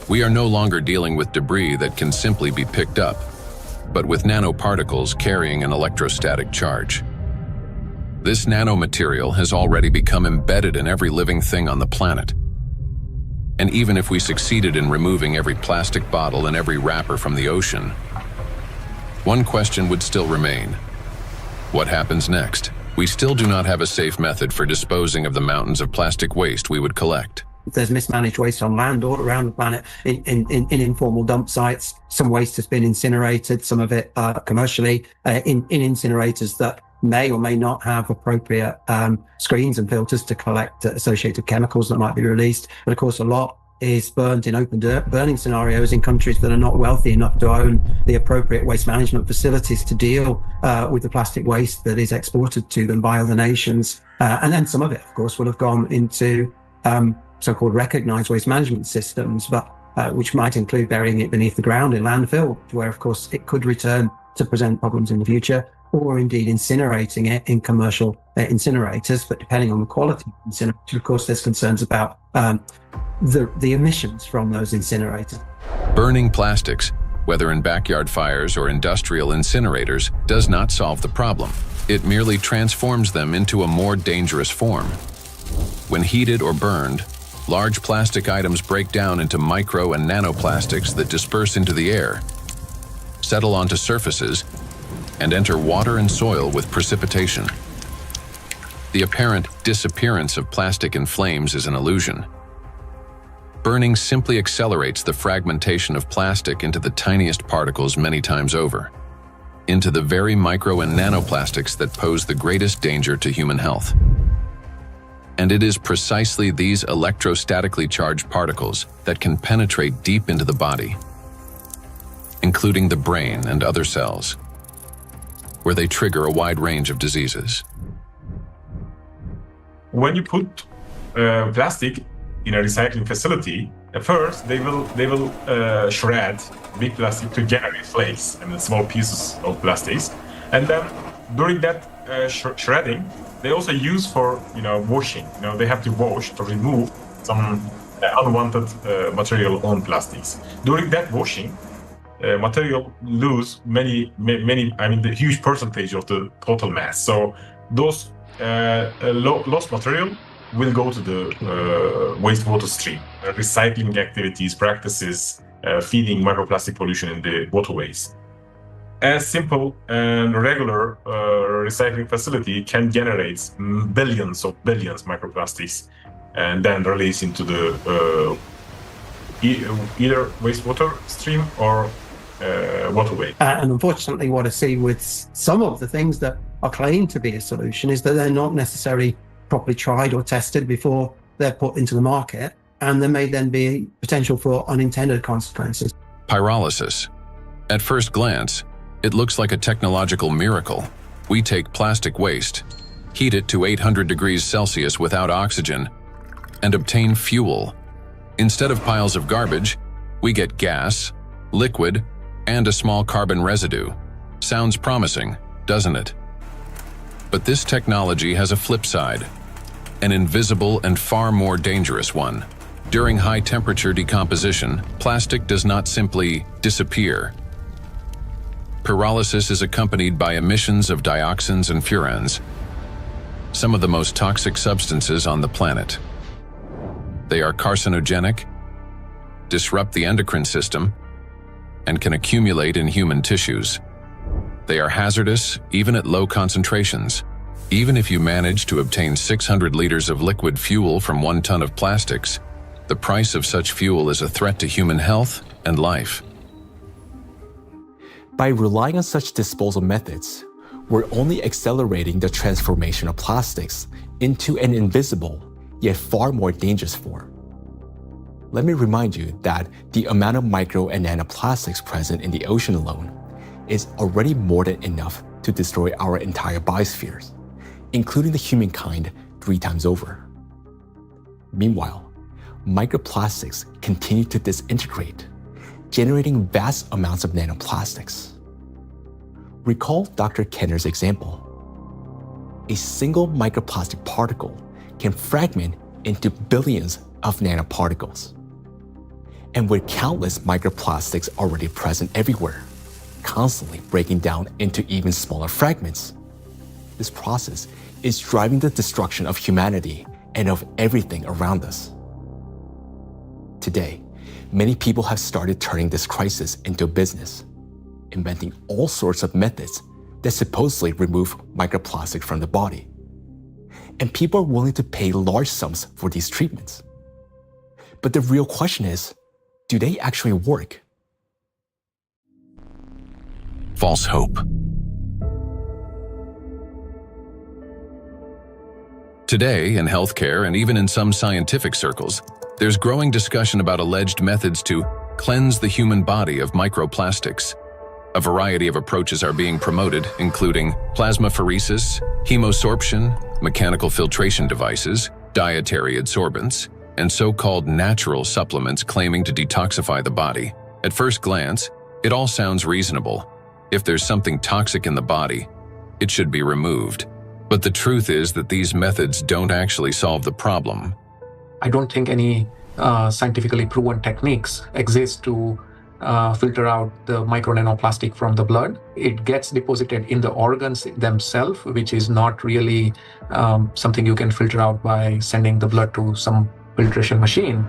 We are no longer dealing with debris that can simply be picked up, but with nanoparticles carrying an electrostatic charge. This nanomaterial has already become embedded in every living thing on the planet. And even if we succeeded in removing every plastic bottle and every wrapper from the ocean, one question would still remain. What happens next? We still do not have a safe method for disposing of the mountains of plastic waste we would collect. There's mismanaged waste on land all around the planet in informal dump sites. Some waste has been incinerated, some of it commercially in incinerators that may or may not have appropriate screens and filters to collect associated chemicals that might be released. But of course, a lot is burned in open burning scenarios in countries that are not wealthy enough to own the appropriate waste management facilities to deal with the plastic waste that is exported to them by other nations. And then some of it, of course, will have gone into so-called recognized waste management systems, but which might include burying it beneath the ground in landfill, where, of course, it could return to present problems in the future, or indeed incinerating it in commercial incinerators. But depending on the quality of incinerator, of course, there's concerns about the emissions from those incinerators. Burning plastics, whether in backyard fires or industrial incinerators, does not solve the problem. It merely transforms them into a more dangerous form. When heated or burned, large plastic items break down into micro and nanoplastics that disperse into the air, settle onto surfaces, and enter water and soil with precipitation. The apparent disappearance of plastic in flames is an illusion. Burning simply accelerates the fragmentation of plastic into the tiniest particles many times over, into the very micro and nanoplastics that pose the greatest danger to human health. And it is precisely these electrostatically charged particles that can penetrate deep into the body, including the brain and other cells, where they trigger a wide range of diseases. When you put plastic in a recycling facility, at first they will shred big plastic to generate flakes and small pieces of plastics, and then during that shredding, they also use for washing. They have to wash to remove some unwanted material on plastics. During that washing, material lose many. I mean, the huge percentage of the total mass. So those lost material will go to the wastewater stream. Recycling activities, practices, feeding microplastic pollution in the waterways. A simple and regular recycling facility can generate billions microplastics and then release into the either wastewater stream or waterway. And unfortunately, what I see with some of the things that are claimed to be a solution is that they're not necessarily properly tried or tested before they're put into the market, and there may then be potential for unintended consequences. Pyrolysis. At first glance, it looks like a technological miracle. We take plastic waste, heat it to 800 degrees Celsius without oxygen, and obtain fuel. Instead of piles of garbage, we get gas, liquid, and a small carbon residue. Sounds promising, doesn't it? But this technology has a flip side, an invisible and far more dangerous one. During high-temperature decomposition, plastic does not simply disappear. Pyrolysis is accompanied by emissions of dioxins and furans, some of the most toxic substances on the planet. They are carcinogenic, disrupt the endocrine system, and can accumulate in human tissues. They are hazardous even at low concentrations. Even if you manage to obtain 600 liters of liquid fuel from 1 ton of plastics, the price of such fuel is a threat to human health and life. By relying on such disposal methods, we're only accelerating the transformation of plastics into an invisible, yet far more dangerous form. Let me remind you that the amount of micro and nanoplastics present in the ocean alone is already more than enough to destroy our entire biospheres, including the humankind 3 times over. Meanwhile, microplastics continue to disintegrate, generating vast amounts of nanoplastics. Recall Dr. Kenner's example. A single microplastic particle can fragment into billions of nanoparticles. And with countless microplastics already present everywhere, constantly breaking down into even smaller fragments, this process is driving the destruction of humanity and of everything around us. Today, many people have started turning this crisis into a business, inventing all sorts of methods that supposedly remove microplastic from the body. And people are willing to pay large sums for these treatments. But the real question is, do they actually work? False hope. Today, in healthcare and even in some scientific circles, there's growing discussion about alleged methods to cleanse the human body of microplastics. A variety of approaches are being promoted, including plasmapheresis, hemosorption, mechanical filtration devices, dietary adsorbents, and so-called natural supplements claiming to detoxify the body. At first glance, it all sounds reasonable. If there's something toxic in the body, it should be removed. But the truth is that these methods don't actually solve the problem. I don't think any scientifically proven techniques exist to filter out the micro nanoplastic from the blood. It gets deposited in the organs themselves, which is not really something you can filter out by sending the blood to some filtration machine.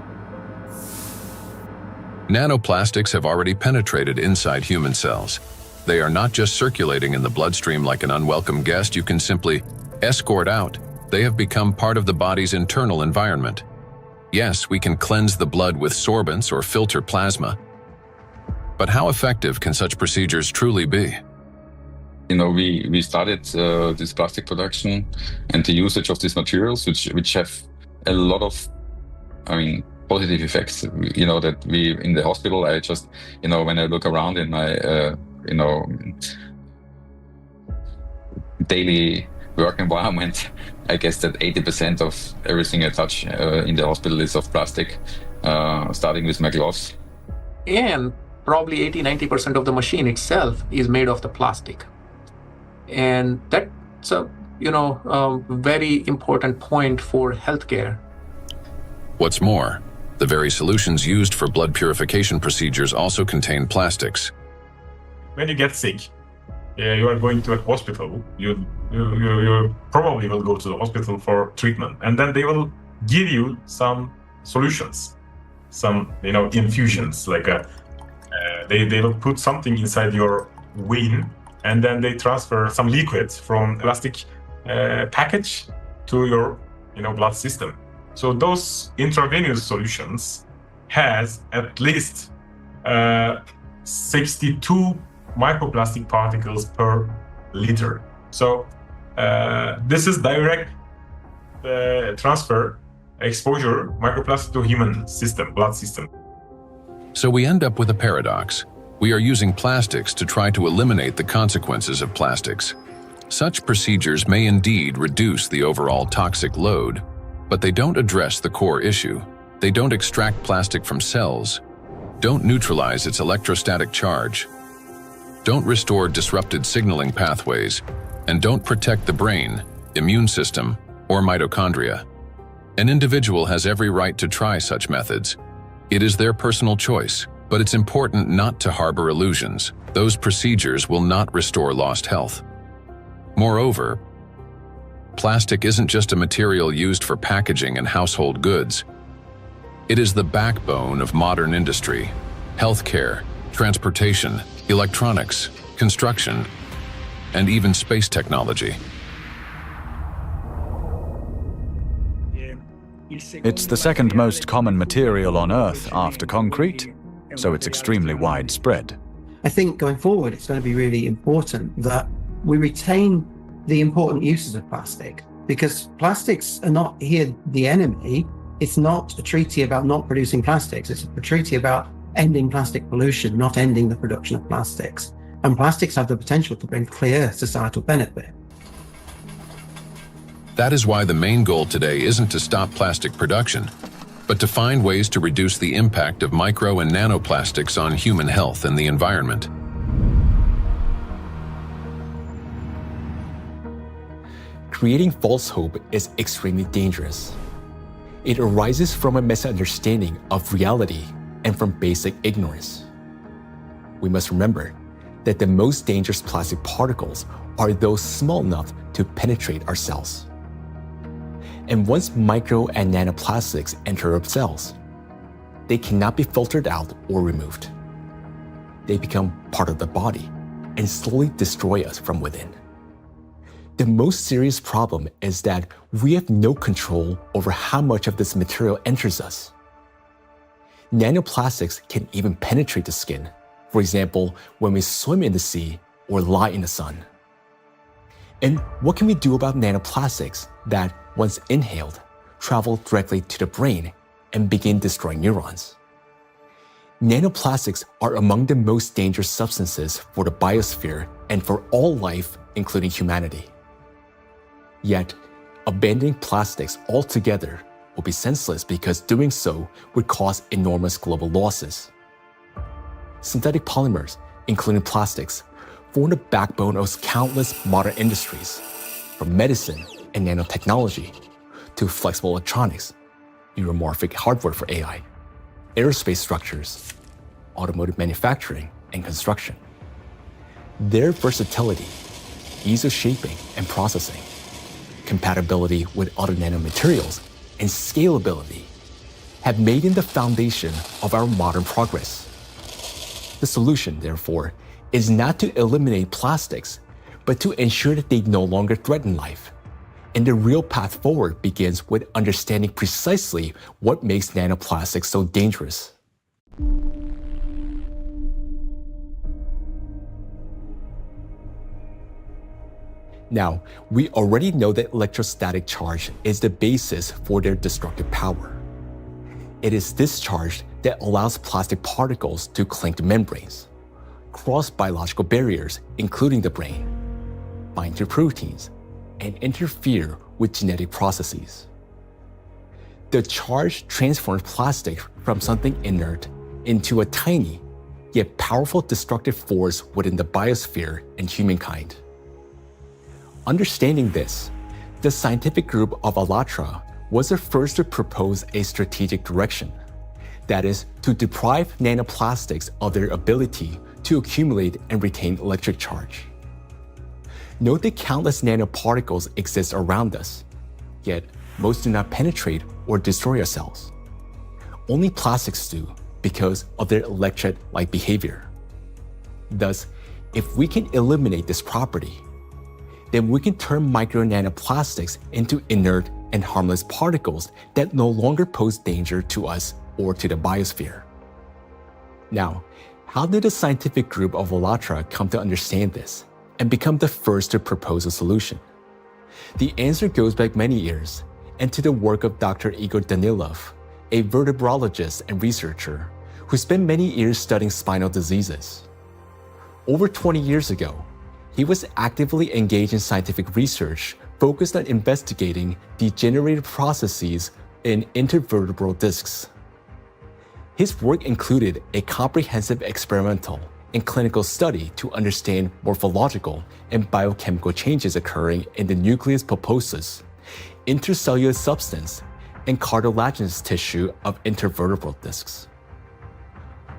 Nanoplastics have already penetrated inside human cells. They are not just circulating in the bloodstream like an unwelcome guest you can simply escort out. They have become part of the body's internal environment. Yes, we can cleanse the blood with sorbents or filter plasma. But how effective can such procedures truly be? we started this plastic production and the usage of these materials, which have a lot of, positive effects. That we in the hospital, I just, when I look around in my, daily work environment, I guess that 80% of everything I touch in the hospital is of plastic, starting with my gloves. And probably 80-90% of the machine itself is made of the plastic. And that's a very important point for healthcare. What's more, the very solutions used for blood purification procedures also contain plastics. When you get sick, you are going to a hospital, you probably will go to the hospital for treatment, and then they will give you some solutions, some infusions, like they will put something inside your vein, and then they transfer some liquid from plastic package to your blood system. So those intravenous solutions has at least 62 microplastic particles per liter. So this is direct transfer exposure microplastic to human system, blood system. So we end up with a paradox. We are using plastics to try to eliminate the consequences of plastics. Such procedures may indeed reduce the overall toxic load, but they don't address the core issue. They don't extract plastic from cells, don't neutralize its electrostatic charge, don't restore disrupted signaling pathways, and don't protect the brain, immune system, or mitochondria. An individual has every right to try such methods. It is their personal choice, but it's important not to harbor illusions. Those procedures will not restore lost health. Moreover, plastic isn't just a material used for packaging and household goods. It is the backbone of modern industry, healthcare, transportation, electronics, construction, and even space technology. It's the second most common material on Earth after concrete, so it's extremely widespread. I think going forward, it's going to be really important that we retain the important uses of plastic, because plastics are not here the enemy. It's not a treaty about not producing plastics. It's a treaty about ending plastic pollution, not ending the production of plastics. And plastics have the potential to bring clear societal benefit. That is why the main goal today isn't to stop plastic production, but to find ways to reduce the impact of micro and nanoplastics on human health and the environment. Creating false hope is extremely dangerous. It arises from a misunderstanding of reality and from basic ignorance. We must remember that the most dangerous plastic particles are those small enough to penetrate our cells. And once micro and nanoplastics enter our cells, they cannot be filtered out or removed. They become part of the body and slowly destroy us from within. The most serious problem is that we have no control over how much of this material enters us. Nanoplastics can even penetrate the skin, for example, when we swim in the sea or lie in the sun. And what can we do about nanoplastics that, once inhaled, travel directly to the brain and begin destroying neurons? Nanoplastics are among the most dangerous substances for the biosphere and for all life, including humanity. Yet, abandoning plastics altogether will be senseless because doing so would cause enormous global losses. Synthetic polymers, including plastics, form the backbone of countless modern industries, from medicine and nanotechnology to flexible electronics, neuromorphic hardware for AI, aerospace structures, automotive manufacturing, and construction. Their versatility, ease of shaping and processing, compatibility with other nanomaterials, and scalability have made them the foundation of our modern progress. The solution, therefore, is not to eliminate plastics, but to ensure that they no longer threaten life. And the real path forward begins with understanding precisely what makes nanoplastics so dangerous. Now, we already know that electrostatic charge is the basis for their destructive power. It is this charge that allows plastic particles to cling to membranes, cross biological barriers, including the brain, bind to proteins, and interfere with genetic processes. The charge transforms plastic from something inert into a tiny, yet powerful destructive force within the biosphere and humankind. Understanding this, the scientific group of ALLATRA was the first to propose a strategic direction, that is, to deprive nanoplastics of their ability to accumulate and retain electric charge. Note that countless nanoparticles exist around us, yet most do not penetrate or destroy our cells. Only plastics do because of their electrolyte behavior. Thus, if we can eliminate this property, then we can turn micro nanoplastics into inert and harmless particles that no longer pose danger to us or to the biosphere. Now, how did the scientific group of ALLATRA come to understand this and become the first to propose a solution? The answer goes back many years and to the work of Dr. Igor Danilov, a vertebrologist and researcher who spent many years studying spinal diseases. Over 20 years ago, he was actively engaged in scientific research focused on investigating degenerative processes in intervertebral discs. His work included a comprehensive experimental and clinical study to understand morphological and biochemical changes occurring in the nucleus pulposus, intercellular substance, and cartilaginous tissue of intervertebral discs.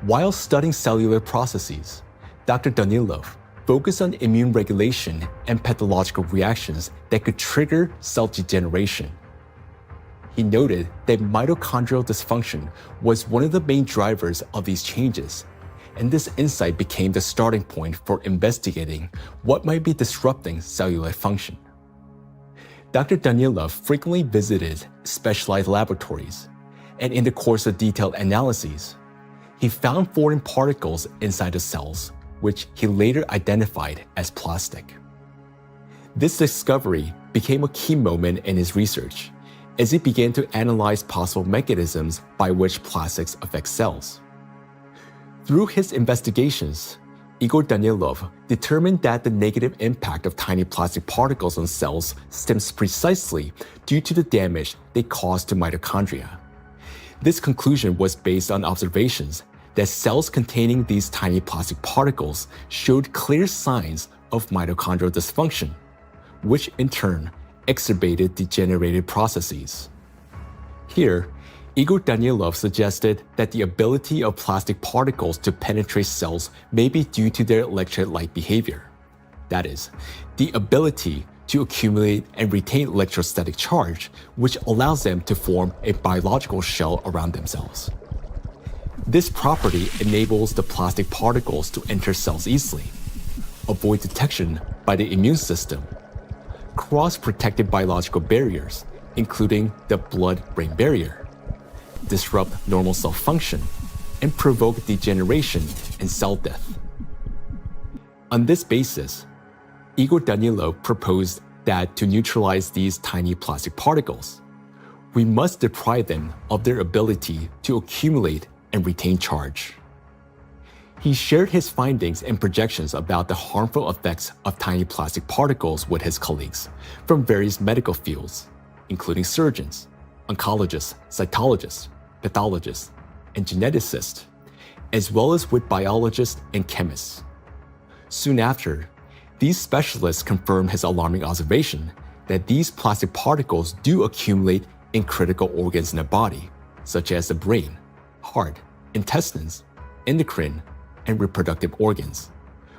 While studying cellular processes, Dr. Danilov focused on immune regulation and pathological reactions that could trigger cell degeneration. He noted that mitochondrial dysfunction was one of the main drivers of these changes, and this insight became the starting point for investigating what might be disrupting cellular function. Dr. Danilov frequently visited specialized laboratories, and in the course of detailed analyses, he found foreign particles inside the cells, which he later identified as plastic. This discovery became a key moment in his research, as he began to analyze possible mechanisms by which plastics affect cells. Through his investigations, Igor Danilov determined that the negative impact of tiny plastic particles on cells stems precisely due to the damage they cause to mitochondria. This conclusion was based on observations that cells containing these tiny plastic particles showed clear signs of mitochondrial dysfunction, which in turn exacerbated degenerative processes. Here, Igor Danilov suggested that the ability of plastic particles to penetrate cells may be due to their electrolyte behavior. That is, the ability to accumulate and retain electrostatic charge, which allows them to form a biological shell around themselves. This property enables the plastic particles to enter cells easily, avoid detection by the immune system, cross protective biological barriers, including the blood-brain barrier, disrupt normal cell function, and provoke degeneration and cell death. On this basis, Igor Danilov proposed that to neutralize these tiny plastic particles, we must deprive them of their ability to accumulate and retain charge. He shared his findings and projections about the harmful effects of tiny plastic particles with his colleagues from various medical fields, including surgeons, oncologists, cytologists, pathologists, and geneticists, as well as with biologists and chemists. Soon after, these specialists confirmed his alarming observation that these plastic particles do accumulate in critical organs in the body, such as the brain, heart, intestines, endocrine, and reproductive organs,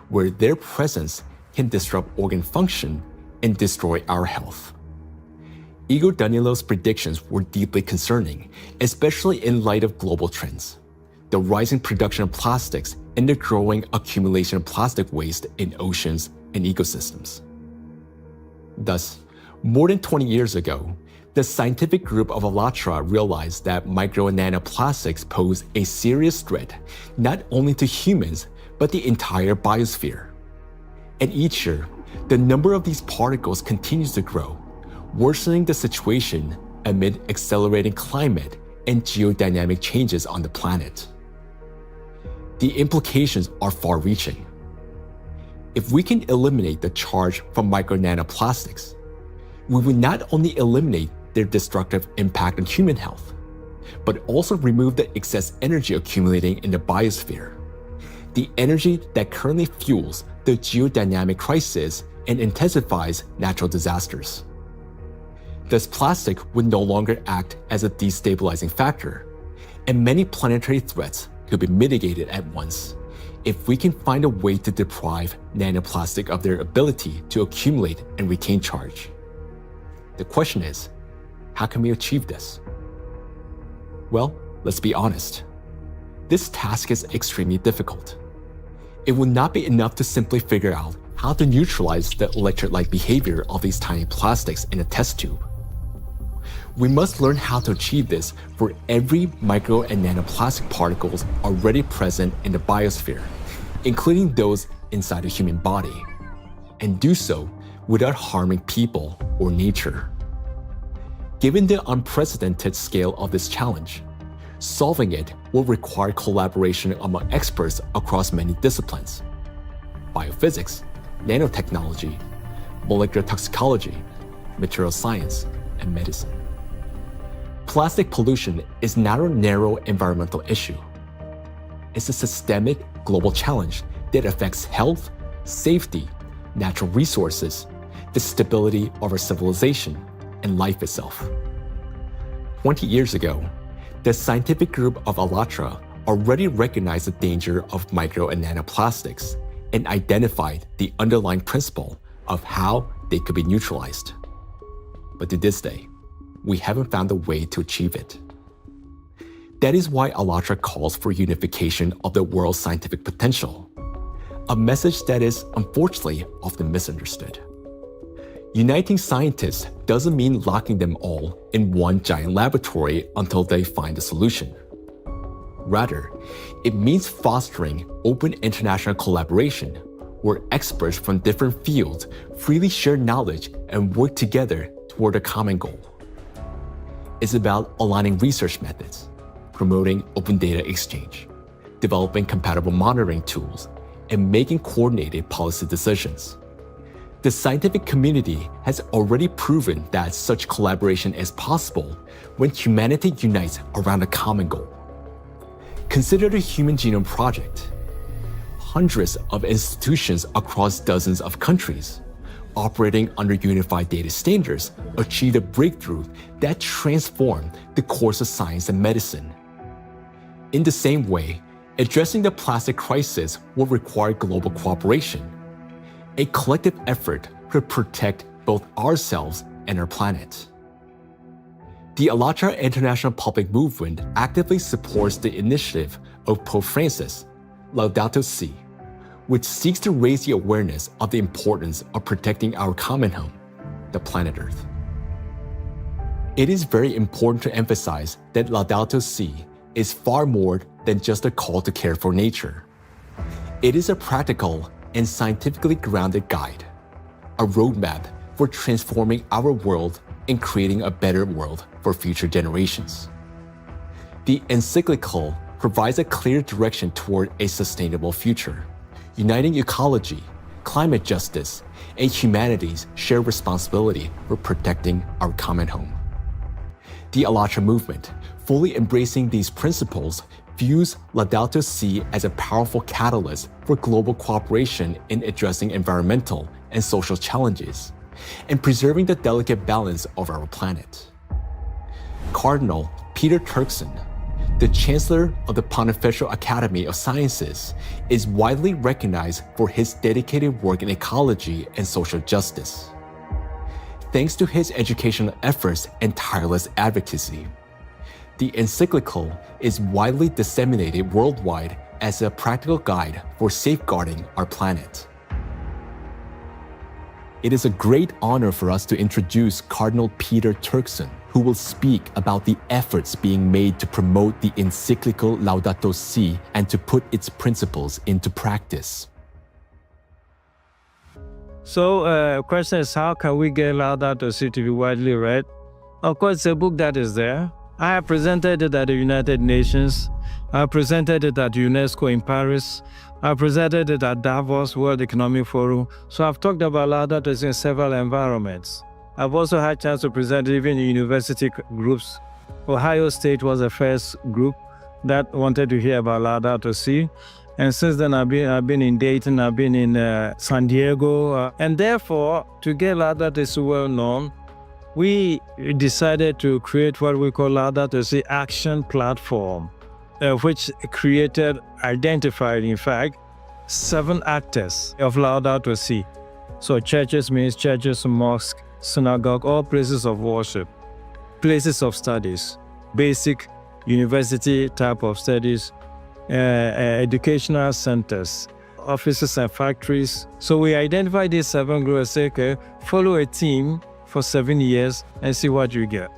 where their presence can disrupt organ function and destroy our health. Igor Danilov's predictions were deeply concerning, especially in light of global trends, the rising production of plastics and the growing accumulation of plastic waste in oceans and ecosystems. Thus, more than 20 years ago, the scientific group of ALLATRA realized that micro and nanoplastics pose a serious threat not only to humans, but the entire biosphere. And each year, The number of these particles continues to grow, worsening the situation amid accelerating climate and geodynamic changes on the planet. The implications are far-reaching. If we can eliminate the charge from micro-nanoplastics, we will not only eliminate their destructive impact on human health, but also remove the excess energy accumulating in the biosphere, the energy that currently fuels the geodynamic crisis and intensifies natural disasters. Thus, plastic would no longer act as a destabilizing factor, and many planetary threats could be mitigated at once if we can find a way to deprive nanoplastic of their ability to accumulate and retain charge. The question is, how can we achieve this? Well, let's be honest. This task is extremely difficult. It will not be enough to simply figure out how to neutralize the electrolyte behavior of these tiny plastics in a test tube. We must learn how to achieve this for every micro and nanoplastic particles already present in the biosphere, including those inside the human body, and do so without harming people or nature. Given the unprecedented scale of this challenge, solving it will require collaboration among experts across many disciplines: biophysics, nanotechnology, molecular toxicology, material science, and medicine. Plastic pollution is not a narrow environmental issue. It's a systemic global challenge that affects health, safety, natural resources, the stability of our civilization, and life itself. 20 years ago, the scientific group of ALLATRA already recognized the danger of micro and nanoplastics and identified the underlying principle of how they could be neutralized. But to this day, we haven't found a way to achieve it. That is why ALLATRA calls for unification of the world's scientific potential, a message that is unfortunately often misunderstood. Uniting scientists doesn't mean locking them all in one giant laboratory until they find a solution. Rather, it means fostering open international collaboration where experts from different fields freely share knowledge and work together toward a common goal. It's about aligning research methods, promoting open data exchange, developing compatible monitoring tools, and making coordinated policy decisions. The scientific community has already proven that such collaboration is possible when humanity unites around a common goal. Consider the Human Genome Project. Hundreds of institutions across dozens of countries, operating under unified data standards, achieved a breakthrough that transformed the course of science and medicine. In the same way, addressing the plastic crisis will require global cooperation, a collective effort to protect both ourselves and our planet. The ALLATRA International Public Movement actively supports the initiative of Pope Francis, Laudato Si', which seeks to raise the awareness of the importance of protecting our common home, the planet Earth. It is very important to emphasize that Laudato Si' is far more than just a call to care for nature. It is a practical and scientifically grounded guide, a roadmap for transforming our world and creating a better world for future generations. The encyclical provides a clear direction toward a sustainable future, uniting ecology, climate justice, and humanity's shared responsibility for protecting our common home. The ALLATRA movement, fully embracing these principles, views Laudato Si' as a powerful catalyst for global cooperation in addressing environmental and social challenges, and preserving the delicate balance of our planet. Cardinal Peter Turkson, the Chancellor of the Pontifical Academy of Sciences, is widely recognized for his dedicated work in ecology and social justice. Thanks to his educational efforts and tireless advocacy, the encyclical is widely disseminated worldwide as a practical guide for safeguarding our planet. It is a great honor for us to introduce Cardinal Peter Turkson, who will speak about the efforts being made to promote the encyclical Laudato Si' and to put its principles into practice. So question is, how can we get Laudato Si to be widely read? Of course, it's a book that is there. I have presented it at the United Nations. I presented it at UNESCO in Paris. I presented it at Davos World Economic Forum. So I've talked about Laudato Si in several environments. I've also had a chance to present it even in university groups. Ohio State was the first group that wanted to hear about Laudato Si. And since then, I've been in Dayton, I've been in San Diego. And therefore, to get Laudato Si well known, we decided to create what we call Laudato Si Action Platform, which identified, in fact, 7 actors of Laudato Si. So churches means churches, mosques, synagogue, all places of worship, places of studies, basic university type of studies, educational centers, offices and factories. So we identified these 7 groups and say, okay, follow a team for 7 years and see what you get.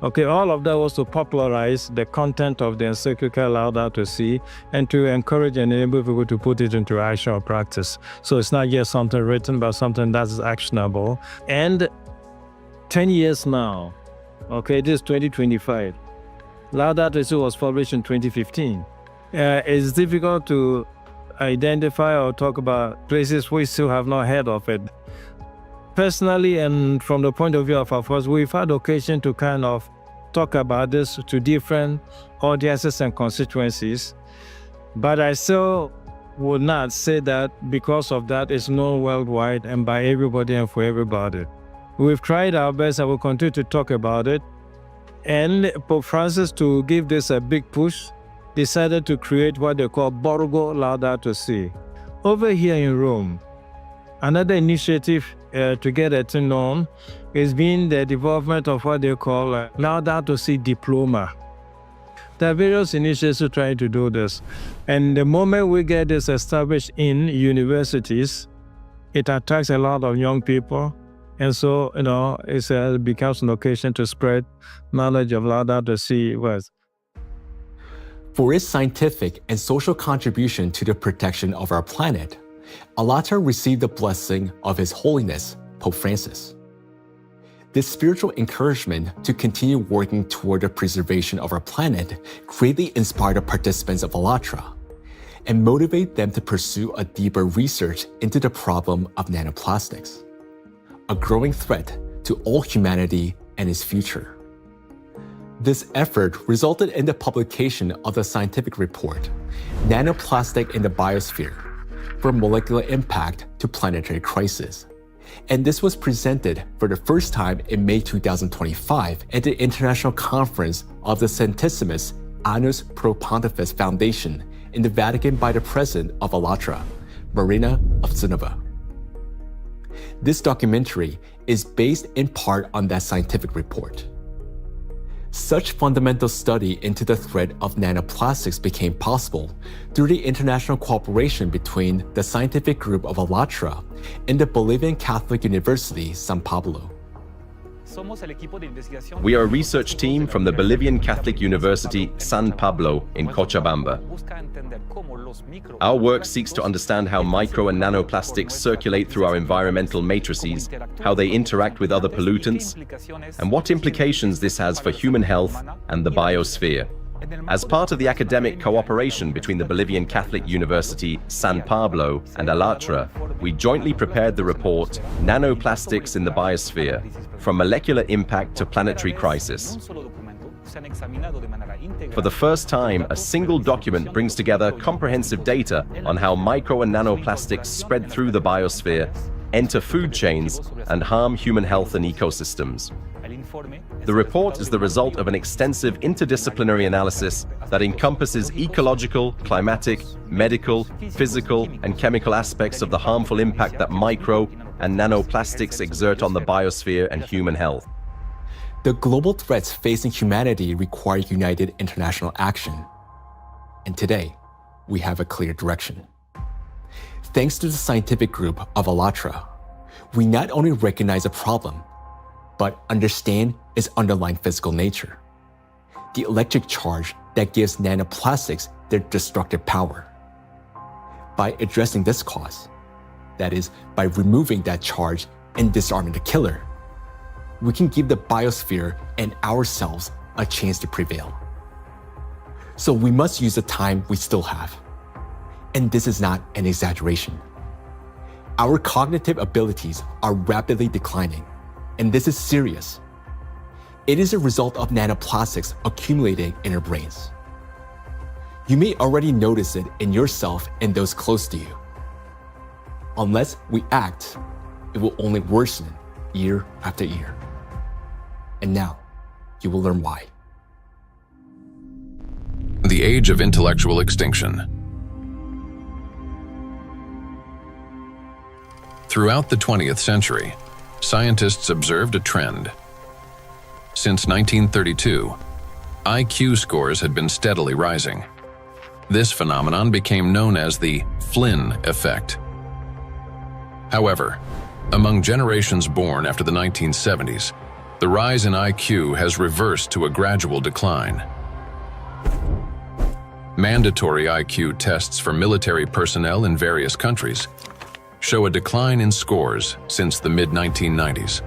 Okay, all of that was to popularize the content of the encyclical Laudato Si and to encourage and enable people to put it into action or practice. So it's not just something written, but something that is actionable. And 10 years now, okay, this is 2025. Laudato Si was published in 2015. It's difficult to identify or talk about places we still have not heard of it. Personally, and from the point of view of our force, we've had occasion to kind of talk about this to different audiences and constituencies, but I still would not say that because of that it's known worldwide and by everybody and for everybody. We've tried our best and we'll continue to talk about it. And Pope Francis, to give this a big push, decided to create what they call Borgo Laudato Si. Over here in Rome, another initiative to get it known has been the development of what they call Laudato Si Diploma. There are various initiatives trying to do this. And the moment we get this established in universities, it attracts a lot of young people. And so, it becomes an occasion to spread knowledge of Laudato Si words. For its scientific and social contribution to the protection of our planet, ALLATRA received the blessing of His Holiness, Pope Francis. This spiritual encouragement to continue working toward the preservation of our planet greatly inspired the participants of ALLATRA and motivate them to pursue a deeper research into the problem of nanoplastics, a growing threat to all humanity and its future. This effort resulted in the publication of the scientific report, Nanoplastic in the Biosphere, from Molecular Impact to Planetary Crisis. And this was presented for the first time in May 2025 at the International Conference of the Centesimus Annus Pro Pontifex Foundation in the Vatican by the President of ALLATRA, Marina Ovtsinova. This documentary is based in part on that scientific report. Such fundamental study into the threat of nanoplastics became possible through the international cooperation between the scientific group of ALLATRA and the Bolivian Catholic University, San Pablo. We are a research team from the Bolivian Catholic University, San Pablo in Cochabamba. Our work seeks to understand how micro and nanoplastics circulate through our environmental matrices, how they interact with other pollutants, and what implications this has for human health and the biosphere. As part of the academic cooperation between the Bolivian Catholic University, San Pablo, and ALLATRA, we jointly prepared the report, Nanoplastics in the Biosphere, From Molecular Impact to Planetary Crisis. For the first time, a single document brings together comprehensive data on how micro and nanoplastics spread through the biosphere, enter food chains, and harm human health and ecosystems. The report is the result of an extensive interdisciplinary analysis that encompasses ecological, climatic, medical, physical, and chemical aspects of the harmful impact that micro and nanoplastics exert on the biosphere and human health. The global threats facing humanity require united international action. And today, we have a clear direction. Thanks to the scientific group of ALLATRA, we not only recognize a problem, but understand its underlying physical nature, the electric charge that gives nanoplastics their destructive power. By addressing this cause, That is, by removing that charge and disarming the killer, we can give the biosphere and ourselves a chance to prevail. So we must use the time we still have. And this is not an exaggeration. Our cognitive abilities are rapidly declining, and this is serious. It is a result of nanoplastics accumulating in our brains. You may already notice it in yourself and those close to you. Unless we act, it will only worsen year after year. And now, you will learn why. The age of intellectual extinction. Throughout the 20th century, scientists observed a trend. Since 1932, IQ scores had been steadily rising. This phenomenon became known as the Flynn effect. However, among generations born after the 1970s, the rise in IQ has reversed to a gradual decline. Mandatory IQ tests for military personnel in various countries show a decline in scores since the mid-1990s.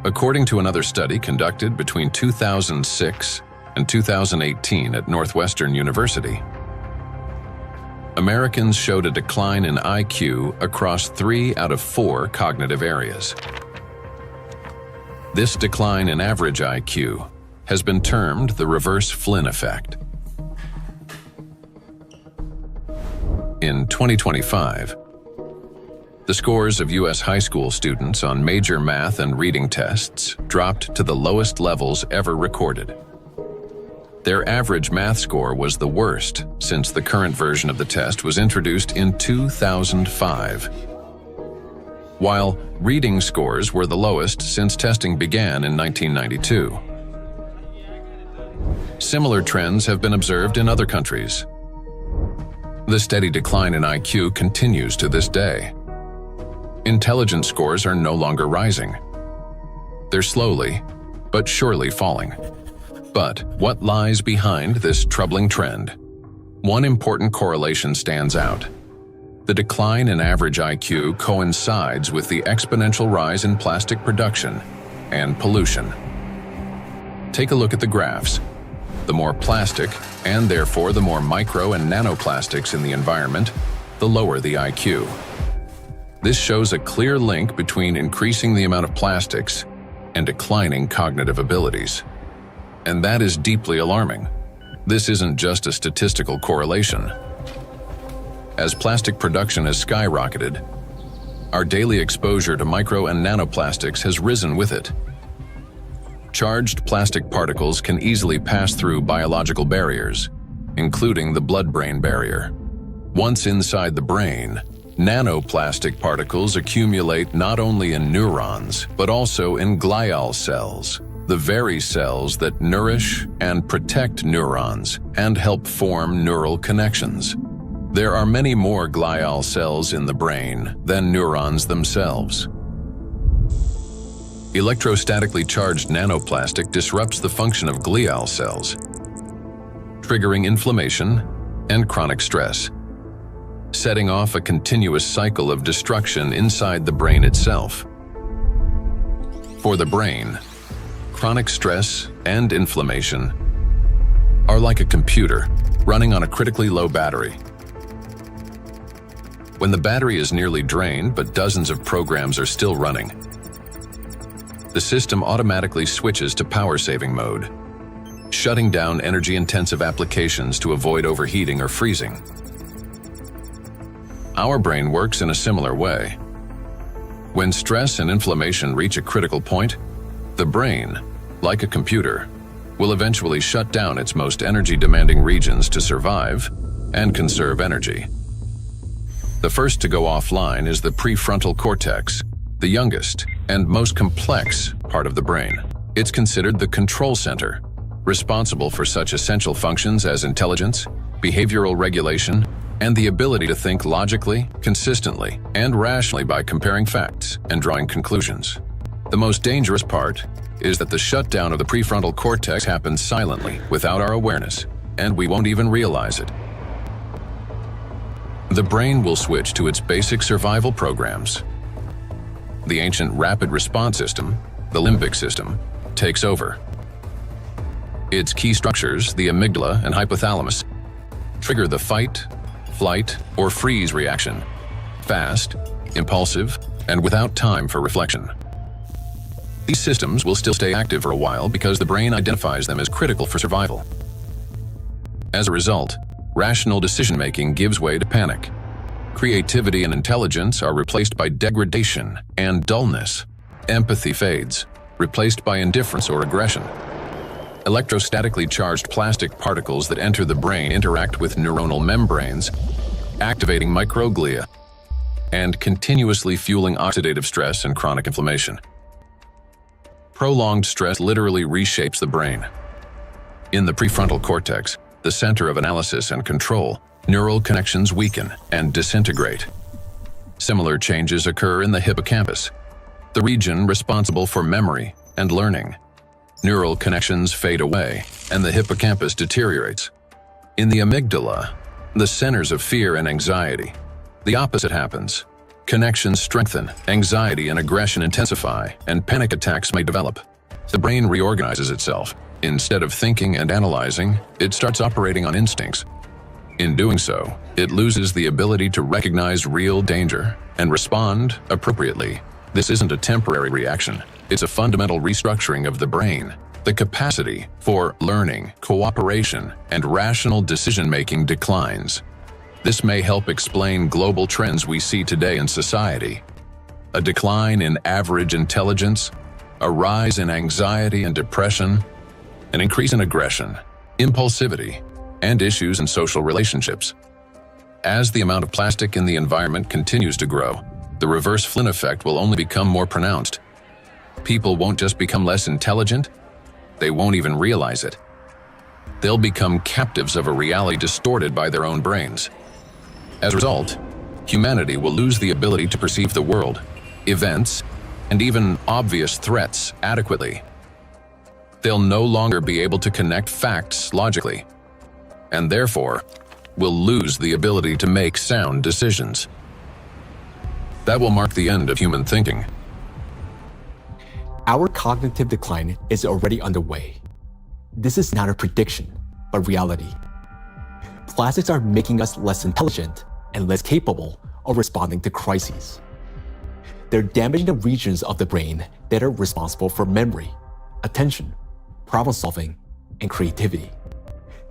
According to another study conducted between 2006 and 2018 at Northwestern University, Americans showed a decline in IQ across 3 out of 4 cognitive areas. This decline in average IQ has been termed the reverse Flynn effect. In 2025, the scores of U.S. high school students on major math and reading tests dropped to the lowest levels ever recorded. Their average math score was the worst since the current version of the test was introduced in 2005, while reading scores were the lowest since testing began in 1992. Similar trends have been observed in other countries. The steady decline in IQ continues to this day. Intelligence scores are no longer rising. They're slowly, but surely falling. But what lies behind this troubling trend? One important correlation stands out. The decline in average IQ coincides with the exponential rise in plastic production and pollution. Take a look at the graphs. The more plastic, and therefore the more micro and nanoplastics in the environment, the lower the IQ. This shows a clear link between increasing the amount of plastics and declining cognitive abilities. And that is deeply alarming. This isn't just a statistical correlation. As plastic production has skyrocketed, our daily exposure to micro and nanoplastics has risen with it. Charged plastic particles can easily pass through biological barriers, including the blood-brain barrier. Once inside the brain, nanoplastic particles accumulate not only in neurons, but also in glial cells, the very cells that nourish and protect neurons and help form neural connections. There are many more glial cells in the brain than neurons themselves. Electrostatically charged nanoplastic disrupts the function of glial cells, triggering inflammation and chronic stress, setting off a continuous cycle of destruction inside the brain itself. For the brain, chronic stress and inflammation are like a computer running on a critically low battery. When the battery is nearly drained but dozens of programs are still running, the system automatically switches to power-saving mode, shutting down energy-intensive applications to avoid overheating or freezing. Our brain works in a similar way. When stress and inflammation reach a critical point, the brain, like a computer, will eventually shut down its most energy-demanding regions to survive and conserve energy. The first to go offline is the prefrontal cortex, the youngest and most complex part of the brain. It's considered the control center, responsible for such essential functions as intelligence, behavioral regulation, and the ability to think logically, consistently, and rationally by comparing facts and drawing conclusions. The most dangerous part is that the shutdown of the prefrontal cortex happens silently, without our awareness, and we won't even realize it. the brain will switch to its basic survival programs. The ancient rapid response system, the limbic system, takes over. Its key structures, the amygdala and hypothalamus, trigger the fight, flight, or freeze reaction, fast, impulsive, and without time for reflection. These systems will still stay active for a while because the brain identifies them as critical for survival. As a result, rational decision-making gives way to panic. Creativity and intelligence are replaced by degradation and dullness. Empathy fades, replaced by indifference or aggression. Electrostatically charged plastic particles that enter the brain interact with neuronal membranes, activating microglia, and continuously fueling oxidative stress and chronic inflammation. Prolonged stress literally reshapes the brain. In the prefrontal cortex, the center of analysis and control, neural connections weaken and disintegrate. Similar changes occur in the hippocampus, the region responsible for memory and learning. Neural connections fade away, and the hippocampus deteriorates. In the amygdala, the centers of fear and anxiety, the opposite happens. Connections strengthen, anxiety and aggression intensify, and panic attacks may develop. The brain reorganizes itself. Instead of thinking and analyzing, it starts operating on instincts. In doing so, it loses the ability to recognize real danger and respond appropriately. This isn't a temporary reaction. It's a fundamental restructuring of the brain. The capacity for learning, cooperation, and rational decision-making declines. This may help explain global trends we see today in society. A decline in average intelligence, a rise in anxiety and depression, an increase in aggression, impulsivity, and issues in social relationships. As the amount of plastic in the environment continues to grow, the reverse Flynn effect will only become more pronounced. People won't just become less intelligent, they won't even realize it. They'll become captives of a reality distorted by their own brains. As a result, humanity will lose the ability to perceive the world, events, and even obvious threats adequately. They'll no longer be able to connect facts logically, and therefore will lose the ability to make sound decisions. That will mark the end of human thinking. Our cognitive decline is already underway. This is not a prediction, but reality. Plastics are making us less intelligent and less capable of responding to crises. They're damaging the regions of the brain that are responsible for memory, attention, problem solving, and creativity.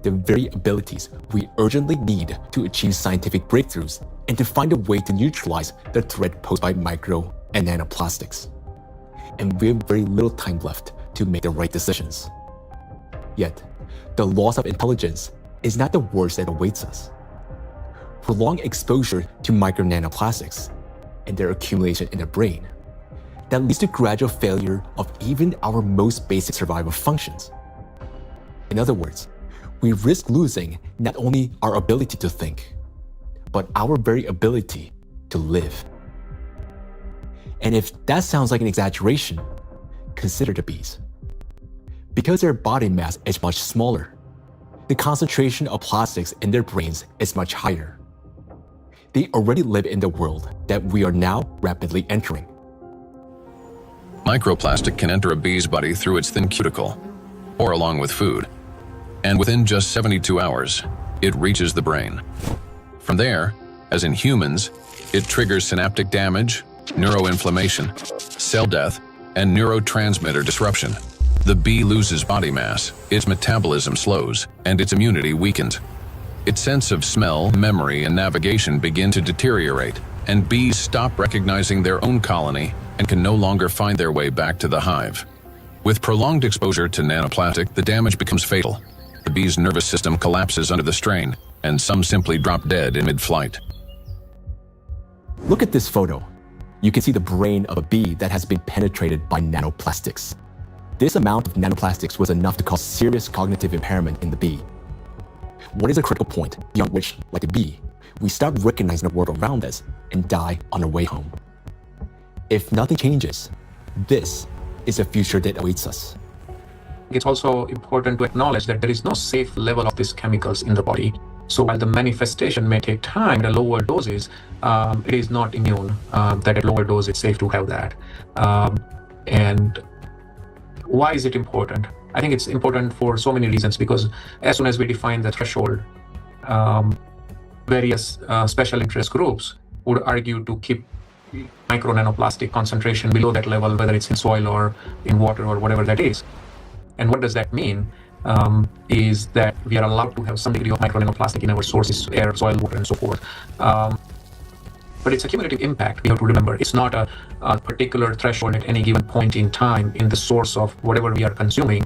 The very abilities we urgently need to achieve scientific breakthroughs and to find a way to neutralize the threat posed by micro and nanoplastics. And we have very little time left to make the right decisions. Yet, the loss of intelligence is not the worst that awaits us. Prolonged exposure to micro nanoplastics and their accumulation in the brain that leads to gradual failure of even our most basic survival functions. In other words, we risk losing not only our ability to think, but our very ability to live. And if that sounds like an exaggeration, consider the bees. Because their body mass is much smaller, the concentration of plastics in their brains is much higher. They already live in the world that we are now rapidly entering. Microplastic can enter a bee's body through its thin cuticle, or along with food, and within just 72 hours, it reaches the brain. From there, as in humans, it triggers synaptic damage, neuroinflammation, cell death, and neurotransmitter disruption. The bee loses body mass, its metabolism slows, and its immunity weakens. Its sense of smell, memory, and navigation begin to deteriorate, and bees stop recognizing their own colony and can no longer find their way back to the hive. With prolonged exposure to nanoplastic, the damage becomes fatal. The bee's nervous system collapses under the strain, and some simply drop dead in mid-flight. Look at this photo. You can see the brain of a bee that has been penetrated by nanoplastics. This amount of nanoplastics was enough to cause serious cognitive impairment in the bee. What is a critical point beyond which, like a bee, we stop recognizing the world around us and die on our way home? If nothing changes, this is the future that awaits us. It's also important to acknowledge that there is no safe level of these chemicals in the body. So while the manifestation may take time at lower doses, it is not immune that at lower dose it's safe to have that. And why is it important? I think it's important for so many reasons, because as soon as we define the threshold, various special interest groups would argue to keep micro nanoplastic concentration below that level, whether it's in soil or in water or whatever that is. And what does that mean? Is that we are allowed to have some degree of micro nanoplastic in our sources, air, soil, water, and so forth. But it's a cumulative impact. We have to remember it's not a particular threshold at any given point in time in the source of whatever we are consuming,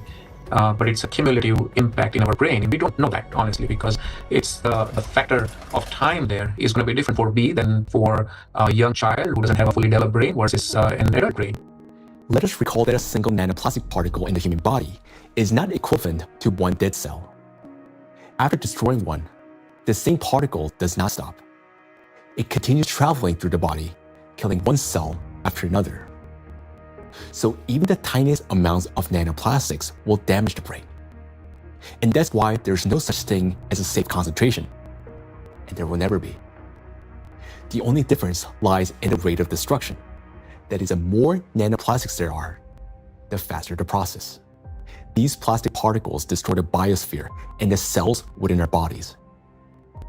but it's a cumulative impact in our brain. And we don't know that, honestly, because it's the factor of time there is going to be different for B than for a young child who doesn't have a fully developed brain versus an adult brain. Let us recall that a single nanoplastic particle in the human body is not equivalent to one dead cell. After destroying one, the same particle does not stop. It continues traveling through the body, killing one cell after another. So even the tiniest amounts of nanoplastics will damage the brain. And that's why there's no such thing as a safe concentration. And there will never be. The only difference lies in the rate of destruction. That is, the more nanoplastics there are, the faster the process. These plastic particles destroy the biosphere and the cells within our bodies.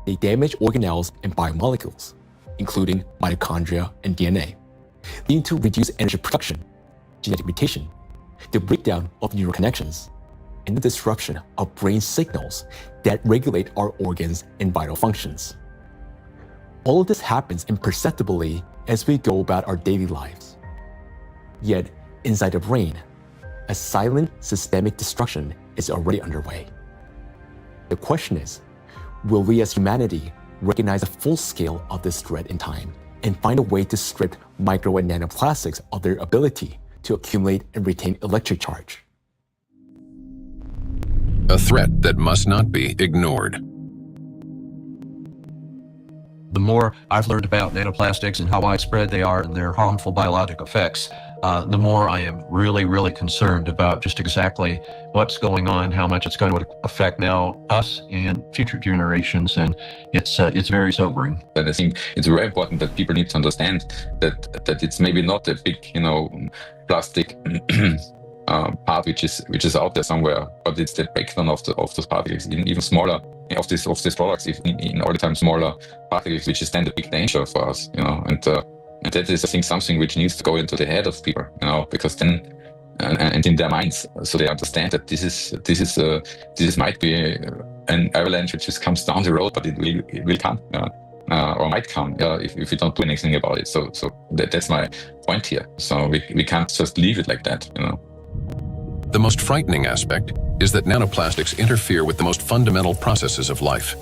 They damage organelles and biomolecules, including mitochondria and DNA, leading to reduced energy production, genetic mutation, the breakdown of neural connections, and the disruption of brain signals that regulate our organs and vital functions. All of this happens imperceptibly as we go about our daily lives. Yet, inside the brain, a silent systemic destruction is already underway. The question is, will we as humanity recognize the full scale of this threat in time and find a way to strip micro and nanoplastics of their ability to accumulate and retain electric charge? A threat that must not be ignored. The more I've learned about nanoplastics and how widespread they are and their harmful biologic effects, the more I am really, really concerned about just exactly what's going on, how much it's going to affect now us and future generations, and it's very sobering. And I think it's very important that people need to understand that it's maybe not a big, plastic part which is out there somewhere, but it's the breakdown of those particles, even smaller of these products, in all the time smaller particles, which is then the big danger for us, and that is, I think, something which needs to go into the head of people, because then and in their minds, so they understand that this might be an avalanche which just comes down the road, but it will come. Or might come if we don't do anything about it. So that's my point here. So we can't just leave it like that. The most frightening aspect is that nanoplastics interfere with the most fundamental processes of life.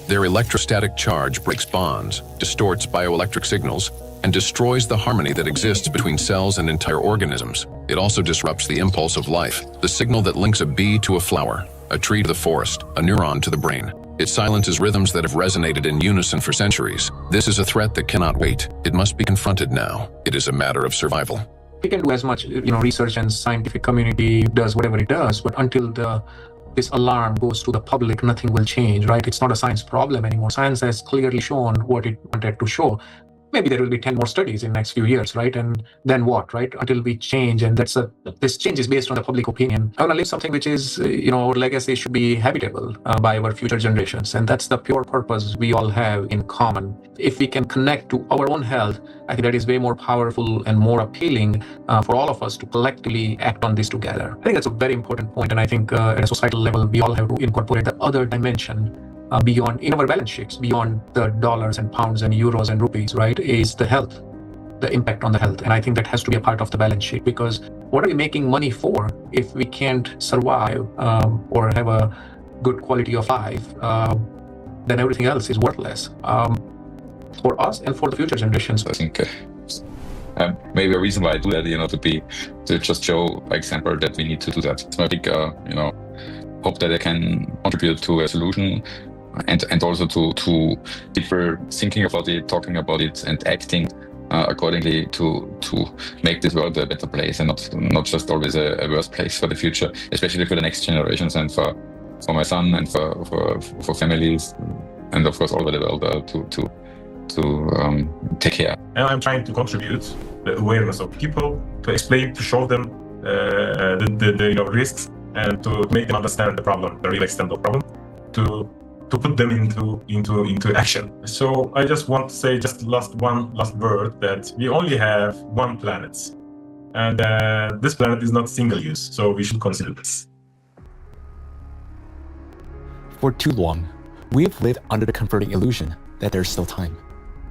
Their electrostatic charge breaks bonds, distorts bioelectric signals, and destroys the harmony that exists between cells and entire organisms. It also disrupts the impulse of life, the signal that links a bee to a flower, a tree to the forest, a neuron to the brain. It silences rhythms that have resonated in unison for centuries. This is a threat that cannot wait. It must be confronted now. It is a matter of survival. We can do as much, research, and scientific community does whatever it does, but until this alarm goes to the public, nothing will change, right? It's not a science problem anymore. Science has clearly shown what it wanted to show. Maybe there will be 10 more studies in the next few years, right? And then what, right? Until we change, and this change is based on the public opinion. I want to leave something which is, our legacy should be habitable by our future generations, and that's the pure purpose we all have in common. If we can connect to our own health, I think that is way more powerful and more appealing for all of us to collectively act on this together. I think that's a very important point, and I think at a societal level, we all have to incorporate the other dimension beyond, in our balance sheets, beyond the dollars and pounds and euros and rupees, right, is the health, the impact on the health. And I think that has to be a part of the balance sheet, because what are we making money for if we can't survive or have a good quality of life? Then everything else is worthless for us and for the future generations. I think maybe a reason why I do that, to just show by example that we need to do that. It's my big, hope that I can contribute to a solution. And also to people thinking about it, talking about it, and acting accordingly to make this world a better place, and not just always a worse place for the future, especially for the next generations and for my son and for families, and of course all over the world to take care. And I'm trying to contribute the awareness of people, to explain, to show them the risks, and to make them understand the problem, the real extent of the problem, to put them into action. So I just want to say one last word, that we only have one planet, and this planet is not single use, so we should consider this. For too long, we have lived under the comforting illusion that there's still time,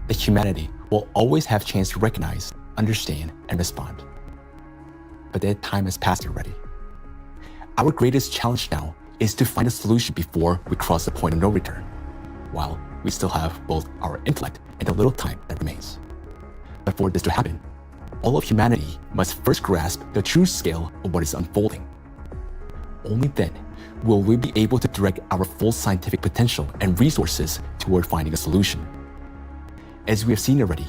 that humanity will always have a chance to recognize, understand, and respond. But that time has passed already. Our greatest challenge now is to find a solution before we cross the point of no return, while we still have both our intellect and the little time that remains. But for this to happen, all of humanity must first grasp the true scale of what is unfolding. Only then will we be able to direct our full scientific potential and resources toward finding a solution. As we have seen already,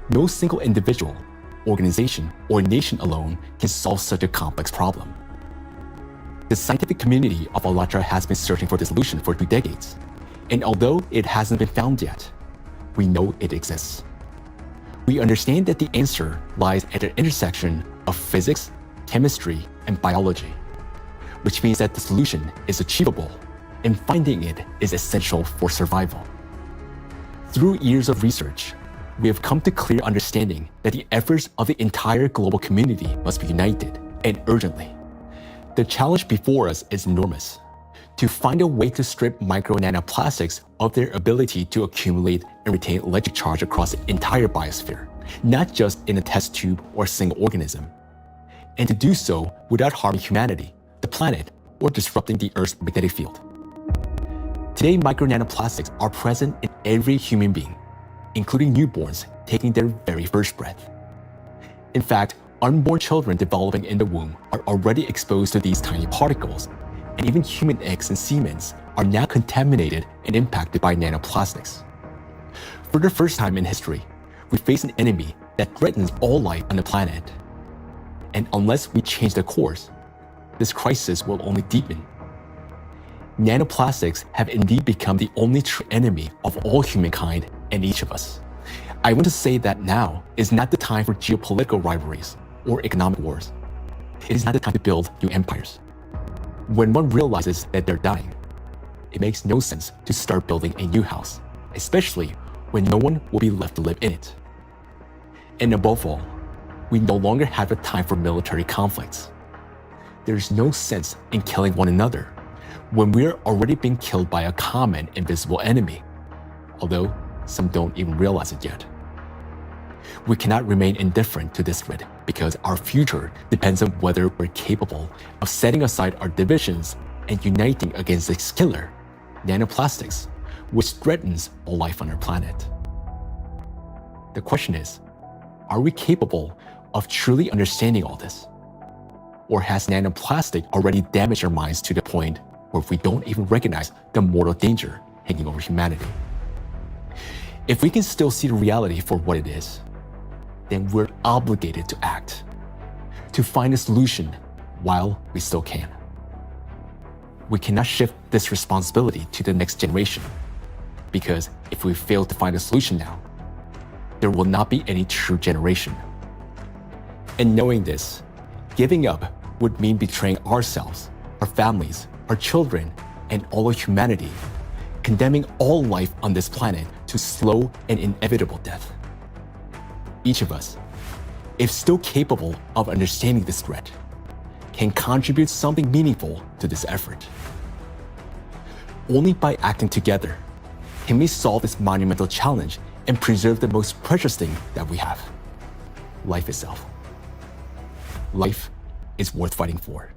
no single individual, organization, or nation alone can solve such a complex problem. The scientific community of ALLATRA has been searching for the solution for 2 decades, and although it hasn't been found yet, we know it exists. We understand that the answer lies at the intersection of physics, chemistry, and biology, which means that the solution is achievable, and finding it is essential for survival. Through years of research, we have come to clear understanding that the efforts of the entire global community must be united, and urgently. The challenge before us is enormous: to find a way to strip micro nanoplastics of their ability to accumulate and retain electric charge across the entire biosphere, not just in a test tube or a single organism, and to do so without harming humanity, the planet, or disrupting the Earth's magnetic field. Today, micro nanoplastics are present in every human being, including newborns taking their very first breath. In fact, unborn children developing in the womb are already exposed to these tiny particles, and even human eggs and semen are now contaminated and impacted by nanoplastics. For the first time in history, we face an enemy that threatens all life on the planet. And unless we change the course, this crisis will only deepen. Nanoplastics have indeed become the only true enemy of all humankind and each of us. I want to say that now is not the time for geopolitical rivalries or economic wars. It is not the time to build new empires. When one realizes that they're dying, it makes no sense to start building a new house, especially when no one will be left to live in it. And above all, we no longer have the time for military conflicts. There's no sense in killing one another when we're already being killed by a common invisible enemy, although some don't even realize it yet. We cannot remain indifferent to this threat because our future depends on whether we're capable of setting aside our divisions and uniting against this killer, nanoplastics, which threatens all life on our planet. The question is, are we capable of truly understanding all this? Or has nanoplastic already damaged our minds to the point where we don't even recognize the mortal danger hanging over humanity? If we can still see the reality for what it is, then we're obligated to act, to find a solution while we still can. We cannot shift this responsibility to the next generation, because if we fail to find a solution now, there will not be any true generation. And knowing this, giving up would mean betraying ourselves, our families, our children, and all of humanity, condemning all life on this planet to slow and inevitable death. Each of us, if still capable of understanding this threat, can contribute something meaningful to this effort. Only by acting together can we solve this monumental challenge and preserve the most precious thing that we have: life itself. Life is worth fighting for.